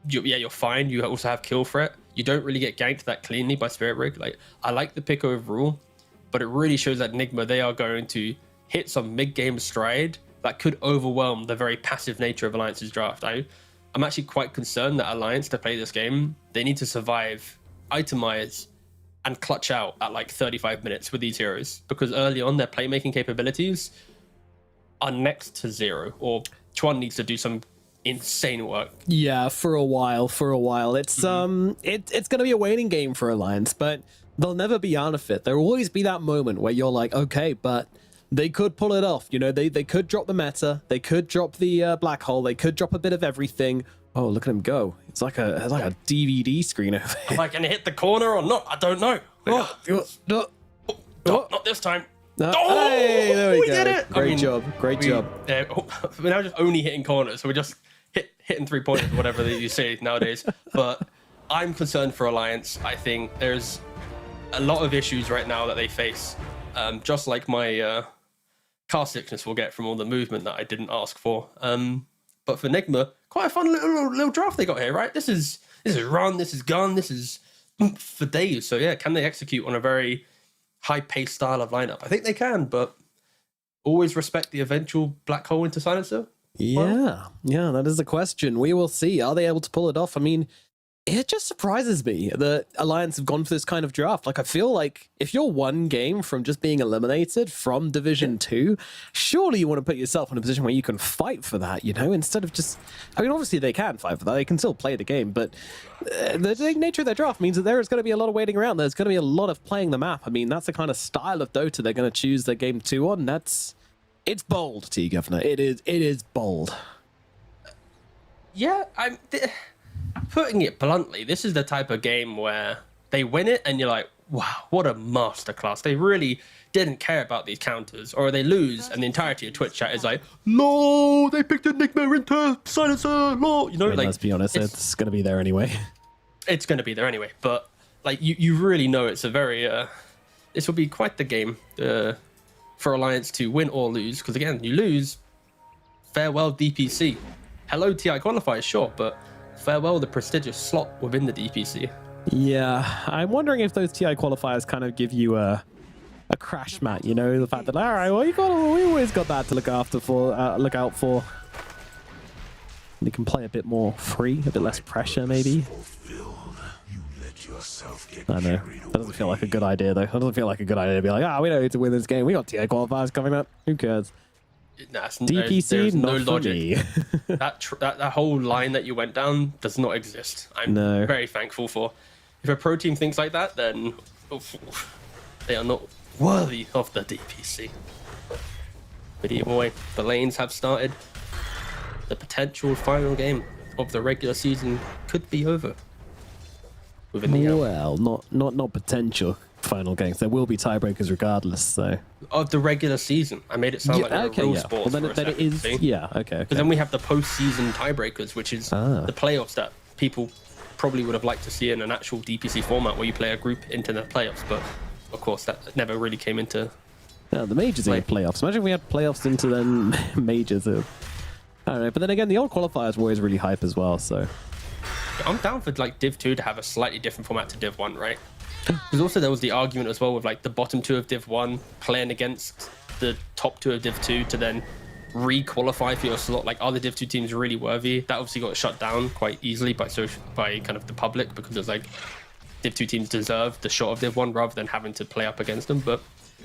you're fine. You also have kill threat. You don't really get ganked that cleanly by Spirit Break. Like, I like the pick overall, but it really shows that Enigma, they are going to hit some mid-game stride that could overwhelm the very passive nature of Alliance's draft. I'm actually quite concerned that Alliance, to play this game, they need to survive, itemize, and clutch out at like 35 minutes with these heroes, because early on their playmaking capabilities are next to zero, or Chuan needs to do some insane work. Yeah, for a while. It's it's gonna be a waiting game for Alliance, but they'll never be out of it. There'll always be that moment where you're like, okay, but they could pull it off. You know, they could drop the meta, they could drop the black hole, they could drop a bit of everything. Oh, look at him go! It's like a DVD screen over Am I going to hit the corner or not? I don't know. Not this time. Oh, hey, there we go. did it! Great job. Great job. We're now just only hitting corners, so we're just hitting 3 pointers, whatever you say nowadays. But I'm concerned for Alliance. I think there's a lot of issues right now that they face, just like my car sickness will get from all the movement that I didn't ask for. But for Enigma, quite a fun little draft they got here, right? This is run, this is gun, this is for days. So yeah, can they execute on a very high-paced style of lineup? I think they can, but always respect the eventual black hole into Silencer. Yeah, that is the question. We will see. Are they able to pull it off? I mean, it just surprises me that Alliance have gone for this kind of draft. Like, I feel like if you're one game from just being eliminated from Division 2, surely you want to put yourself in a position where you can fight for that, you know, instead of just... I mean, obviously they can fight for that. They can still play the game, but the nature of their draft means that there is going to be a lot of waiting around. There's going to be a lot of playing the map. I mean, that's the kind of style of Dota they're going to choose their game 2 on. It's bold, T-Governor. It is bold. Yeah, putting it bluntly, this is the type of game where they win it and you're like, wow, what a masterclass. They really didn't care about these counters. Or they lose and the entirety of Twitch chat is like, no, they picked Enigma into Silencer, no. You know, I mean, like, let's be honest, it's going to be there anyway. It's going to be there anyway. But like, you really know it's a very, this will be quite the game for Alliance to win or lose. Because again, you lose, farewell DPC. Hello TI qualifiers, sure, but farewell the prestigious slot within the DPC. Yeah, I'm wondering if those TI qualifiers kind of give you a crash mat, you know, the fact that, all right, well, we always got that to look out for. You can play a bit more free, a bit less pressure, maybe. I know. That doesn't feel like a good idea, though. That doesn't feel like a good idea to be like, we don't need to win this game. We got TI qualifiers coming up. Who cares? DPC, there's not no for logic. me. that whole line that you went down does not exist. I'm very thankful for. If a pro team thinks like that, then they are not worthy of the DPC. But either way, the lanes have started. The potential final game of the regular season could be over within the hour. Well, not potential final games. There will be tiebreakers regardless. So of the regular season, I made it sound like a real sport. Well, then it is. See? Yeah. Okay. Because then we have the post-season tiebreakers, which is the playoffs that people probably would have liked to see in an actual DPC format where you play a group into the playoffs. But of course, that never really came into. Yeah, the majors in playoffs. Imagine if we had playoffs into then majors. I don't know. But then again, the old qualifiers were always really hype as well. So I'm down for like Div 2 to have a slightly different format to Div 1, right? Because also there was the argument as well with like the bottom 2 of Div 1 playing against the top 2 of Div 2 to then re-qualify for your slot. Like, are the Div 2 teams really worthy? That obviously got shut down quite easily by kind of the public, because it's like Div 2 teams deserve the shot of Div 1 rather than having to play up against them. But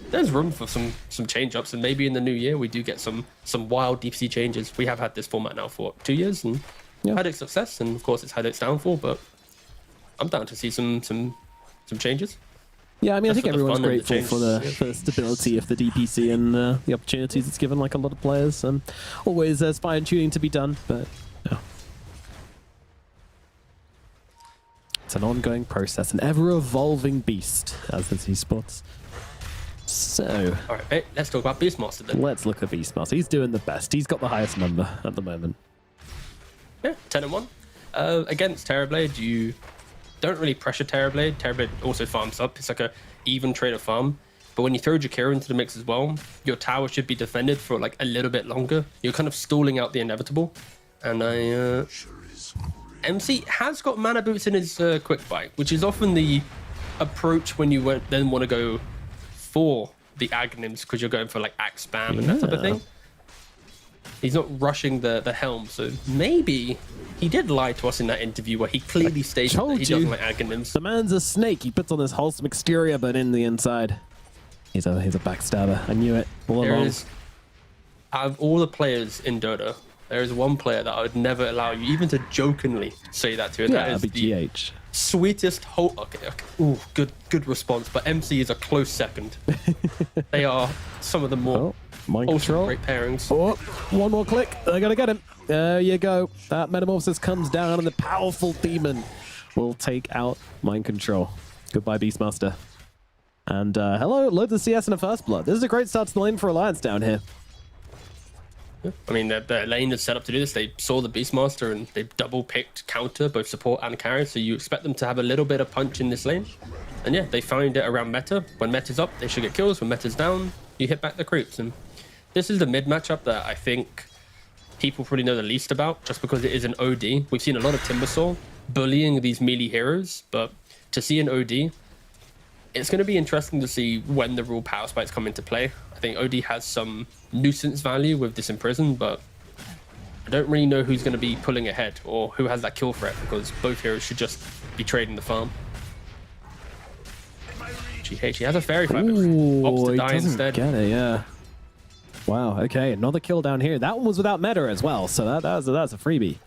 there's room for some change-ups, and maybe in the new year we do get some wild DPC changes. We have had this format now for 2 years and had its success, and of course it's had its downfall, but I'm down to see some changes. Yeah, I mean, I think everyone's fun and grateful for the stability of the DPC and the opportunities it's given like a lot of players. Always there's fine-tuning to be done, but yeah. It's an ongoing process, an ever-evolving beast, as is esports. So, all right, mate, let's talk about Beastmaster then. Let's look at Beastmaster. He's doing the best. He's got the highest number at the moment. Yeah, 10-1. Against Terrorblade, you don't really pressure Terrorblade. Terrorblade also farms up. It's like a even trade of farm. But when you throw Jakira into the mix as well, your tower should be defended for like a little bit longer. You're kind of stalling out the inevitable. And MC has got mana boots in his quick bite, which is often the approach when you then want to go for the Aghanims, because you're going for like axe spam and that type of thing. He's not rushing the helm, so maybe he did lie to us in that interview where he clearly stated that he doesn't like Aghanims. The man's a snake. He puts on this wholesome exterior, but in the inside, he's a backstabber. I knew it all along. Out of all the players in Dota, there is one player that I would never allow you even to jokingly say that to. And Yeah, that is that'd be GH. Sweetest whole. Okay. Ooh, good response. But MC is a close second. They are some of the more mind also control. great pairings. Oh, one more click. I gotta get him. There you go. That metamorphosis comes down, and the powerful demon will take out mind control. Goodbye, Beastmaster. And hello, loads of CS and a first blood. This is a great start to the lane for Alliance down here. I mean, the lane is set up to do this. They saw the Beastmaster and they double picked counter, both support and carry. So you expect them to have a little bit of punch in this lane. And yeah, they find it around meta. When meta's up, they should get kills. When meta's down, you hit back the creeps. And this is the mid matchup that I think people probably know the least about, just because it is an OD. We've seen a lot of Timbersaw bullying these melee heroes, but to see an OD, it's going to be interesting to see when the raw power spikes come into play. I think OD has some nuisance value with this Imprison, but I don't really know who's going to be pulling ahead or who has that kill threat, because both heroes should just be trading the farm. GH, he has a fairy fight, but opts to die instead. Get it, yeah. Wow, okay, another kill down here. That one was without meta as well, so that's a freebie.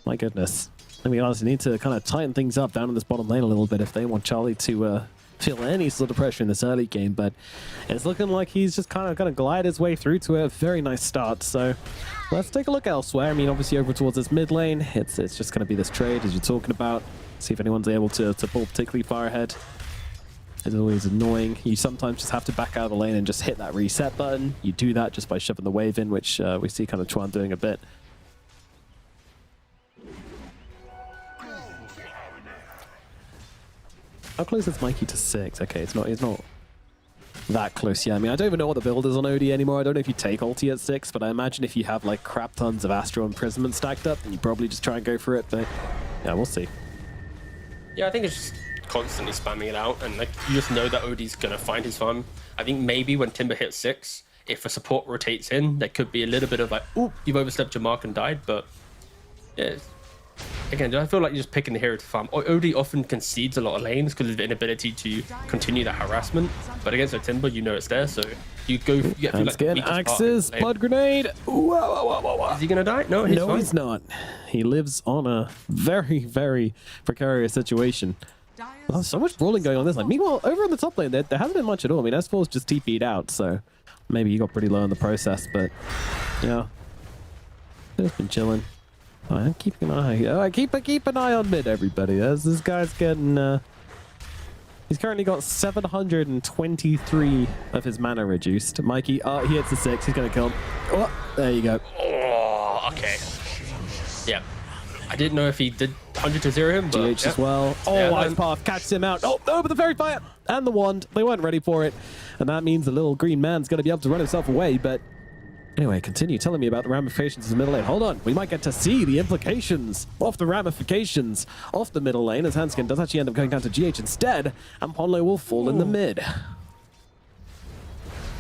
My goodness. I mean, honestly, need to kind of tighten things up down in this bottom lane a little bit if they want Charlie to feel any sort of pressure in this early game, but it's looking like he's just kind of going to glide his way through to a very nice start. So let's take a look elsewhere. I mean, obviously over towards this mid lane, it's just going to be this trade as you're talking about. See if anyone's able to pull particularly far ahead. It's always annoying. You sometimes just have to back out of the lane and just hit that reset button. You do that just by shoving the wave in, which we see kind of Chuan doing a bit. How close is Mikey to 6? Okay, it's not that close yet. I mean, I don't even know what the build is on OD anymore. I don't know if you take ulti at 6, but I imagine if you have like crap tons of Astral Imprisonment stacked up, then you probably just try and go for it. But yeah, we'll see. Yeah, I think it's just constantly spamming it out, and like you just know that OD's gonna find his farm. I think maybe when Timber hits 6, if a support rotates in, there could be a little bit of like, "Oop, you've overstepped your mark and died." But yeah, again, I feel like you're just picking the hero to farm. OD often concedes a lot of lanes because of the inability to continue that harassment. But against a Timber, you know it's there, so you go. You get through, like, the weakest part of the Axis, lane. blood grenade. Whoa. Is he gonna die? No, he's fine. He's not. He lives on a very, very precarious situation. Oh, so much brawling going on this lane. Meanwhile, over on the top lane, there hasn't been much at all. I mean, S4's just TP'd out, so maybe he got pretty low in the process, but yeah. Just been chilling. I'm keeping an eye. Oh, keep an eye on mid, everybody. As this guy's getting he's currently got 723 of his mana reduced. Mikey, he hits the 6, he's gonna kill him. Oh, there you go. Oh, okay. Yeah. I didn't know if he did 100 to 0 him, but GH as well. Oh, Yeah, Ice Path catches him out. Oh, no, but the Fairy Fire and the Wand. They weren't ready for it. And that means the little green man's going to be able to run himself away. But anyway, continue telling me about the ramifications of the middle lane. Hold on. We might get to see the implications of the ramifications of the middle lane, as Hanskin does actually end up going down to GH instead. And Ponlo will fall in the mid.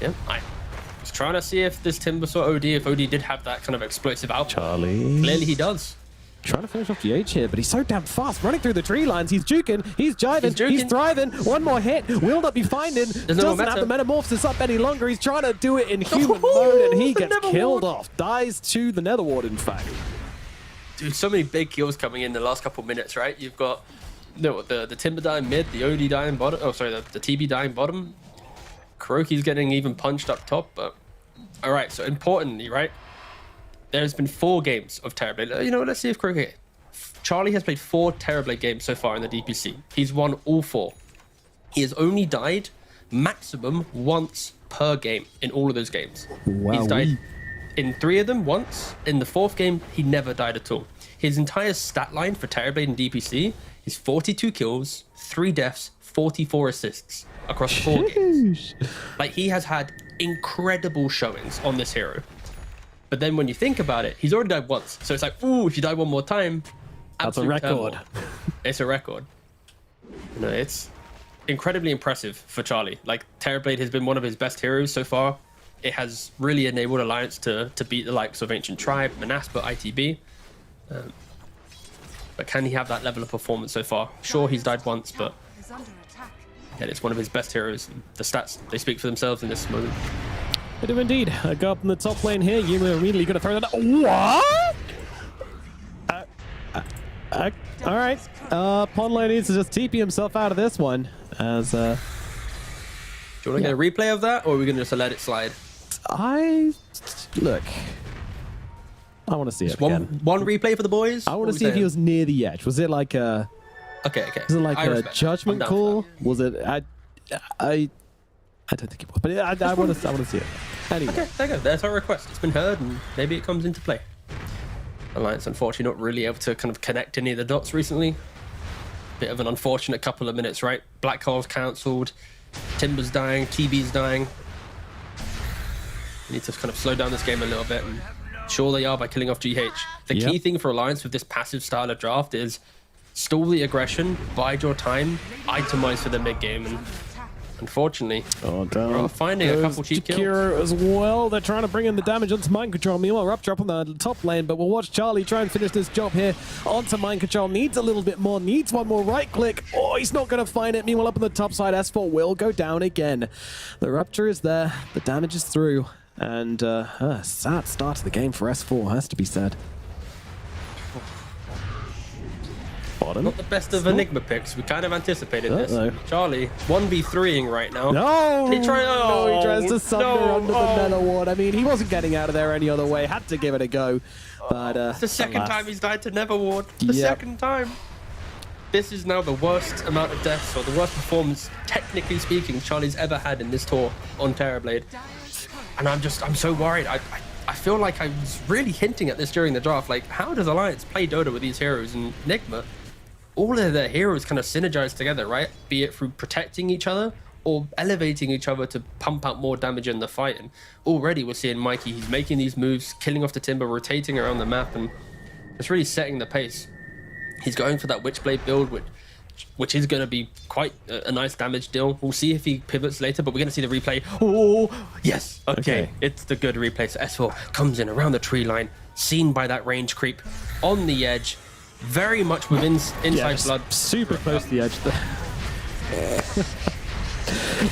Yeah, I was trying to see if this Timber saw OD, if OD did have that kind of explosive output. Charlie. Clearly he does. Trying to finish off GH here, but he's so damn fast. Running through the tree lines. He's juking. He's jiving. He's thriving. One more hit. Will not be finding. Doesn't have the metamorphosis up any longer. He's trying to do it in human mode, and he gets killed off. Dies to the Netherward, in fact. Dude, so many big kills coming in the last couple minutes, right? You've got the Timber dying mid, the OD dying bottom. Oh, sorry, the TB dying bottom. Kuroki's getting even punched up top. But all right, so importantly, right? There's been 4 games of Terrorblade. You know, let's see if Kuroki... Charlie has played 4 Terrorblade games so far in the DPC. He's won all 4. He has only died maximum once per game in all of those games. Wow. He's died in 3 of them once. In the 4th game, he never died at all. His entire stat line for Terrorblade and DPC is 42 kills, 3 deaths, 44 assists across 4 games. Like, he has had incredible showings on this hero. But then when you think about it, he's already died once. So it's like, ooh, if you die one more time, that's a record. It's a record. You know, it's incredibly impressive for Charlie. Like, Terrorblade has been one of his best heroes so far. It has really enabled Alliance to beat the likes of Ancient Tribe, Manaspa, ITB. But can he have that level of performance so far? Sure, he's died once, but yeah, it's one of his best heroes. The stats, they speak for themselves in this moment. They do indeed. Go up in the top lane here. Yuma immediately going to throw that. What? All right. Ponlo needs to just TP himself out of this one. As do you want to get a replay of that, or are we going to just let it slide? Look. I want to see it again. One replay for the boys. I want to see if he was near the edge. Was it like a? Okay. Was it like a judgment call? Was it? I don't think it was, but I want to see it. Anyway. Okay, there you go. There's our request. It's been heard, and maybe it comes into play. Alliance, unfortunately, not really able to kind of connect any of the dots recently. Bit of an unfortunate couple of minutes, right? Black Hole's cancelled, Timber's dying, TB's dying. We need to kind of slow down this game a little bit, and sure they are by killing off GH. The key thing for Alliance with this passive style of draft is stall the aggression, bide your time, itemize for the mid game, and unfortunately, we're finding a couple cheap kills as well. They're trying to bring in the damage onto Mind Control. Meanwhile, Rupture up on the top lane, but we'll watch Charlie try and finish this job here onto Mind Control. Needs a little bit more, needs one more right click. Oh, he's not going to find it. Meanwhile, up on the top side, S4 will go down again. The Rupture is there, the damage is through, and sad start to the game for S4, has to be said. Bottom. Not the best of Enigma picks. We kind of anticipated Uh-oh. this. Charlie, 1v3ing right now. No! He tries to sunder under the no. Meta Ward. I mean, he wasn't getting out of there any other way. Had to give it a go. But It's the second alas. time he's died to Never Ward. The Yep. second time. This is now the worst amount of deaths, or the worst performance, technically speaking, Charlie's ever had in this tour on Terrorblade. And I'm so worried. I feel like I was really hinting at this during the draft. Like, how does Alliance play Dota with these heroes? And Enigma, all of their heroes kind of synergize together, right? Be it through protecting each other or elevating each other to pump out more damage in the fight. And already we're seeing Mikey, he's making these moves, killing off the Timber, rotating around the map, and it's really setting the pace. He's going for that Witchblade build, which is going to be quite a nice damage deal. We'll see if he pivots later, but we're going to see the replay. Oh, yes. Okay. It's the good replay. So S4 comes in around the tree line, seen by that range creep on the edge, very much within inside blood. Super close to the edge there.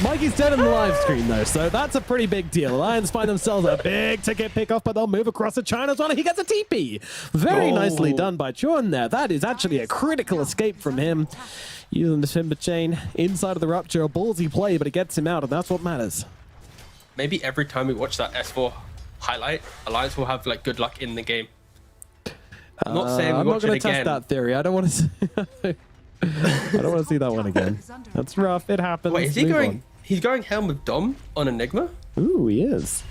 Mikey's dead in the live stream though, so that's a pretty big deal. Lions find themselves a big ticket pick-off, but they'll move across to China as well. He gets a TP. Very nicely done by Chorn there. That is actually a critical escape from him. Using the Timber Chain inside of the Rupture, a ballsy play, but it gets him out, and that's what matters. Maybe every time we watch that S4 highlight, Alliance will have like good luck in the game. I'm not saying we I'm watch not going it to test again. that theory. I don't want to. I don't want to see that one again. That's rough. It happens. Wait, is he Move going? on. He's going Helm with Dom on Enigma. Ooh, he is.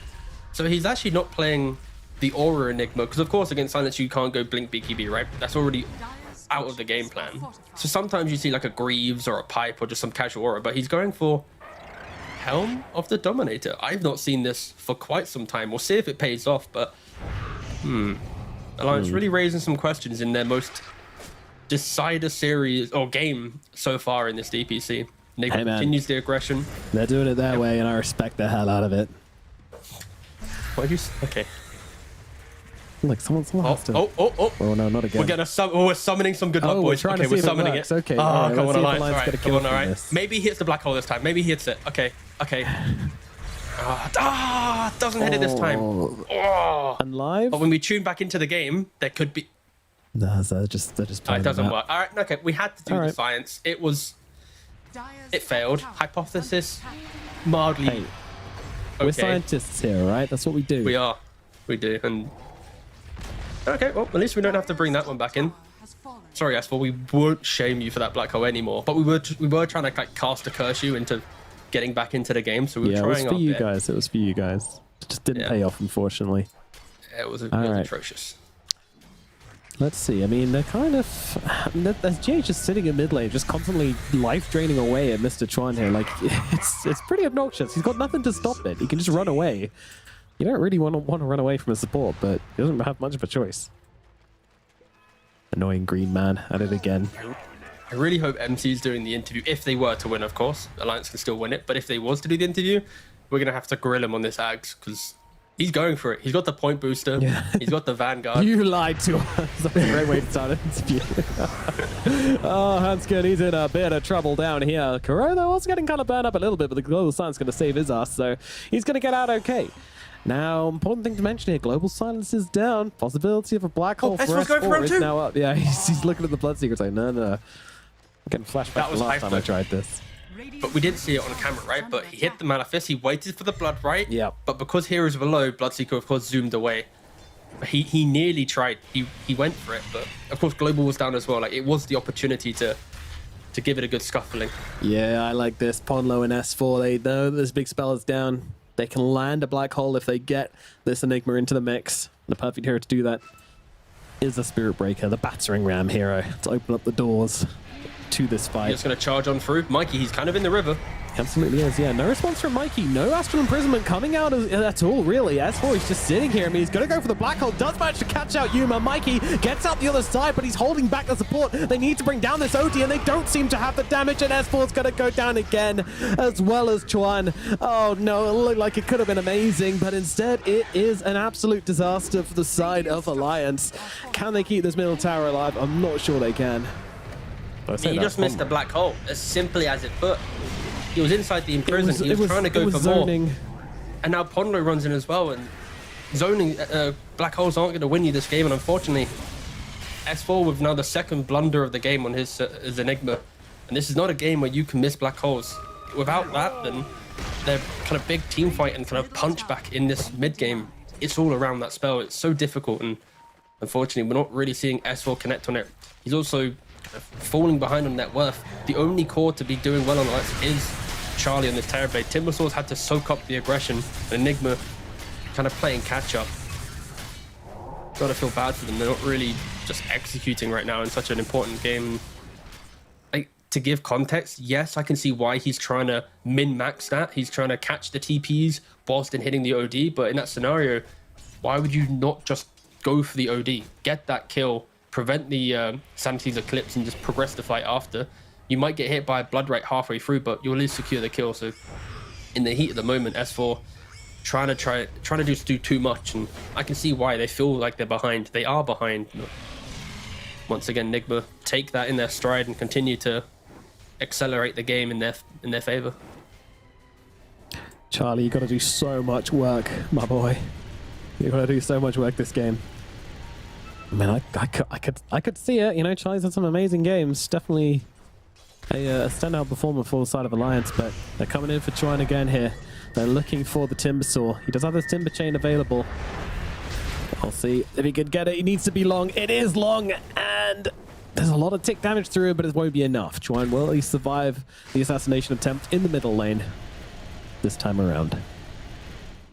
So he's actually not playing the Aura Enigma, because of course against Silence you can't go Blink BKB, right? That's already out of the game plan. So sometimes you see like a Greaves or a Pipe or just some casual Aura, but he's going for Helm of the Dominator. I've not seen this for quite some time. We'll see if it pays off, but Alliance really raising some questions in their most decider series or game so far in this DPC. Enigma continues the aggression. They're doing it their way, and I respect the hell out of it. What did you say? Okay. Look, someone has to. Oh, no, not again. we're gonna we're summoning some good luck, we're boys. trying Okay, to see we're if it summoning works. it. Okay, Oh, all right, come let's on, see if Alliance. Alliance All get a right, kill come on, from all right. this. Maybe he hits the black hole this time. Maybe he hits it. Okay. Doesn't hit it this time. Oh. And live? But when we tune back into the game, there could be. No, they're just It playing doesn't them work. out. All right, okay. We had to do All the right. science. It failed. Hypothesis, mildly. Hey, we're Okay. scientists here, right? That's what we do. We are. We do. And okay, well, at least we don't have to bring that one back in. Sorry, S4, we won't shame you for that black hole anymore. But we were trying to like cast a curse you into getting back into the game, so we were Yeah, it was trying for our you bit. guys. It was for you guys. It just didn't Yeah. pay off, unfortunately. It was All right. atrocious. Let's see. I mean, they're kind of... There's GH just sitting in mid lane, just constantly life draining away at Mr. Chuan here. Like, it's pretty obnoxious. He's got nothing to stop it. He can just run away. You don't really want to run away from a support, but he doesn't have much of a choice. Annoying green man at it again. I really hope MC's doing the interview. If they were to win, of course. Alliance can still win it. But if they was to do the interview, we're going to have to grill him on this Ags, because he's going for it. He's got the point booster. Yeah. He's got the Vanguard. You lied to us. That's a great way to start an interview. Oh, Hanskin, he's in a bit of trouble down here. Kuro, though, was getting kind of burned up a little bit, but the Global Silence going to save his ass, so he's going to get out okay. Now, important thing to mention here, Global Silence is down. Possibility of a black hole for S4's going for S4 round is two. now up. Yeah, he's looking at the Blood Secret saying, no. I'm getting flashbacks That from was last time I hyper. tried this. But we didn't see it on camera, right? But he hit the Manifest. He waited for the Blood, right? Yep. But because Heroes were low, Bloodseeker, of course, zoomed away. He nearly tried. He went for it, but of course, Global was down as well. Like, it was the opportunity to give it a good scuffling. Yeah, I like this. Ponlo and S4, they know that this big spell is down. They can land a black hole if they get this Enigma into the mix. The perfect hero to do that is the Spirit Breaker, the battering ram hero, to open up the doors to this fight. He's just going to charge on through. Mikey, he's kind of in the river. Absolutely is, yeah. No response from Mikey. No Astral Imprisonment coming out at all, really. S4 is just sitting here. I mean, he's going to go for the black hole. Does manage to catch out Yuma. Mikey gets out the other side, but he's holding back the support. They need to bring down this OD, and they don't seem to have the damage, and S4's going to go down again, as well as Chuan. Oh, no, it looked like it could have been amazing, but instead it is an absolute disaster for the side of Alliance. Can they keep this middle tower alive? I'm not sure they can. He just missed a black hole, as simply as it put. He was inside the imprison. He was trying to go for zoning. more. And now Ponlo runs in as well. And zoning, black holes aren't going to win you this game. And unfortunately, S4 with now the second blunder of the game on his Enigma. And this is not a game where you can miss black holes. Without that, then their kind of big team fight and kind of punch back in this mid game, it's all around that spell. It's so difficult, and unfortunately, we're not really seeing S4 connect on it. He's also kind of falling behind on net worth. The only core to be doing well on Alliance is Charlie on this Terrorblade. Timbersaws had to soak up the aggression. Enigma kind of playing catch up. Gotta feel bad for them. They're not really just executing right now in such an important game. Like, to give context, yes, I can see why he's trying to min-max that. He's trying to catch the TPs whilst in hitting the OD, but in that scenario, why would you not just go for the OD? Get that kill, prevent the Sanity's Eclipse, and just progress the fight after. You might get hit by a blood rate halfway through, but you'll at least secure the kill. So in the heat of the moment, S4 trying to just do too much, and I can see why they feel like they're behind. They are behind. Once again, Enigma take that in their stride and continue to accelerate the game in their favor. Charlie, you got to do so much work, my boy. You got to do so much work this game. I mean, I could see it. You know, Charlie's had some amazing games. Definitely a standout performer for the side of Alliance, but they're coming in for Chuan again here. They're looking for the Timber Saw. He does have this Timber Chain available. I'll see if he can get it. He needs to be long. It is long, and there's a lot of tick damage through it, but it won't be enough. Chuan will at least survive the assassination attempt in the middle lane this time around.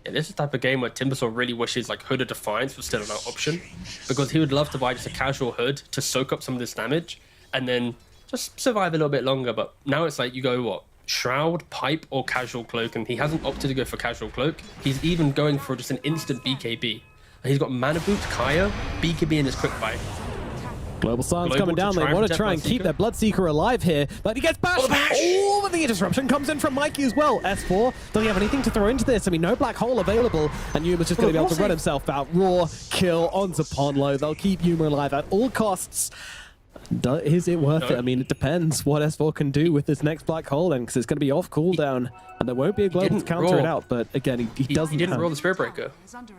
Yeah, this is the type of game where Timbersaw really wishes like Hood of Defiance was still an option, because he would love to buy just a casual Hood to soak up some of this damage and then just survive a little bit longer. But now it's like you go, what? Shroud, Pipe, or Casual Cloak, and he hasn't opted to go for Casual Cloak. He's even going for just an instant BKB. And he's got Mana Boot, Kaya, BKB in his Quick Buy. Global Silence coming down. They want to try and keep their Bloodseeker alive here, but he gets bashed. Oh, but the disruption comes in from Mikey as well. S4, does he have anything to throw into this? I mean, no black hole available, and Yuma's just going to be able to run himself out. Raw kill onto Ponlo. They'll keep Yuma alive at all costs. Is it worth it? I mean, it depends what S4 can do with this next black hole, then, because it's going to be off cooldown, and there won't be a global to counter it out. But again, he doesn't. He didn't roll the Spirit Breaker.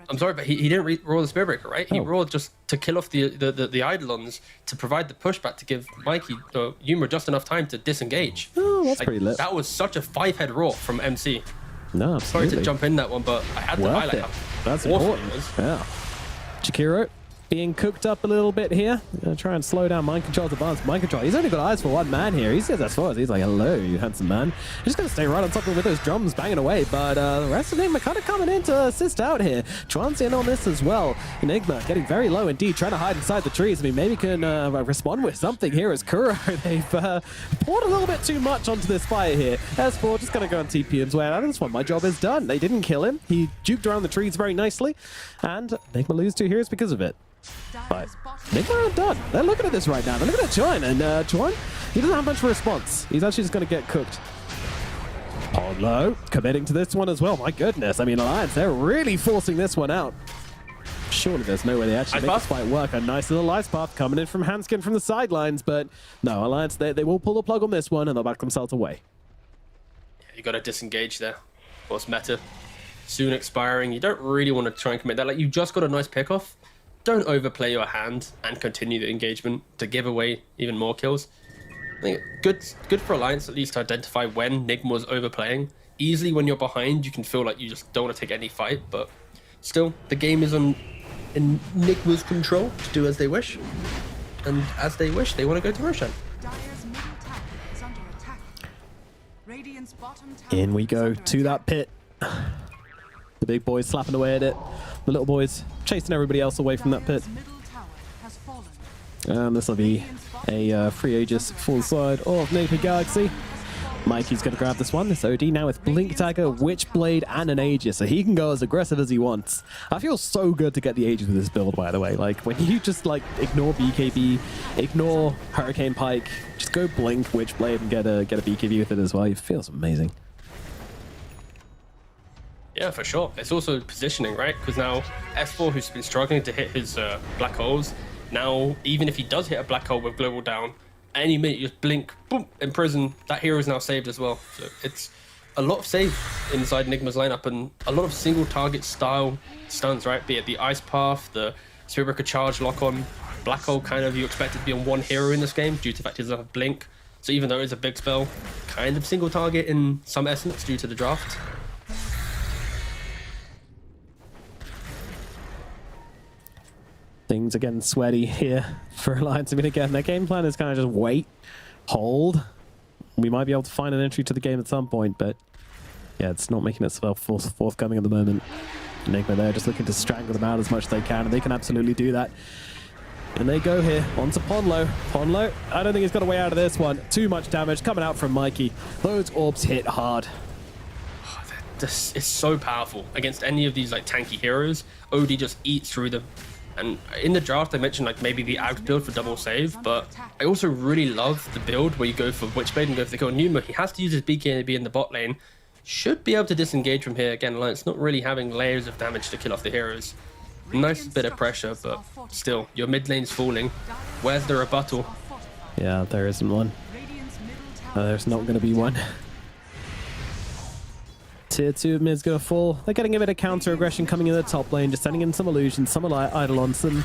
I'm sorry, but he didn't roll the Spirit Breaker, right? He rolled just to kill off the Eidolons to provide the pushback to give Mikey Yuma just enough time to disengage. Oh, that's pretty lit. That was such a 5-head roll from MC. No, absolutely. Sorry to jump in that one, but I had to highlight how that's awesome important. it was. Yeah. Chikiro being cooked up a little bit here. Gonna try and slow down Mind Control's advance. Mind Control, he's only got eyes for one man here. He says as far as he's like, hello, you handsome man. He's just gonna stay right on top of him with those drums banging away, but the rest of them are kind of coming in to assist out here. Chuan's in on this as well. Enigma getting very low indeed, trying to hide inside the trees. I mean, maybe can respond with something here as Kuro. They've poured a little bit too much onto this fire here. S4 just gonna go on TP him. Well, this one, my job is done. They didn't kill him. He juked around the trees very nicely, and Enigma lose 2 heroes because of it. But Enigma are done. They're looking at this right now. They're looking at Chuan, and Chuan, he doesn't have much of a response. He's actually just going to get cooked. Ponlo committing to this one as well. My goodness. I mean, Alliance, they're really forcing this one out. Surely there's no way they actually make this fight work. A nice little ice path coming in from Hanskin from the sidelines, but no, Alliance, they will pull the plug on this one, and they'll back themselves away. Yeah, you got to disengage there. Of course, meta soon expiring. You don't really want to try and commit that. Like, you just got a nice pick off. Don't overplay your hand and continue the engagement to give away even more kills. I think good for Alliance at least to identify when Enigma was overplaying. Easily when you're behind, you can feel like you just don't want to take any fight, but still, the game is in Enigma's control to do as they wish. And as they wish, they want to go to Roshan. Dire's middle tower is under attack. Radiant's bottom tower In we is go under to attack. that pit. The big boys slapping away at it. The little boys chasing everybody else away from that pit. Dire's middle tower has fallen. And this will be a free Aegis full side of Naked Galaxy. Mikey's going to grab this one. This OD now with Blink Dagger, Witchblade, and an Aegis, so he can go as aggressive as he wants. I feel so good to get the Aegis with this build, by the way. Like, when you just, like, ignore BKB, ignore Hurricane Pike, just go Blink, Witchblade, and get a BKB with it as well. It feels amazing. Yeah, for sure. It's also positioning, right? Because now S4, who's been struggling to hit his black holes, now even if he does hit a black hole with global down, any minute you just blink, boom, imprison, that hero is now saved as well. So it's a lot of save inside Enigma's lineup and a lot of single target style stuns, right? Be it the Ice Path, the Spirit Breaker charge lock on. Black Hole kind of you expect it to be on one hero in this game due to the fact he doesn't have Blink. So even though it's a big spell, kind of single target in some essence due to the draft. Things are getting sweaty here for Alliance. I mean, again, their game plan is kind of just wait, hold. We might be able to find an entry to the game at some point, but yeah, it's not making itself forthcoming at the moment. Enigma there just looking to strangle them out as much as they can, and they can absolutely do that. And they go here onto Ponlo. Ponlo, I don't think he's got a way out of this one. Too much damage coming out from Mikey. Those orbs hit hard. This is so powerful against any of these like tanky heroes. OD just eats through them. And in the draft, I mentioned like maybe the Ags build for double save, but I also really love the build where you go for Witchblade and go for the kill. Numa, he has to use his BKB in the bot lane. Should be able to disengage from here. Again, Alliance not really having layers of damage to kill off the heroes. Nice bit of pressure, but still, your mid lane's falling. Where's the rebuttal? Yeah, there isn't one. There's not going to be one. Tier 2 of mid's going to fall. They're getting a bit of counter aggression coming in the top lane, just sending in some illusions, some Eidolon, some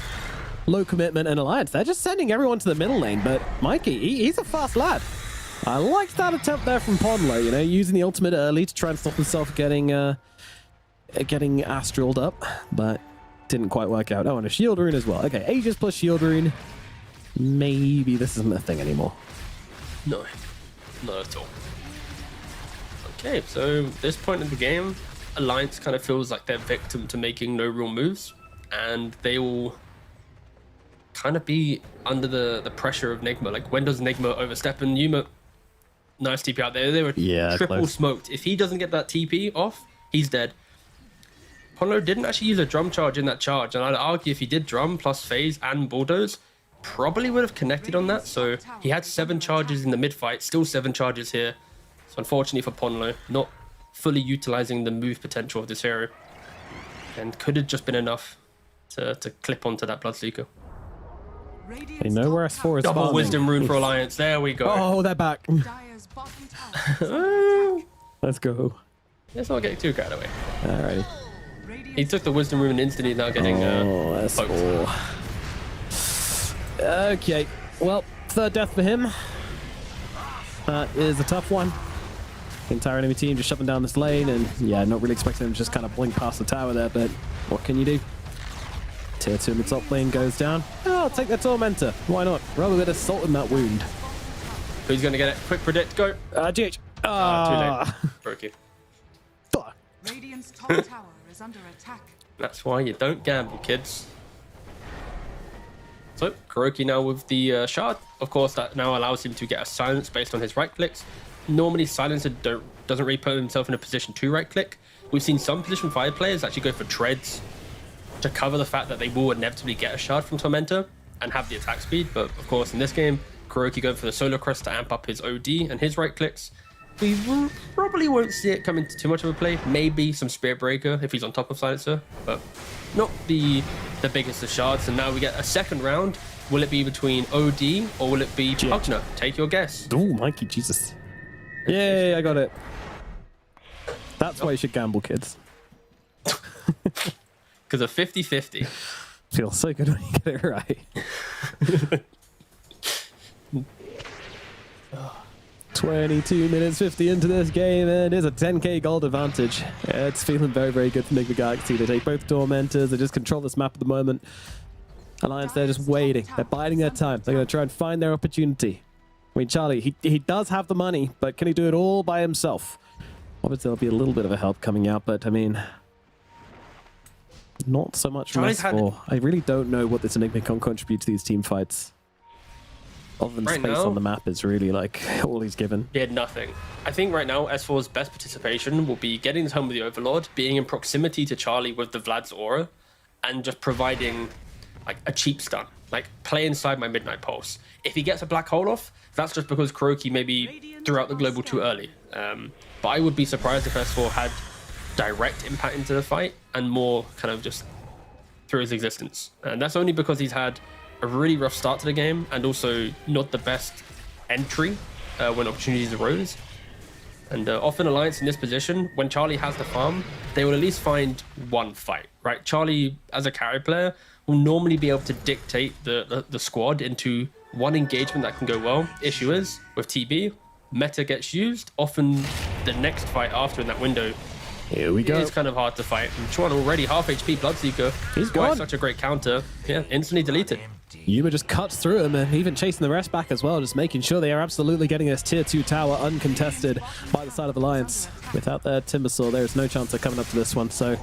low commitment, and Alliance. They're just sending everyone to the middle lane, but Mikey, he's a fast lad. I liked that attempt there from Ponlo, you know, using the ultimate early to try and stop himself getting astraled up, but didn't quite work out. Oh, and a shield rune as well. Okay, Aegis plus shield rune. Maybe this isn't a thing anymore. No, not at all. Okay, so this point in the game, Alliance kind of feels like they're victim to making no real moves, and they will kind of be under the pressure of Nigma. Like, when does Nigma overstep? And Yuma, nice TP out there. They were triple smoked. If he doesn't get that TP off, he's dead. Ponlo didn't actually use a drum charge in that charge, and I'd argue if he did drum plus phase and bulldoze, probably would have connected on that. So he had 7 charges in the mid fight, still 7 charges here. So unfortunately for Ponlo, not fully utilizing the move potential of this hero, and could have just been enough to clip onto that Bloodseeker. They know where S4 is. Double farming. wisdom rune for Alliance. There we go. Oh, they're back. Let's go. Let's not get too carried away. Alrighty. He took the wisdom rune instantly, now getting S4. Okay, well, third death for him. That is a tough one. The entire enemy team just shoving down this lane, and yeah, not really expecting them to just kind of blink past the tower there, but what can you do? Tier 2 in the top lane goes down. Oh, I'll take their Tormentor. Why not? Rub a bit of salt in that wound. Who's going to get it? Quick predict, go. GH. Too late. Broke you. Fuck. Radiant's top tower is under attack. That's why you don't gamble, kids. So, Kuroki now with the shard. Of course, that now allows him to get a silence based on his right clicks. Normally, Silencer doesn't really put himself in a position to right click. We've seen some position 5 players actually go for treads to cover the fact that they will inevitably get a shard from Tormentor and have the attack speed. But of course, in this game, Kuroki going for the Solar Crest to amp up his OD and his right clicks. We probably won't see it come into too much of a play. Maybe some Spirit Breaker if he's on top of Silencer, but not the biggest of shards. And now we get a second round. Will it be between OD or will it be Pugna? Take your guess. Oh, Mikey, Jesus. Yay, I got it. That's why you should gamble, kids. Because of 50-50. Feels so good when you get it right. 22 minutes 50 into this game, and it's a 10k gold advantage. It's feeling very, very good for Enigma Galaxy. They take both Tormentors, they just control this map at the moment. Alliance, they're just waiting. They're biding their time. They're going to try and find their opportunity. I mean, Charlie, he does have the money, but can he do it all by himself? Obviously, there'll be a little bit of a help coming out, but I mean, not so much from S4. I really don't know what this Enigma can contribute to these team fights. Other than Right space now, on the map is really like all he's given. He had nothing. I think right now S4's best participation will be getting his home with the Overlord, being in proximity to Charlie with the Vlad's aura, and just providing like a cheap stun. Like, play inside my Midnight Pulse. If he gets a black hole off, that's just because Kuroki maybe threw out the global too early. But I would be surprised if S4 had direct impact into the fight and more kind of just through his existence. And that's only because he's had a really rough start to the game and also not the best entry when opportunities arose. And often Alliance in this position, when Charlie has the farm, they will at least find one fight, right? Charlie, as a carry player, will normally be able to dictate the squad into one engagement that can go well. Issue is, with TB, meta gets used. Often the next fight after in that window, Here we go. it's kind of hard to fight. And Chuan already half HP Bloodseeker. He's Why gone. such a great counter. Yeah, instantly deleted. Yuma just cuts through him and even chasing the rest back as well, just making sure they are absolutely getting this tier 2 tower uncontested by the side of Alliance. Without their Timbersaw, there is no chance of coming up to this one. So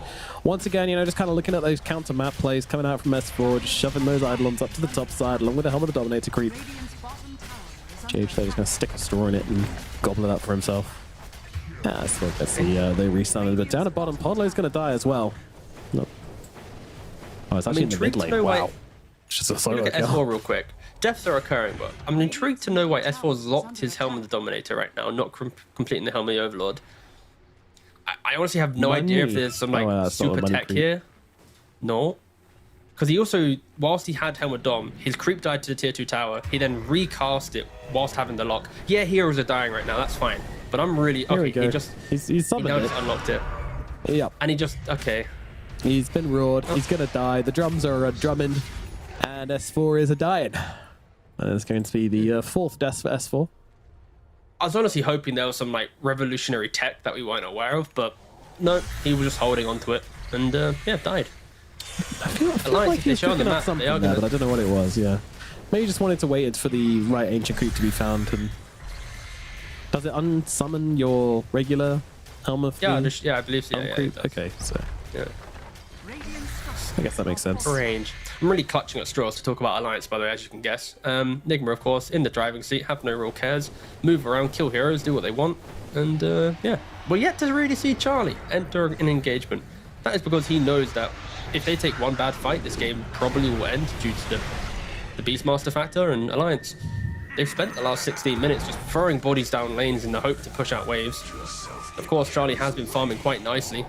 once again, you know, just kind of looking at those counter map plays coming out from S4, just shoving those Eidolons up to the top side along with the Helm of the Dominator creep. Radiant's bottom tower is JH there just going to stick a straw in it and gobble it up for himself. Yeah, I still guess they restarted, but down at bottom, Podlo's going to die as well. Nope. Oh, it's actually in the mid intrigued to lane. know why- Wow. It's just a Look solo at kill. S4 real quick. Deaths are occurring, but I'm intrigued to know why S4's locked his Helm of the Dominator right now, not completing the Helm of the Overlord. I honestly have no idea if there's some like that's not a super money tech creep. here. No. Because he also, whilst he had Helm of Dom, his creep died to the tier 2 tower. He then recast it whilst having the lock. Yeah, heroes are dying right now, that's fine. But I'm really, Here we okay, go. he just, He's he summoned now it. just unlocked it. Yep. And he just, okay. He's been roared. He's going to die. The drums are drumming. And S4 is a dying. And it's going to be the fourth death for S4. I was honestly hoping there was some like revolutionary tech that we weren't aware of, but no, he was just holding on to it. And yeah, died. I feel Alliance, like if they he's show on the picking up map, they something are there, gonna- but I don't know what it was, yeah. Maybe he just wanted to wait for the right ancient creep to be found. And does it unsummon your regular Helm of Yeah, the yeah, I believe so. Helm Yeah, yeah, creep? it does. Okay, so Yeah. Radiant's I guess that makes sense. Range. I'm really clutching at straws to talk about Alliance, by the way, as you can guess. Nigma, of course, in the driving seat, have no real cares. Move around, kill heroes, do what they want. And yeah, we're yet to really see Charlie enter an engagement. That is because he knows that if they take one bad fight, this game probably will end due to the Beastmaster factor. And Alliance, they've spent the last 16 minutes just throwing bodies down lanes in the hope to push out waves. Of course, Charlie has been farming quite nicely.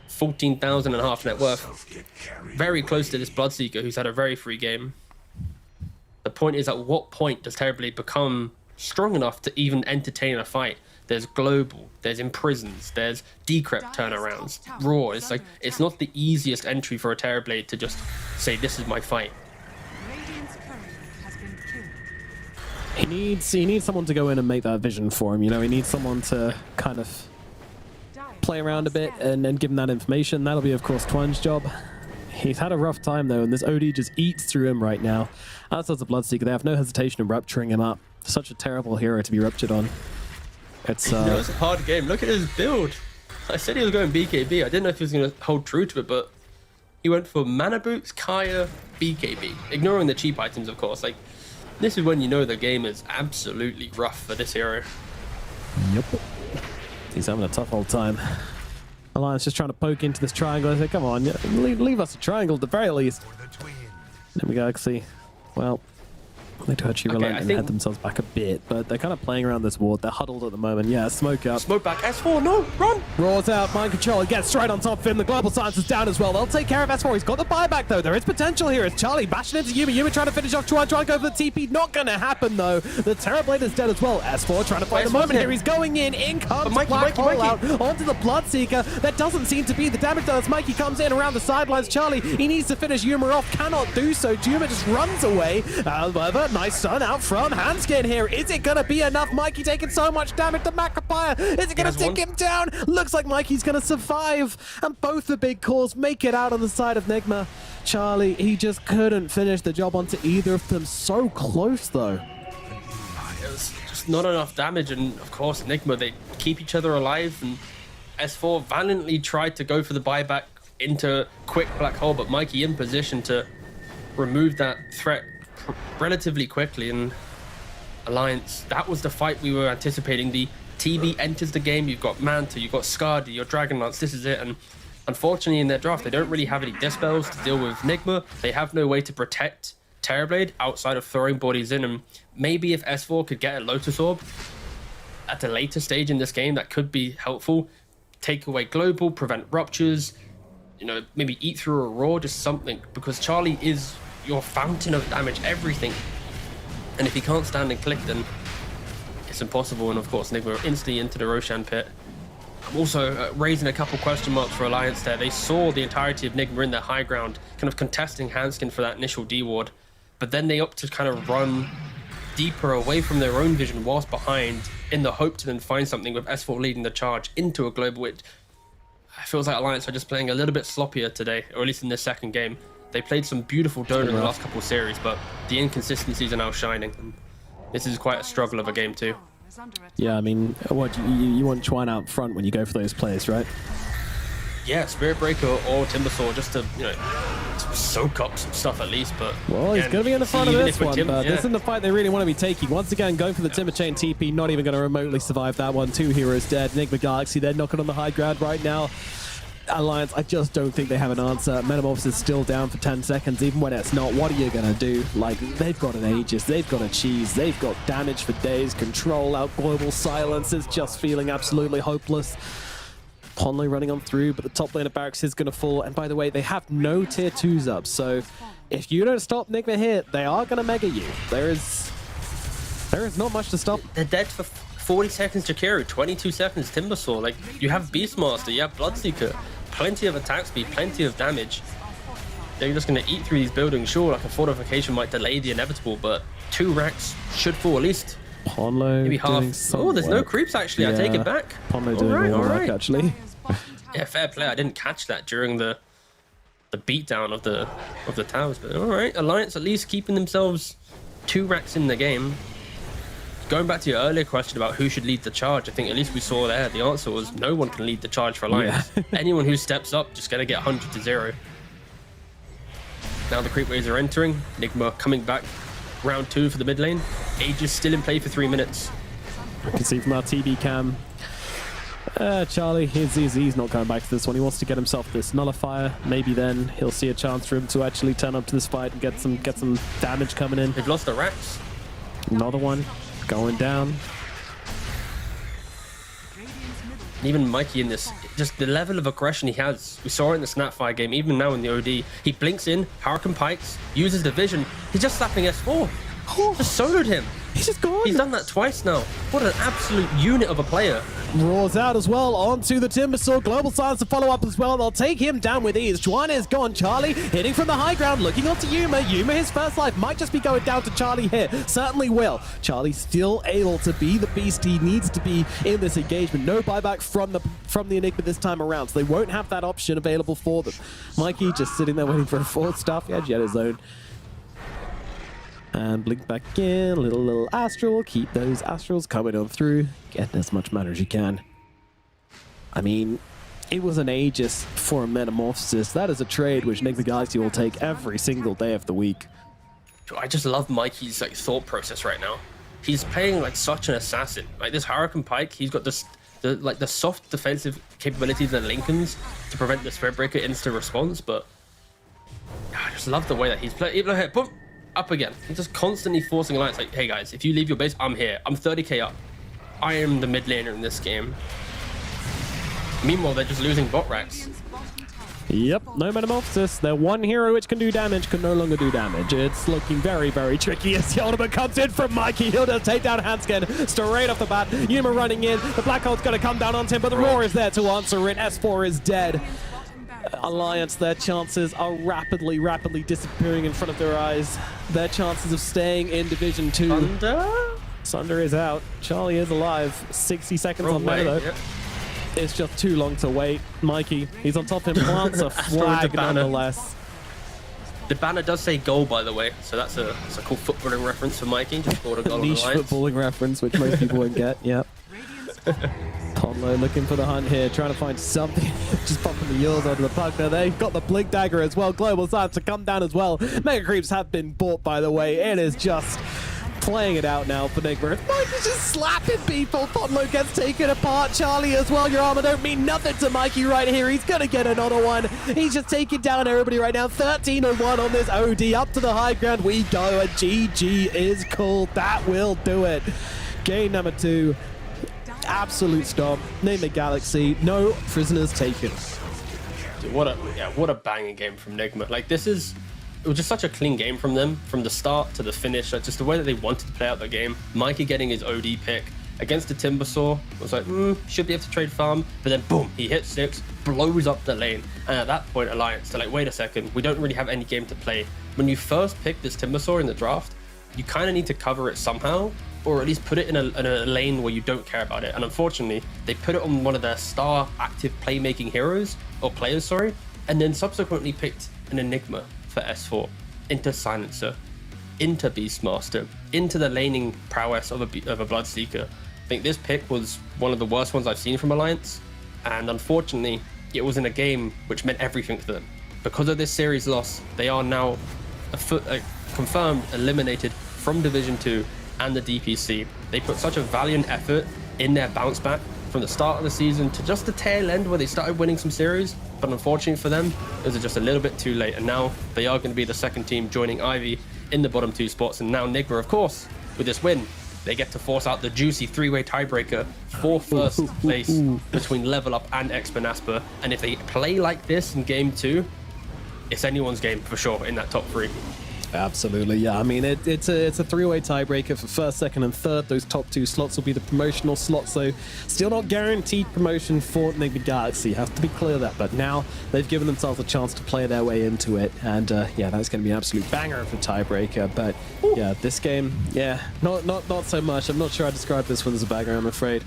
14,000 and a half net worth. Very close to this Bloodseeker, who's had a very free game. The point is, at what point does Terrorblade become strong enough to even entertain a fight? There's global, there's imprisons, there's decrypt turnarounds, raw. It's like, it's not the easiest entry for a Terrorblade to just say, this is my fight. Radiant's courier has been killed. He needs someone to go in and make that vision for him. You know, he needs someone to kind of play around a bit and then give him that information. That'll be, of course, Twan's job. He's had a rough time, though, and this OD just eats through him right now. As does the Bloodseeker. They have no hesitation in rupturing him up. Such a terrible hero to be ruptured on. It's No, it's a hard game. Look at his build. I said he was going BKB. I didn't know if he was going to hold true to it, but he went for Mana Boots, Kaya, BKB. Ignoring the cheap items, of course. Like, this is when you know the game is absolutely rough for this hero. Yep. He's having a tough old time. Alliance just trying to poke into this triangle. I say, come on, leave us a triangle at the very least. There we go, see. Well, they do actually relent and head themselves back a bit, but they're kind of playing around this ward. They're huddled at the moment. Yeah, smoke up. Smoke back. S4, no, run! Roars out, mind control, and gets straight on top of him. The global science is down as well. They'll take care of S4. He's got the buyback, though. There is potential here. It's Charlie bashing into Yuma. Yuma trying to finish off Chuan, trying to go for the TP. Not going to happen, though. The Terrorblade is dead as well. S4 trying to find the moment here. He's going in. In comes Black Hole out onto the Bloodseeker. That doesn't seem to be the damage, though, as Mikey comes in around the sidelines. Charlie, he needs to finish Yuma off. Cannot do so. Yuma just runs away. However, nice stun out from Handskin here. Is it going to be enough? Mikey taking so much damage. The Macropier, is it going to take him down? Looks like Mikey's going to survive. And both the big cores make it out on the side of Nigma. Charlie, he just couldn't finish the job onto either of them. So close, though. It was just not enough damage, and of course, Nigma, they keep each other alive, and S4 valiantly tried to go for the buyback into quick Black Hole, but Mikey in position to remove that threat relatively quickly. And Alliance, that was the fight we were anticipating. The TB enters the game, you've got Manta, you've got Skadi, your Dragonlance, this is it. And unfortunately in their draft, they don't really have any dispels to deal with Nigma. They have no way to protect Terrorblade outside of throwing bodies in. And maybe if S4 could get a Lotus Orb at a later stage in this game, that could be helpful. Take away global, prevent ruptures, you know, maybe eat through a raw, just something, because Charlie is your fountain of damage, everything. And if he can't stand and click, then it's impossible. And of course, Nigma instantly into the Roshan pit. I'm also raising a couple question marks for Alliance there. They saw the entirety of Nigma in their high ground, kind of contesting Hanskin for that initial D ward, but then they opt to kind of run deeper away from their own vision whilst behind, in the hope to then find something with S4 leading the charge into a global. It feels like Alliance are just playing a little bit sloppier today, or at least in this second game. They played some beautiful donut in the last couple of series, but the inconsistencies are now shining. This is quite a struggle of a game too. Yeah, I mean, what you want Chuan out front when you go for those plays, right? Yeah, Spirit Breaker or Timbersaw just to, you know, soak up some stuff at least. But well, he's going to be in the front of this one, but yeah. This isn't the fight they really want to be taking. Once again, going for the Timber Chain TP, not even going to remotely survive that one. 2 heroes dead. Enigma Galaxy, they're knocking on the high ground right now. Alliance, I just don't think they have an answer. Metamorphosis is still down for 10 seconds, even when it's not. What are you going to do? Like, they've got an Aegis, they've got a Cheese, they've got damage for days, control out, global silence is just feeling absolutely hopeless. Ponlo running on through, but the top lane of Barracks is going to fall. And by the way, they have no tier 2s up, so if you don't stop Nigma here, they are going to mega you. There is not much to stop. They're dead for 40 seconds Jakiro, 22 seconds Timbersaw. Like, you have Beastmaster, you have Bloodseeker, plenty of attack speed, plenty of damage. They're just going to eat through these buildings. Sure, like a fortification might delay the inevitable, but 2 racks should fall at least. Ponlo maybe half. Oh, there's no creeps actually. I take it back. Ponlo doing all right, actually. Yeah, fair play. I didn't catch that during the beatdown of the towers, but all right. Alliance at least keeping themselves 2 racks in the game. Going back to your earlier question about who should lead the charge, I think at least we saw there the answer was no one can lead the charge for Alliance. Yeah. Anyone who steps up just gonna get 100 to 0. Now the creep waves are entering. Nigma coming back. Round 2 for the mid lane. Aegis still in play for 3 minutes. I can see from our TV cam. Charlie, he's not going back to this one. He wants to get himself this nullifier. Maybe then he'll see a chance for him to actually turn up to this fight and get some damage coming in. They've lost the racks. Another one going down. Even Mikey in this, just the level of aggression he has. We saw it in the Snapfire game, even now in the OD. He blinks in, Hurricane Pikes, uses the vision. He's just slapping S4. Just soloed him. He's just gone. He's done that twice now. What an absolute unit of a player. Roars out as well onto the Timbersaw. Global Silence to follow up as well. They'll take him down with ease. Juan is gone. Charlie hitting from the high ground, looking onto Yuma. Yuma, his first life, might just be going down to Charlie here. Certainly will. Charlie still able to be the beast he needs to be in this engagement. No buyback from the Enigma this time around, so they won't have that option available for them. Mikey just sitting there waiting for a forward stuff. He had Jetta zone. And blink back in, little Astral, keep those Astrals coming on through, getting as much mana as you can. I mean, it was an Aegis for a Metamorphosis. That is a trade which Enigma Galaxy will take every single day of the week. I just love Mikey's thought process right now. He's playing like such an assassin. Like this Hurricane Pike, he's got the soft defensive capabilities and Lincolns to prevent the Spirit Breaker instant response, but I just love the way that he's playing. Even here, boom! Up again. He's just constantly forcing Alliance like, hey guys, if you leave your base, I'm here. I'm 30k up. I am the mid laner in this game. Meanwhile, they're just losing bot racks. Yep, no Metamorphosis. Their one hero which can do damage can no longer do damage. It's looking very, very tricky as the ultimate comes in from Mikey. He'll just take down Hanskin straight off the bat. Yuma running in. The Black Hole's going to come down on him, but the Roar is there to answer it. S4 is dead. Alliance, their chances are rapidly disappearing in front of their eyes. Their chances of staying in Division 2. Sunder is out. Charlie is alive. 60 seconds on meta though. Yep. It's just too long to wait. Mikey, he's on top of him. Plants a flag nonetheless. The banner does say goal, by the way, so that's a cool footballing reference for Mikey. Just scored a goal. Niche footballing reference, which most people won't get. Yep. Ponlo looking for the hunt here, trying to find something. Just popping the Yours onto the puck there. They've got the Blink Dagger as well. Global Silence to come down as well. Mega Creeps have been bought, by the way. It is just playing it out now for Nigma. Mikey's just slapping people. Ponlo gets taken apart. Charlie as well. Your armor don't mean nothing to Mikey right here. He's going to get another one. He's just taking down everybody right now. 13-1 on this OD. Up to the high ground we go. And GG is called. That will do it. Game number 2. Absolute stop. Name the Galaxy. No prisoners taken. Dude, what a banging game from Nigma. Like it was just such a clean game from them from the start to the finish. Like, just the way that they wanted to play out the game. Mikey getting his OD pick, against the Timbersaw. I was like, should be able to trade farm, but then boom, he hits 6, blows up the lane, and at that point, Alliance, they're like, wait a second, we don't really have any game to play. When you first pick this Timbersaw in the draft, you kind of need to cover it somehow, or at least put it in a lane where you don't care about it. And unfortunately, they put it on one of their star active playmaking heroes, or players, sorry, and then subsequently picked an Enigma for S4 into Silencer, into Beastmaster, into the laning prowess of a Bloodseeker. I think this pick was one of the worst ones I've seen from Alliance, and unfortunately, it was in a game which meant everything to them. Because of this series loss, they are now confirmed eliminated from Division 2 and the DPC. They put such a valiant effort in their bounce back from the start of the season to just the tail end where they started winning some series, but unfortunately for them, it was just a little bit too late, and now they are going to be the second team joining Ivy in the bottom 2 spots. And now Nigma, of course, with this win, they get to force out the juicy 3-way tiebreaker for first place between Level Up and Exponaspa. And if they play like this in game 2, it's anyone's game for sure in that top 3. Absolutely, yeah. I mean, it's a 3-way tiebreaker for first, second, and third. Those top 2 slots will be the promotional slots, so still not guaranteed promotion for Enigma Galaxy. Have to be clear of that. But now they've given themselves a chance to play their way into it, and yeah, that's going to be an absolute banger of a tiebreaker. But yeah, this game, yeah, not so much. I'm not sure I describe this one as a banger, I'm afraid.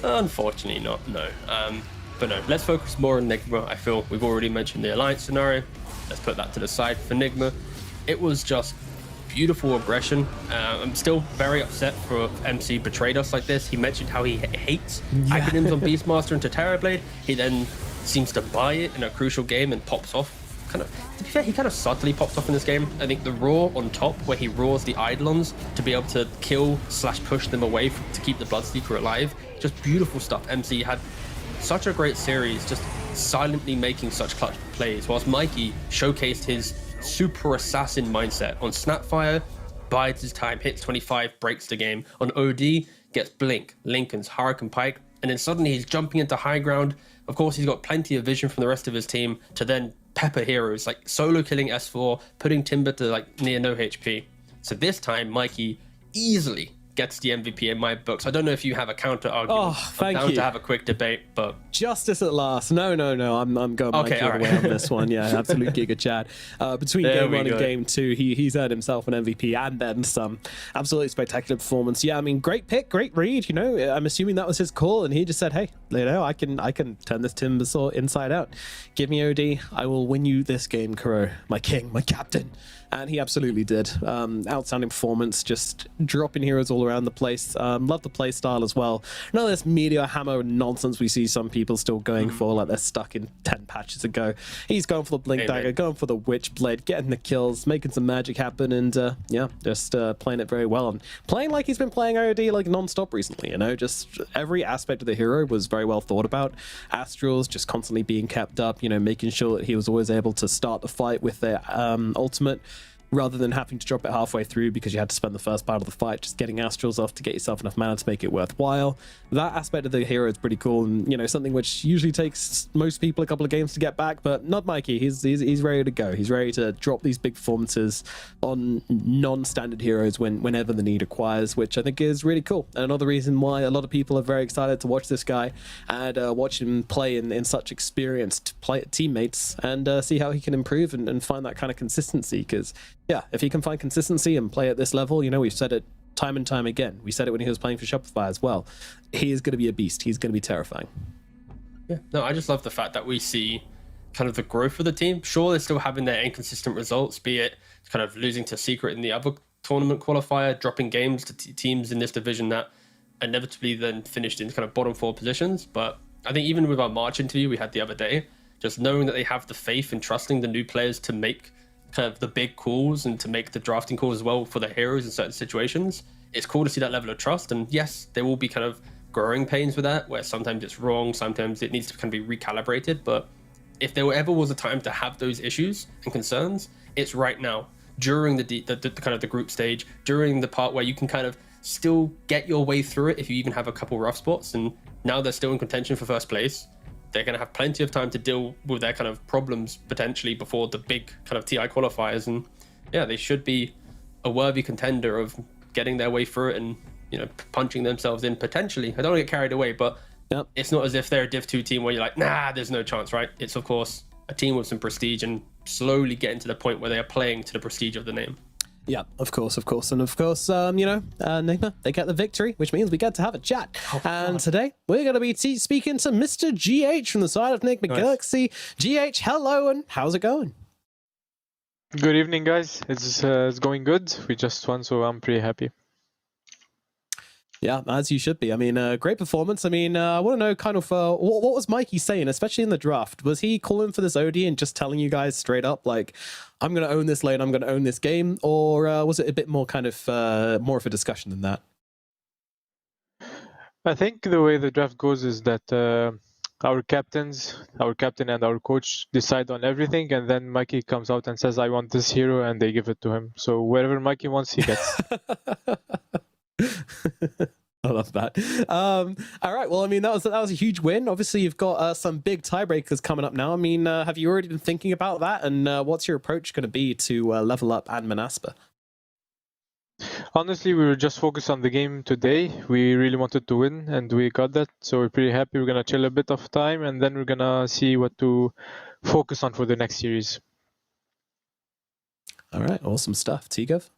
Unfortunately, not. No. But no, let's focus more on Enigma. I feel we've already mentioned the Alliance scenario. Let's put that to the side for Enigma. It was just beautiful aggression. I'm still very upset for MC betrayed us like this. He mentioned how he hates acronyms on Beastmaster and Terrorblade. He then seems to buy it in a crucial game and pops off. To be fair, he kind of subtly pops off in this game. I think the roar on top, where he roars the Eidolons to be able to kill / push them away to keep the Bloodseeker alive. Just beautiful stuff. MC had such a great series, just silently making such clutch plays, whilst Mikey showcased his super assassin mindset on Snapfire, bides his time, hits 25, breaks the game. On OD, gets Blink, Lincoln's, Hurricane Pike, and then suddenly he's jumping into high ground. Of course, he's got plenty of vision from the rest of his team to then pepper heroes, like solo killing S4, putting Timber to like near no HP. So this time, Mikey easily gets the MVP in my books. I don't know if you have a counter argument. Oh, thank I'm down you. to have a quick debate, but Justice at last. No. I'm going Okay, Mikey all the way on this one. Yeah, absolute Giga Chad. Between There game we 1 and go. game 2, he's earned himself an MVP and then some. Absolutely spectacular performance. Yeah, I mean, great pick, great read. You know, I'm assuming that was his call, and he just said, "Hey, you know, I can turn this Timbersaw inside out. Give me OD. I will win you this game, Kuro, my king, my captain." And he absolutely did. Outstanding performance, just dropping heroes all around the place. Love the play style as well. None of this meteor hammer nonsense we see some people still going for, like they're stuck in 10 patches ago. He's going for the Blink Dagger, going for the Witch Blade, getting the kills, making some magic happen, and yeah, just playing it very well. And playing like he's been playing OD like non-stop recently, you know, just every aspect of the hero was very well thought about. Astrals just constantly being kept up, you know, making sure that he was always able to start the fight with their ultimate, rather than having to drop it halfway through because you had to spend the first part of the fight just getting Astrals off to get yourself enough mana to make it worthwhile. That aspect of the hero is pretty cool, and you know, something which usually takes most people a couple of games to get back, but not Mikey. He's ready to go. He's ready to drop these big performances on non-standard heroes whenever the need requires, which I think is really cool. And another reason why a lot of people are very excited to watch this guy and watch him play in such experienced teammates and see how he can improve and find that kind of consistency, because yeah, if he can find consistency and play at this level, you know, we've said it time and time again. We said it when he was playing for Shopify as well. He is going to be a beast. He's going to be terrifying. yeah, no, I just love the fact that we see kind of the growth of the team. Sure, they're still having their inconsistent results, be it kind of losing to Secret in the other tournament qualifier, dropping games to teams in this division that inevitably then finished in kind of bottom 4 positions. But I think even with our March interview we had the other day, just knowing that they have the faith and trusting the new players to make kind of the big calls and to make the drafting calls as well for the heroes in certain situations, it's cool to see that level of trust. And yes, there will be kind of growing pains with that, where sometimes it's wrong, sometimes it needs to kind of be recalibrated. But if there ever was a time to have those issues and concerns, it's right now, during the kind of the group stage, during the part where you can kind of still get your way through it if you even have a couple rough spots. And now they're still in contention for first place. They're going to have plenty of time to deal with their kind of problems potentially before the big kind of TI qualifiers. And yeah, they should be a worthy contender of getting their way through it and, punching themselves in potentially. I don't want to get carried away, but Yep. it's not as if they're a Div 2 team where you're like, nah, there's no chance, right? It's, of course, a team with some prestige and slowly getting to the point where they are playing to the prestige of the name. Yeah, of course. And of course, Nigma, they get the victory, which means we get to have a chat. And today, we're going to be speaking to Mr. GH from the side of Nigma Galaxy. GH, hello, and how's it going? Good evening, guys. It's going good. We just won, so I'm pretty happy. Yeah, as you should be. I mean, great performance. I mean, I want to know kind of what was Mikey saying, especially in the draft? Was he calling for this OD and just telling you guys straight up, like, I'm going to own this lane, I'm going to own this game? Or was it a bit more kind of more of a discussion than that? I think the way the draft goes is that our captain and our coach decide on everything, and then Mikey comes out and says, I want this hero, and they give it to him. So wherever Mikey wants, he gets. I love that. All right. Well, I mean, that was a huge win. Obviously, you've got some big tiebreakers coming up now. I mean, have you already been thinking about that? And what's your approach going to be to level up and Manaspa? Honestly, we were just focused on the game today. We really wanted to win, and we got that. So we're pretty happy. We're going to chill a bit of time, and then we're going to see what to focus on for the next series. All right. Awesome stuff. Tigov?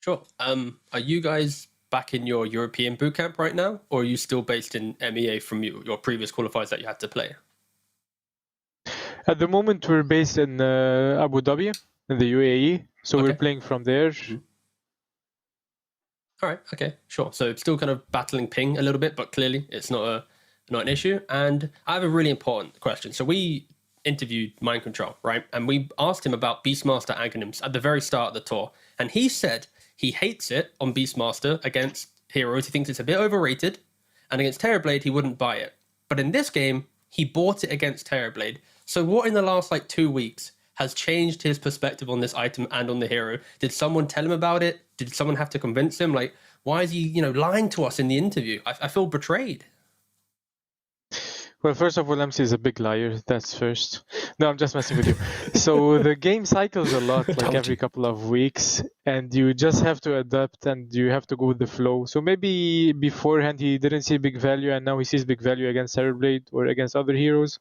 Sure. Are you guys back in your European bootcamp right now, or are you still based in MEA from your previous qualifiers that you had to play? At the moment, we're based in Abu Dhabi, in the UAE. So Okay. we're playing from there. All right. Okay. Sure. So still kind of battling ping a little bit, but clearly it's not an issue. And I have a really important question. So we interviewed Mind Control, right? And we asked him about Beastmaster agonyms at the very start of the tour, and he said he hates it on Beastmaster against heroes. He thinks it's a bit overrated, and against Terrorblade, he wouldn't buy it. But in this game, he bought it against Terrorblade. So what in the last 2 weeks has changed his perspective on this item and on the hero? Did someone tell him about it? Did someone have to convince him? Like, why is he, lying to us in the interview? I feel betrayed. Well, first of all, MC is a big liar. That's first. No, I'm just messing with you. So the game cycles a lot, like every couple of weeks, and you just have to adapt and you have to go with the flow. So maybe beforehand he didn't see big value, and now he sees big value against Terrorblade or against other heroes.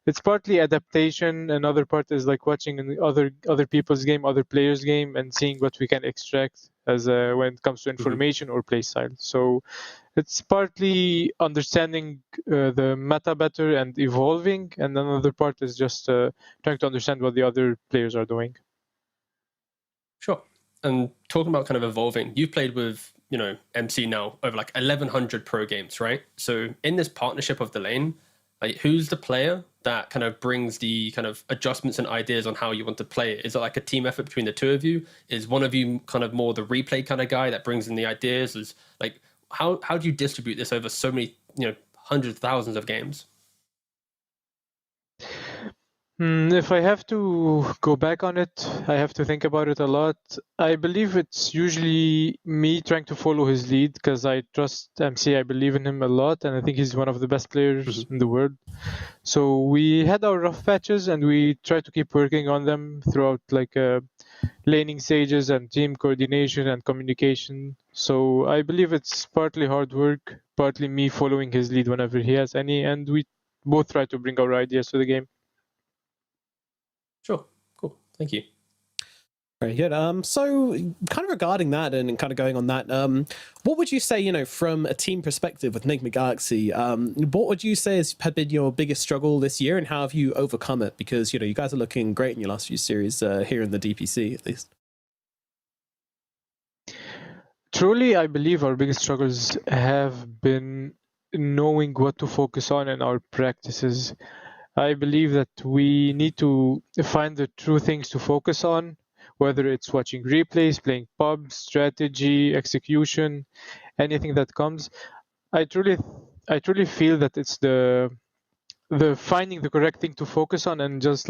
It's partly adaptation. Another part is like watching other people's game, other players' game, and seeing what we can extract as when it comes to information or playstyle. So it's partly understanding the meta better and evolving, and another part is just trying to understand what the other players are doing. Sure. And talking about kind of evolving, you've played with, MC now over 1,100 pro games, right? So in this partnership of the lane, who's the player that kind of brings the kind of adjustments and ideas on how you want to play it? Is it like a team effort between the two of you? Is one of you kind of more the replay kind of guy that brings in the ideas? Is how do you distribute this over so many, hundreds, thousands of games? If I have to go back on it, I have to think about it a lot. I believe it's usually me trying to follow his lead because I trust MC. I believe in him a lot, and I think he's one of the best players in the world. So we had our rough patches, and we tried to keep working on them throughout laning stages and team coordination and communication. So I believe it's partly hard work, partly me following his lead whenever he has any, and we both try to bring our ideas to the game. Sure. Cool. Thank you. Very good. So kind of regarding that and kind of going on that, what would you say, from a team perspective with Nigma Galaxy, what would you say has been your biggest struggle this year, and how have you overcome it? Because, you guys are looking great in your last few series here in the DPC, at least. Truly, I believe our biggest struggles have been knowing what to focus on in our practices. I believe that we need to find the true things to focus on, whether it's watching replays, playing pubs, strategy, execution, anything that comes. I truly feel that it's the finding the correct thing to focus on and just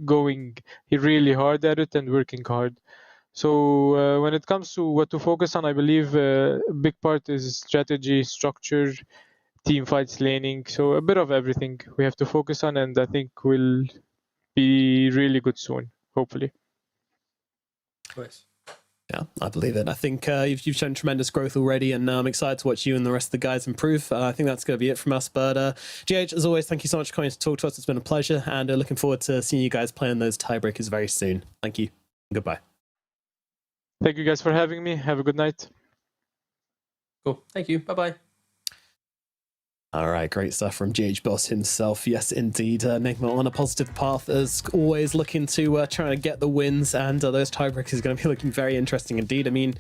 going really hard at it and working hard. So when it comes to what to focus on, I believe a big part is strategy, structure, team fights, laning. So a bit of everything we have to focus on, and I think we'll be really good soon, hopefully. Nice. Yeah, I believe it. I think you've shown tremendous growth already, and I'm excited to watch you and the rest of the guys improve. I think that's going to be it from us. But GH, as always, thank you so much for coming to talk to us. It's been a pleasure, and looking forward to seeing you guys playing those tiebreakers very soon. Thank you. Goodbye. Thank you guys for having me. Have a good night. Cool. Thank you. Bye-bye. All right, great stuff from GH Boss himself. Yes, indeed. Nigma on a positive path, as always, looking to try to get the wins, and those tiebreakers are going to be looking very interesting indeed. I mean,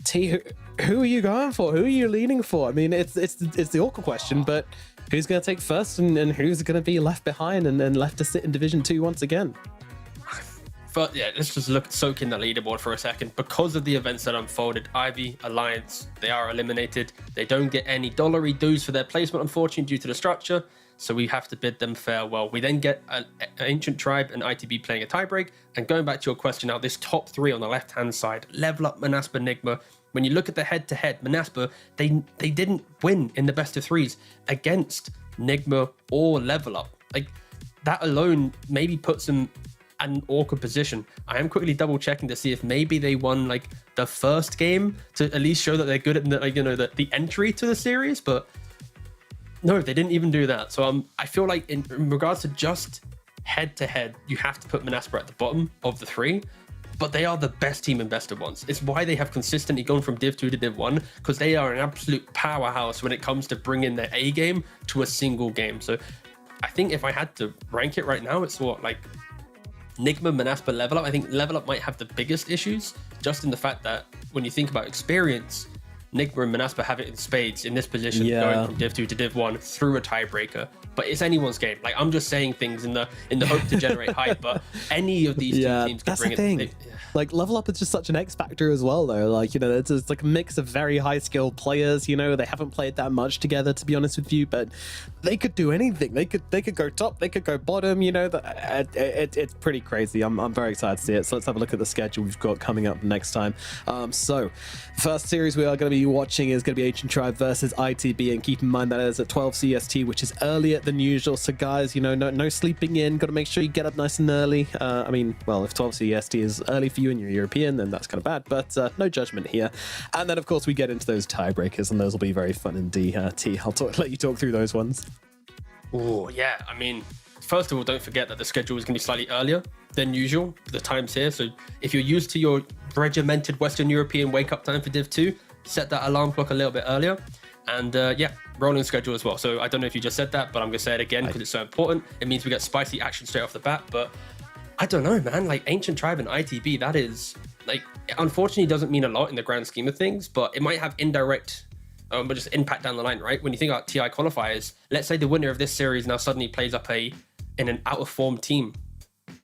T, who are you going for? Who are you leaning for? I mean, it's the awkward question, but who's going to take first, and who's going to be left behind and left to sit in Division 2 once again? But yeah, let's just soak in the leaderboard for a second. Because of the events that unfolded, Ivy, Alliance, they are eliminated. They don't get any dollary dues for their placement, unfortunately, due to the structure. So we have to bid them farewell. We then get an Ancient Tribe and ITB playing a tiebreak. And going back to your question now, this top three on the left-hand side, Level Up, Manaspa, Nigma. When you look at the head-to-head, Manaspa, they didn't win in the best of threes against Nigma or Level Up. Like, that alone maybe puts them an awkward position. I am quickly double checking to see if maybe they won like the first game to at least show that they're good at the entry to the series, but no, they didn't even do that. So I feel like in regards to just head to head, you have to put Manaspa at the bottom of the three, but they are the best team in best of ones. It's why they have consistently gone from Div 2 to Div 1, because they are an absolute powerhouse when it comes to bringing their A game to a single game. So I think if I had to rank it right now, it's like Nigma, Manaspa, Level Up. I think Level Up might have the biggest issues, just in the fact that when you think about experience, Nigma and Manaspa have it in spades in this position, going from Div 2 to Div 1 through a tiebreaker. But it's anyone's game. Like, I'm just saying things in the hope to generate hype, but any of these two teams can bring it. Like, Level Up is just such an X factor as well, though. Like, it's like a mix of very high skilled players. They haven't played that much together, to be honest with you, but they could do anything. They could go top, they could go bottom. It's pretty crazy. I'm very excited to see it. So let's have a look at the schedule we've got coming up next time. So first series we are going to be watching is going to be Ancient Tribe versus ITB, and keep in mind that is at 12 CST, which is earlier than usual. So guys, no sleeping in. Got to make sure you get up nice and early. I mean, well, if 12 CST is early for you and you're European, then that's kind of bad, but no judgment here. And then of course we get into those tiebreakers, and those will be very fun indeed. T, I'll let you talk through those ones. Oh yeah, I mean, first of all, don't forget that the schedule is going to be slightly earlier than usual for the times here. So if you're used to your regimented Western European wake up time for Div 2, set that alarm clock a little bit earlier. And yeah, rolling schedule as well. So I don't know if you just said that, but I'm going to say it again because it's so important. It means we get spicy action straight off the bat. But I don't know, man. Like, Ancient Tribe and ITB, that is, like, unfortunately doesn't mean a lot in the grand scheme of things, but it might have indirect but just impact down the line, right? When you think about TI qualifiers, let's say the winner of this series now suddenly plays up in an out of form team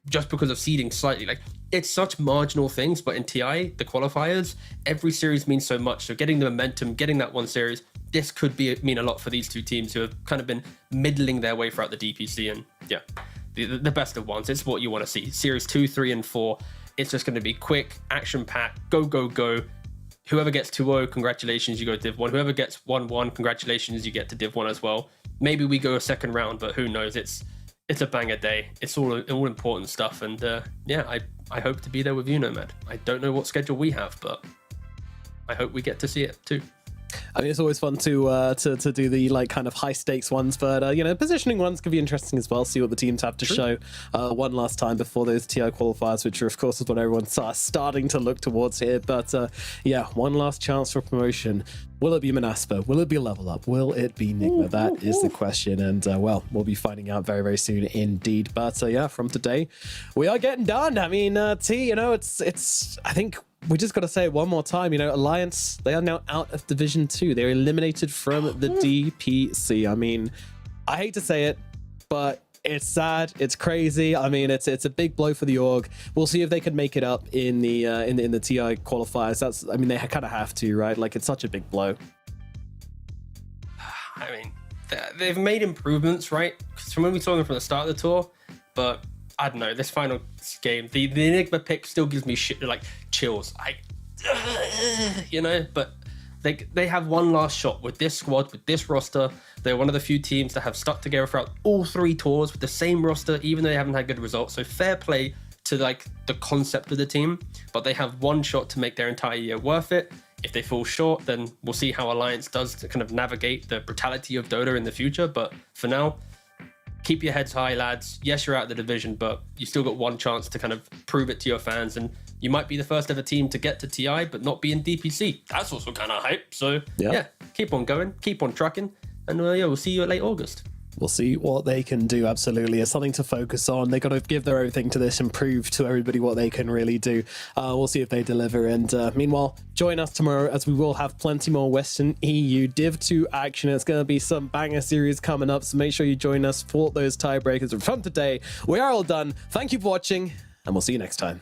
just because of seeding slightly. Like, it's such marginal things, but in TI, the qualifiers, every series means so much. So getting the momentum, getting that one series, this could mean a lot for these two teams who have kind of been middling their way throughout the DPC. And yeah, the best of ones. It's what you want to see. Series 2, 3, and 4, it's just going to be quick, action-packed, go, go, go. Whoever gets 2-0, congratulations, you go to Div 1. Whoever gets 1-1, congratulations, you get to Div 1 as well. Maybe we go a second round, but who knows? It's a banger day. It's all important stuff. And yeah, I hope to be there with you, Nomad. I don't know what schedule we have, but I hope we get to see it too. I mean, it's always fun to do the like kind of high stakes ones, but positioning ones can be interesting as well. See what the teams have to show one last time before those TI qualifiers, which are of course is what everyone's starting to look towards here. But yeah, one last chance for promotion. Will it be Manaspa? Will it be Level Up? Will it be Nigma? That is the question, and well, we'll be finding out very, very soon indeed. But yeah, from today, we are getting done. I mean, T, it's. I think we just got to say it one more time. Alliance, they are now out of Division 2. They're eliminated from the DPC. I mean, I hate to say it, but it's sad. It's crazy. I mean, it's a big blow for the org. We'll see if they can make it up in the TI qualifiers. I mean, they kind of have to, right? Like, it's such a big blow. I mean, they've made improvements, right? From when we saw them from the start of the tour, but I don't know, this final game, the Enigma pick still gives me chills. But they have one last shot with this squad, with this roster. They're one of the few teams that have stuck together throughout all 3 tours with the same roster, even though they haven't had good results. So fair play to like the concept of the team, but they have one shot to make their entire year worth it. If they fall short, then we'll see how Alliance does to kind of navigate the brutality of Dota in the future. But for now, keep your heads high, lads. Yes, you're out of the division, but you still got one chance to kind of prove it to your fans. And you might be the first ever team to get to TI, but not be in DPC. That's also kind of hype. So yeah, keep on going, keep on trucking. And yeah, we'll see you at late August. We'll see what they can do. Absolutely, it's something to focus on. They got to give their everything to this and prove to everybody what they can really do. We'll see if they deliver. And meanwhile, join us tomorrow as we will have plenty more Western EU Div 2 action. It's going to be some banger series coming up, so make sure you join us for those tiebreakers. From today, we are all done. Thank you for watching, and we'll see you next time.